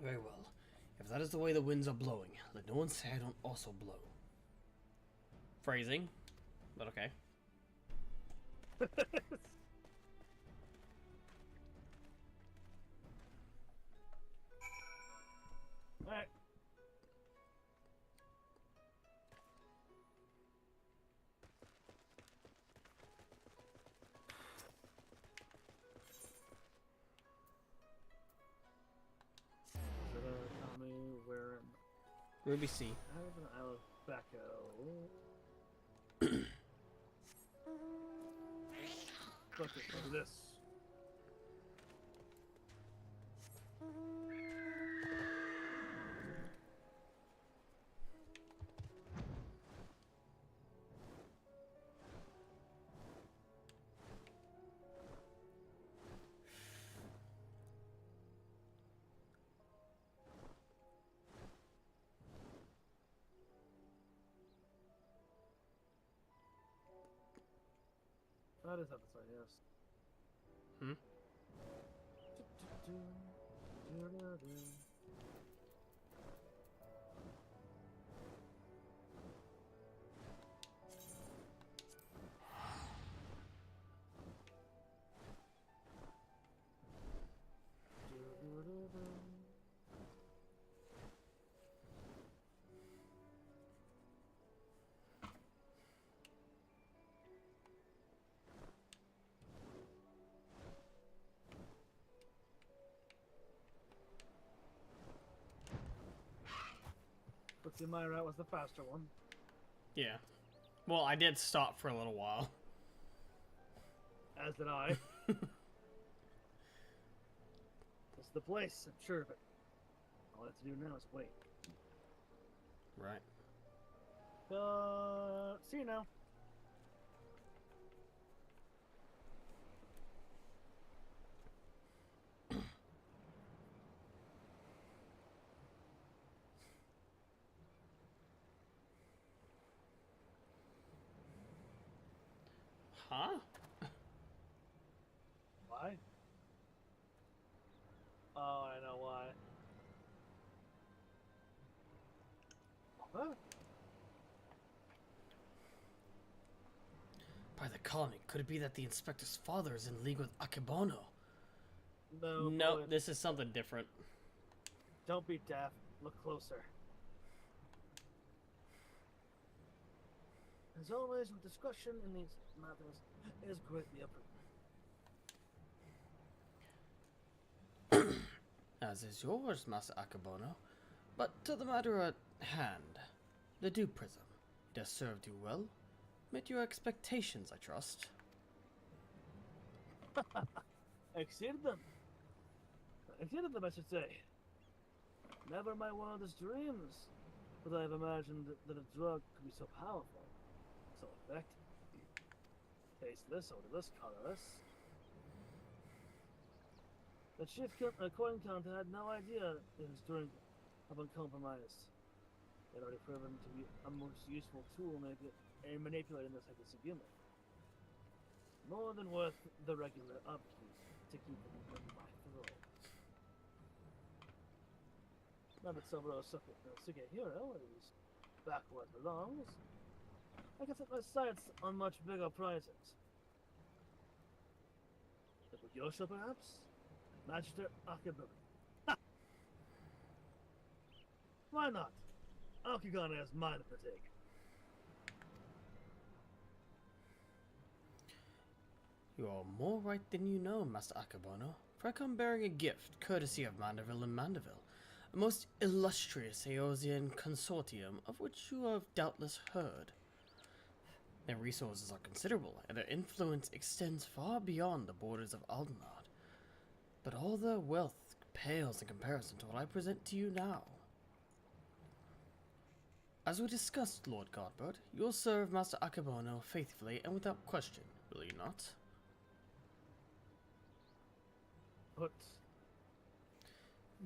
Very well. If that is the way the winds are blowing, let no one say I don't also blow. Phrasing, but okay. Alright. Tell me where Ruby C. I have an Isle of Becco. Look at this. That is episode, yes. Hmm? Let's see, my route was the faster one. Yeah. Well, I did stop for a little while. As did I. It's the place, I'm sure of it. All I have to do now is wait. Right. See you now. Huh? Why? Oh, I know why. Huh? By the calling, could it be that the inspector's father is in league with Akebono? No. No, this is something different. Don't be deaf. Look closer. As always, with discretion in these matters is greatly appreciated. As is yours, Master Akebono. But to the matter at hand, the dew prism. It has served you well. Met your expectations, I trust. Exceeded them. Exceeded them, I should say. Never my wildest dreams would I have imagined that a drug could be so powerful, so effective. Taste this, odor this, color this. The chief coin counter had no idea his drink had been compromised. It had already proven to be a most useful tool in manipulating the psychic human. More than worth the regular upkeep to keep it in my throat. Now that Saburo Sukehiro is back where it belongs, I can set my sights on much bigger prizes. With Yosha, perhaps? Magister Akebono. Ha! Why not? Akigane has mine to take. You are more right than you know, Master Akebono, for I come bearing a gift, courtesy of Mandeville and Mandeville, a most illustrious Eorzean consortium of which you have doubtless heard. Their resources are considerable, and their influence extends far beyond the borders of Aldenard. But all their wealth pales in comparison to what I present to you now. As we discussed, Lord Godbert, you'll serve Master Akebono faithfully and without question, will you not? But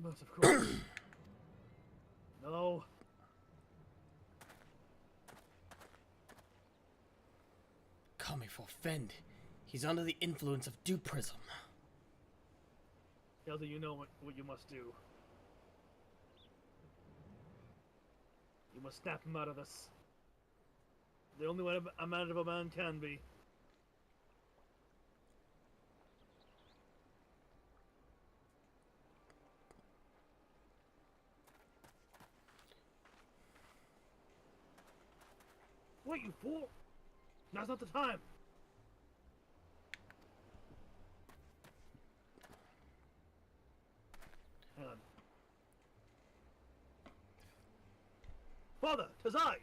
of course. No. Call me for Fend. He's under the influence of Duprism. Hildy, you know what you must do. You must snap him out of this. The only way a man of a man can be. Wait, you fool! Now's not the time! Hang on. Father, 'tis I!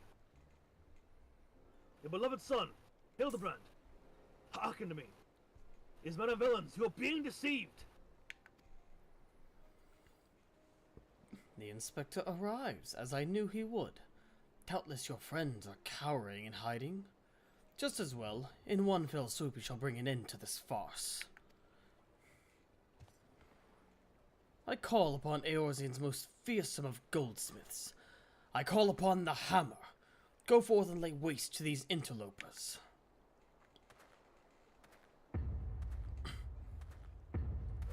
Your beloved son, Hildebrand. Hearken to me. These men are villains who are being deceived. The inspector arrives, as I knew he would. Doubtless your friends are cowering and hiding. Just as well, in one fell swoop we shall bring an end to this farce. I call upon Eorzean's most fearsome of goldsmiths. I call upon the hammer. Go forth and lay waste to these interlopers.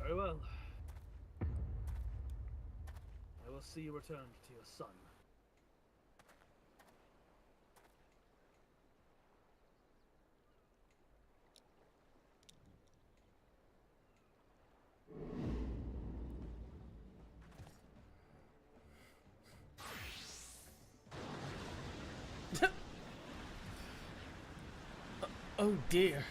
Very well. I will see you return to your son. Oh dear.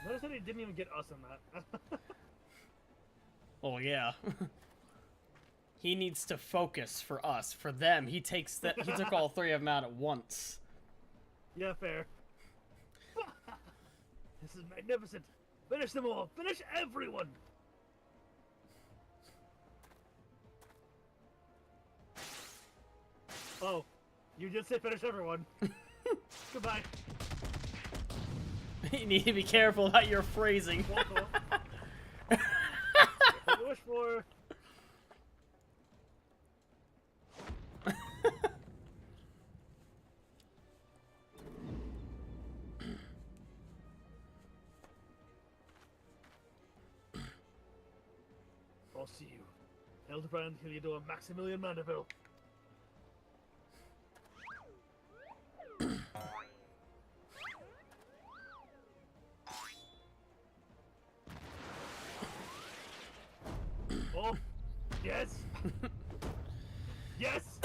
Notice that he didn't even get us in that. Oh yeah. He needs to focus for us. For them, he took all three of them out at once. Yeah, fair. This is magnificent. Finish them all. Finish everyone. Oh, you did say finish everyone. Goodbye. You need to be careful about your phrasing. Wish for. I'll see you. Hildebrand, Heliodor, Maximilian Mandeville. Oh, yes! Yes!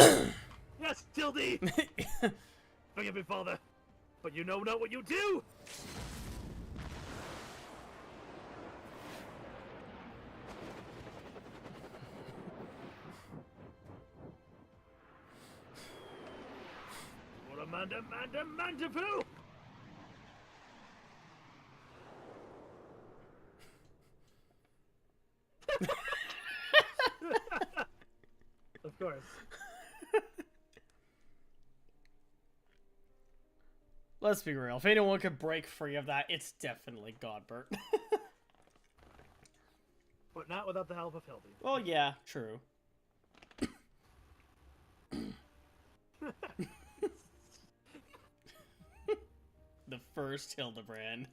Yes, Hildy! Forgive me, father, but you know not what you do! Mandeville! Of course. Let's be real. If anyone could break free of that, it's definitely Godbert. But not without the help of Hildy. Well, yeah, true. The first Hildebrand.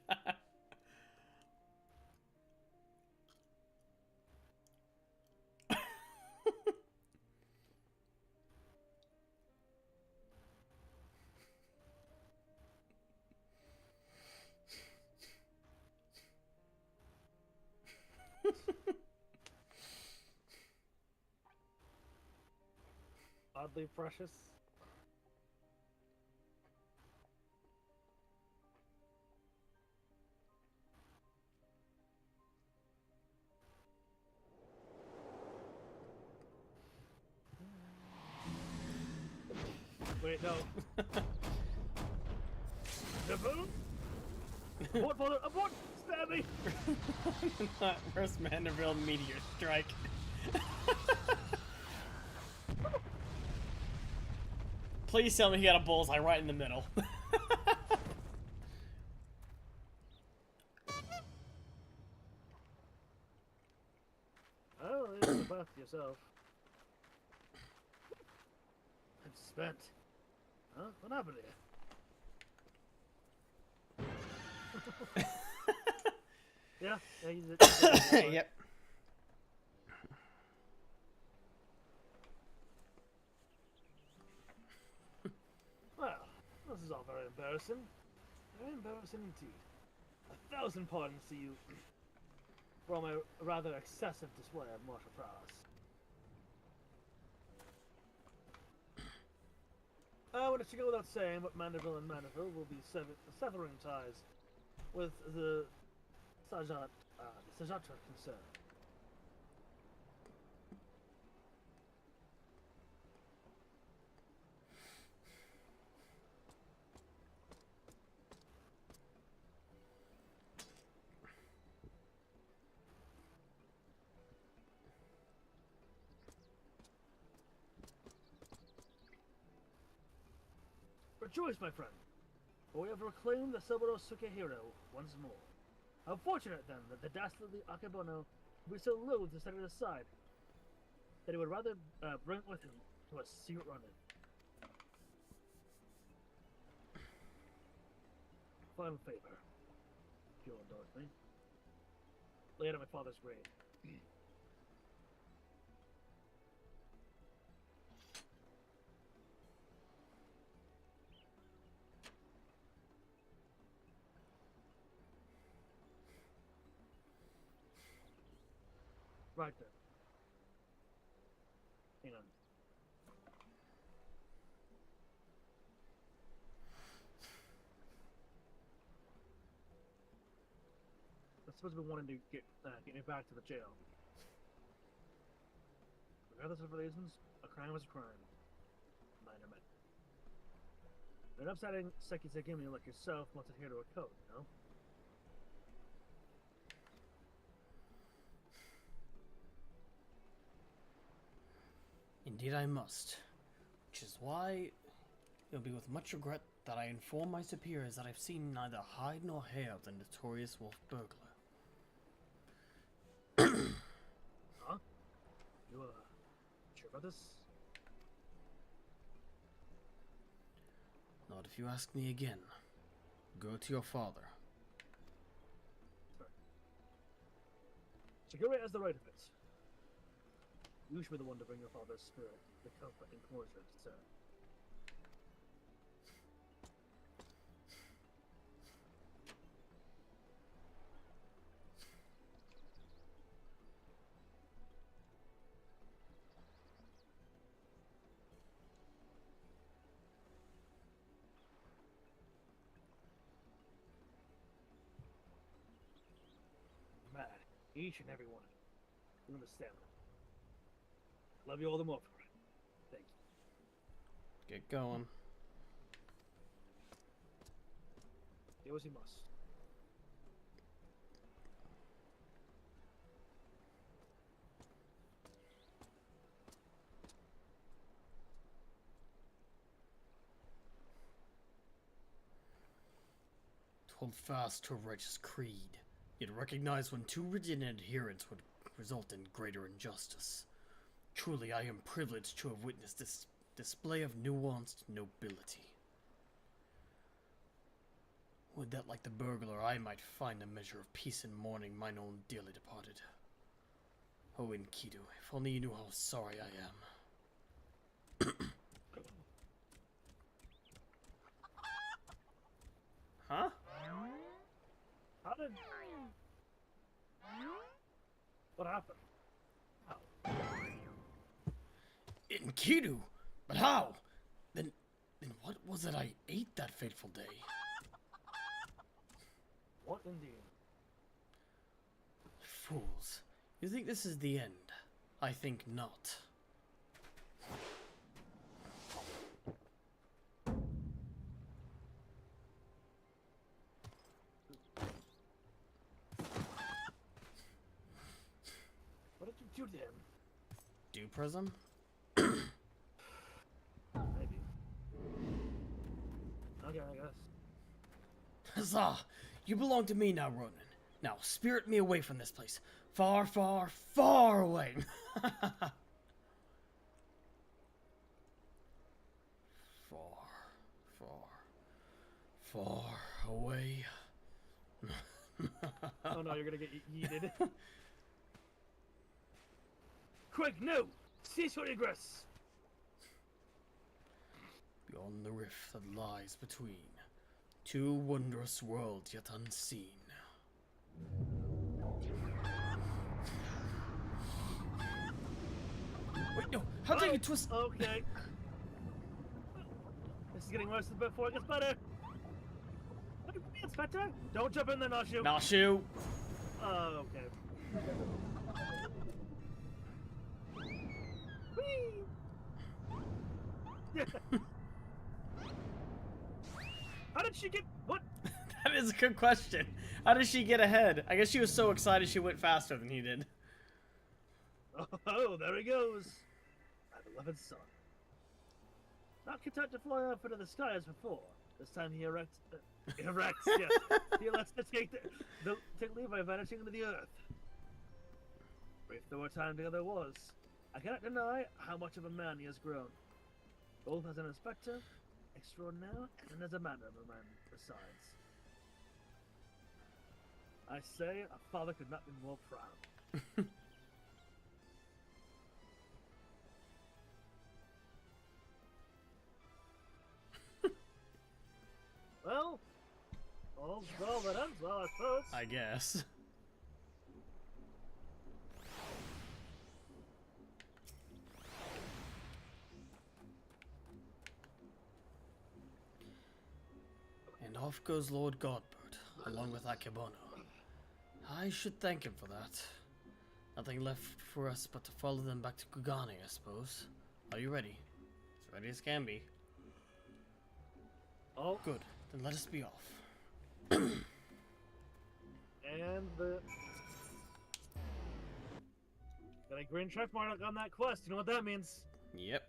Oddly precious. Wait, no. Nibble? Abort, father! Abort! Stab me! First Manderville meteor strike. Please tell me he got a bullseye right in the middle. Oh, it's the bath yourself. I'm spent. Huh? What happened here? Yeah, he's Yep. Well, this is all very embarrassing. Very embarrassing indeed. 1,000 pardons to you for my rather excessive display of martial prowess. Well, it should go without saying, but Mandeville and Mandeville will be severing ties with the Sajat concern. Rejoice, my friend, for we have reclaimed the Saburo Sukehiro once more. How fortunate, then, that the dastardly Akebono would be so loath to set it aside, that he would rather bring it with him to a secret run-in. Final favor, if you'll indulge me. Lay it at my father's grave. Right then. Hang on. I'm supposed to be wanting to get me back to the jail. Regardless of reasons, a crime is a crime. Minor men. An upsetting Sekisegimi like yourself wants to adhere to a code, you know? Indeed I must. Which is why it'll be with much regret that I inform my superiors that I've seen neither hide nor hair of the notorious wolf burglar. Huh? You, sure about this? Not if you ask me again. Go to your father. Sorry. Shigure has the right of it. You should be the one to bring your father's spirit the comfort and closure it deserves. Mad. Each and every one of you. You understand that? Love you all the more for it. Thank you. Get going. Do as you must. Hold fast to a righteous creed, yet recognize when too rigid an adherence would result in greater injustice. Truly, I am privileged to have witnessed this display of nuanced nobility. Would that, like the burglar, I might find a measure of peace and mourning mine own dearly departed. Oh, Enkidu, if only you knew how sorry I am. Huh? How did... What happened? How? In Kidu? But how? Then what was it I ate that fateful day? What indeed? Fools. You think this is the end? I think not. What did you do to him? Do Prism? Maybe. Okay, I guess. Huzzah! You belong to me now, Ronan. Now, spirit me away from this place. Far, far, far away! Far away. Oh no, you're gonna get yeeted. Quick, no! Cease your egress! Beyond the rift that lies between two wondrous worlds yet unseen. Wait, no! How dare you twist— Okay. This is getting worse before it gets better. Look at me, Inspector! Don't jump in there, Nashu! Nashu! Oh, okay. Whee! How did she get— what? That is a good question. How did she get ahead? I guess she was so excited she went faster than he did. Oh, there he goes. My beloved son. Not content to fly up into the sky as before. This time he erects, yes. He elects to take leave by vanishing into the earth. Brief though our time together was, I cannot deny how much of a man he has grown. Both as an inspector, extraordinaire, and as a man of a man besides. I say, a father could not be more proud. Well, all's well that ends well, I suppose. I guess. And off goes Lord Godbert, along with Akebono. I should thank him for that. Nothing left for us but to follow them back to Kugane, I suppose. Are you ready? As ready as can be. Oh. Good. Then let us be off. And the... Got a green check mark on that quest. You know what that means? Yep.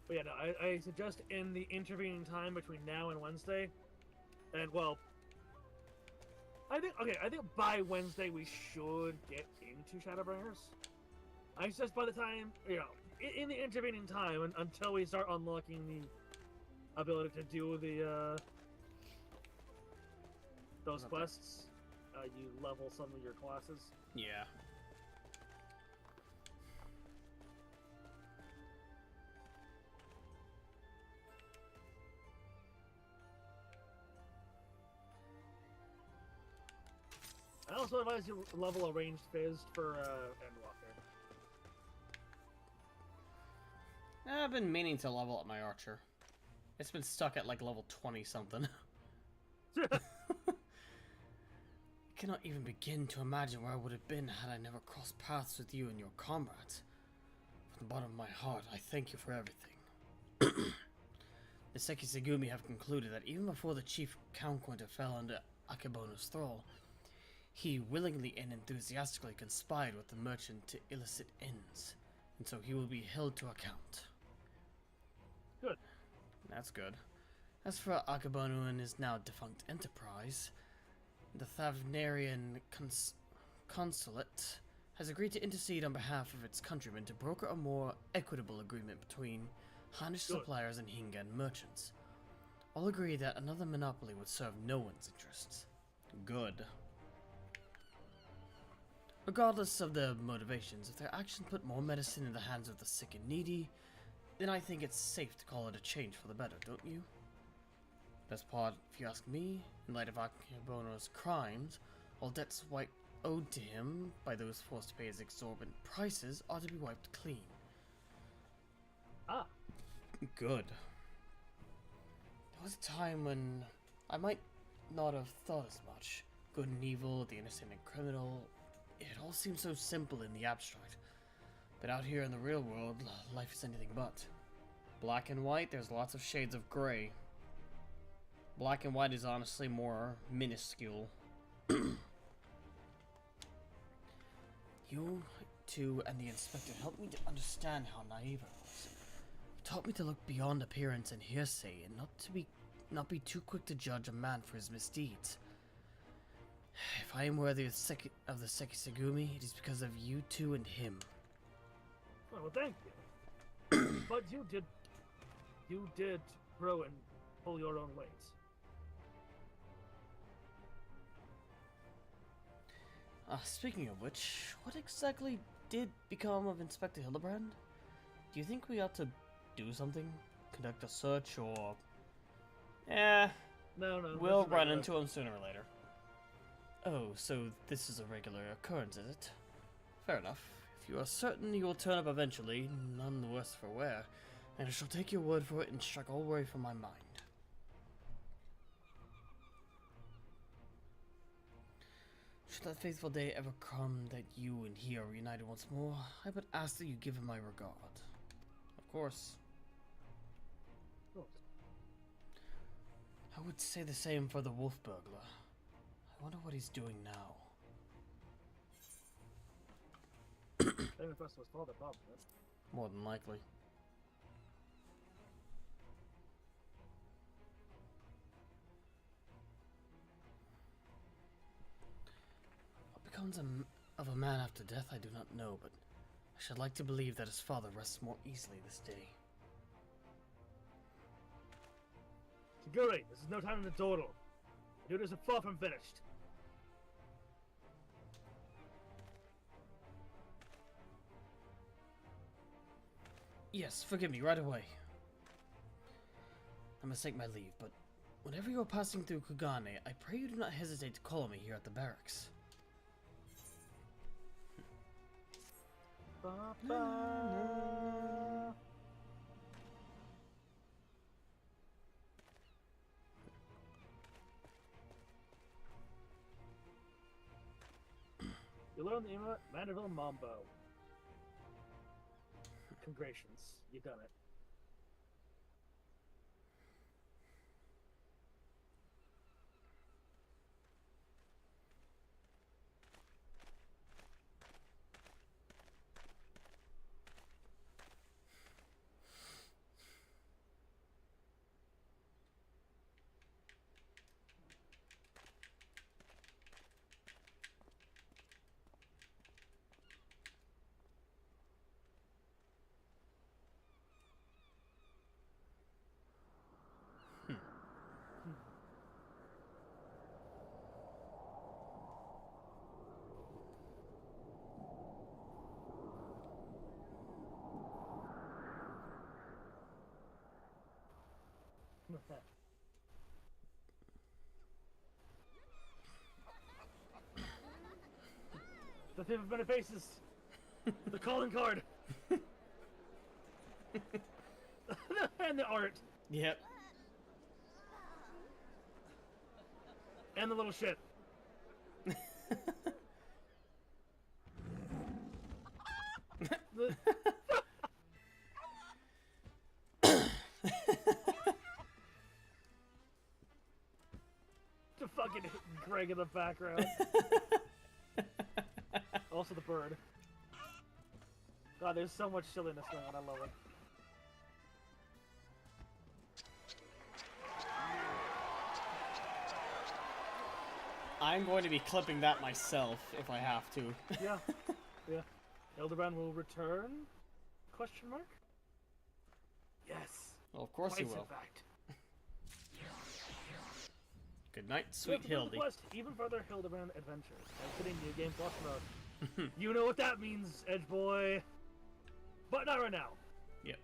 But yeah, no, I suggest in the intervening time between now and Wednesday, and well, I think by Wednesday we should get into Shadowbringers. I suggest by the time, in the intervening time until we start unlocking the ability to do the those quests, you level some of your classes. Yeah. I also advise you level a ranged phased for Endwalker. I've been meaning to level up my archer. It's been stuck at like level 20 something. I cannot even begin to imagine where I would have been had I never crossed paths with you and your comrades. From the bottom of my heart, I thank you for everything. The Seki Segumi have concluded that even before the chief Count fell under Akebono's thrall, he willingly and enthusiastically conspired with the merchant to illicit ends, and so he will be held to account. Good. That's good. As for Akebono and his now defunct enterprise, the Thavnarian consulate has agreed to intercede on behalf of its countrymen to broker a more equitable agreement between Hannish suppliers and Hingan merchants. All agree that another monopoly would serve no one's interests. Good. Regardless of their motivations, if their actions put more medicine in the hands of the sick and needy, then I think it's safe to call it a change for the better, don't you? Best part, if you ask me, in light of Akebono's crimes, all debts owed to him by those forced to pay his exorbitant prices ought to be wiped clean. Ah. Good. There was a time when I might not have thought as much. Good and evil, the innocent and criminal, it all seems so simple in the abstract. But out here in the real world, life is anything but. Black and white, there's lots of shades of gray. Black and white is honestly more minuscule. You two and the inspector helped me to understand how naive I was. You taught me to look beyond appearance and hearsay and not be too quick to judge a man for his misdeeds. If I am worthy of the Sekisagumi, it is because of you two and him. Well, thank you. But you did grow and pull your own weight. Speaking of which, what exactly did become of Inspector Hildebrand? Do you think we ought to do something? Conduct a search, or... No. We'll run into him sooner or later. Oh, so this is a regular occurrence, is it? Fair enough. If you are certain you will turn up eventually, none the worse for wear, and I shall take your word for it and strike all worry from my mind. Should that fateful day ever come that you and he are reunited once more, I would ask that you give him my regard. Of course. I would say the same for the wolf burglar. I wonder what he's doing now. More than likely. What becomes of a man after death, I do not know, but I should like to believe that his father rests more easily this day. Seguri, this is no time to dawdle. The duties are far from finished. Yes, forgive me, right away. I must take my leave, but whenever you are passing through Kugane, I pray you do not hesitate to call me here at the barracks. You learned the Mandeville Mambo. Congratulations, you done it. The thief of many faces. The calling card. And the art. Yep. And the little shit. The fucking Greg in the background. Also the bird. God, there's so much silliness going on. I love it. I'm going to be clipping that myself if I have to. Yeah. Yeah. Hildebrand will return? Question mark? Yes. Well, of course Twice, he will. In fact. Good night, sweet Hildy. Quest even further Hildebrand adventures. Exiting New Game Plus mode. You know what that means, Edge Boy. But not right now. Yep.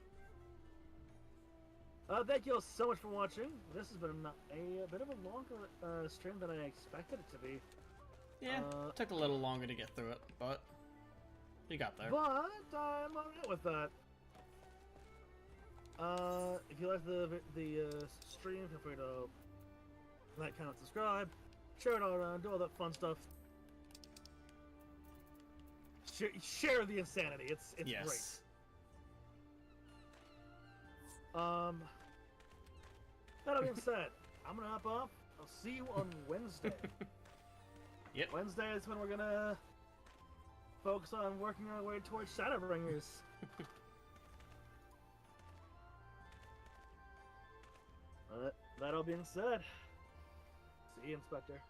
Thank you all so much for watching. This has been a bit of a longer stream than I expected it to be. Yeah, took a little longer to get through it, but we got there. But I'm alright with that. If you like the stream, feel free to like, comment, subscribe, share it all around, do all that fun stuff. Share the insanity. It's yes. great. That being said, I'm gonna hop off. I'll see you on Wednesday. Yep. Wednesday is when we're gonna focus on working our way towards Shadowbringers. That all being said, see you, Inspector.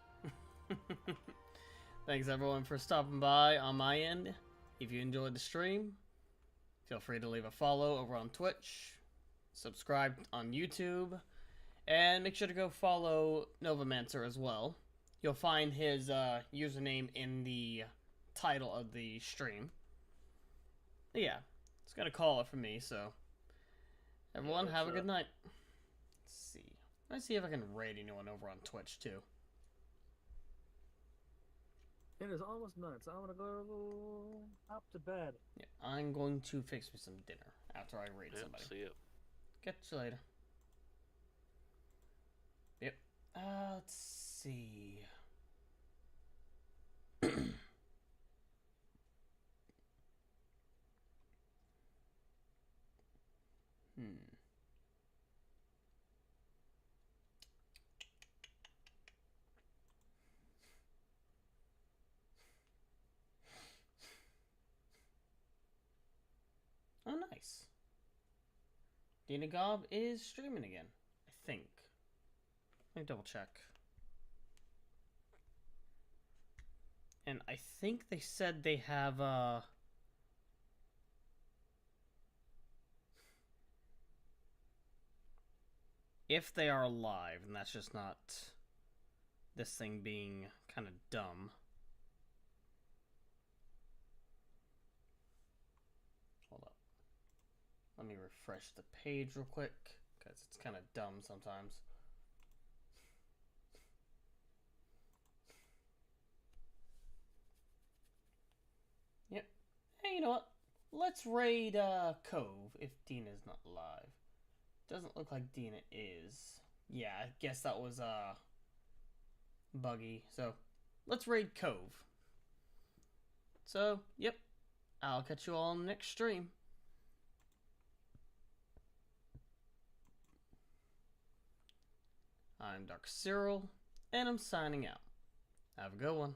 Thanks everyone for stopping by on my end. If you enjoyed the stream, feel free to leave a follow over on Twitch, subscribe on YouTube, and make sure to go follow Novomancer as well. You'll find his username in the title of the stream. But yeah, it's gonna call it for me, so everyone have a good night. Let's see if I can raid anyone over on Twitch too. It is almost night, so I'm gonna go up to bed. Yeah, I'm going to fix me some dinner after I raid somebody. See you. Catch you later. Yep. Let's see. Oh, nice. Dina Gob is streaming again, I think. Let me double check. And I think they said they have, if they are alive, and that's just not this thing being kind of dumb. Hold up. Let me refresh the page real quick, because it's kind of dumb sometimes. Yep. Hey, you know what? Let's raid Cove if Dina's not alive. Doesn't look like Dina is. Yeah, I guess that was buggy. So, let's raid Cove. So, yep. I'll catch you all in the next stream. I'm darkus-cyril, and I'm signing out. Have a good one.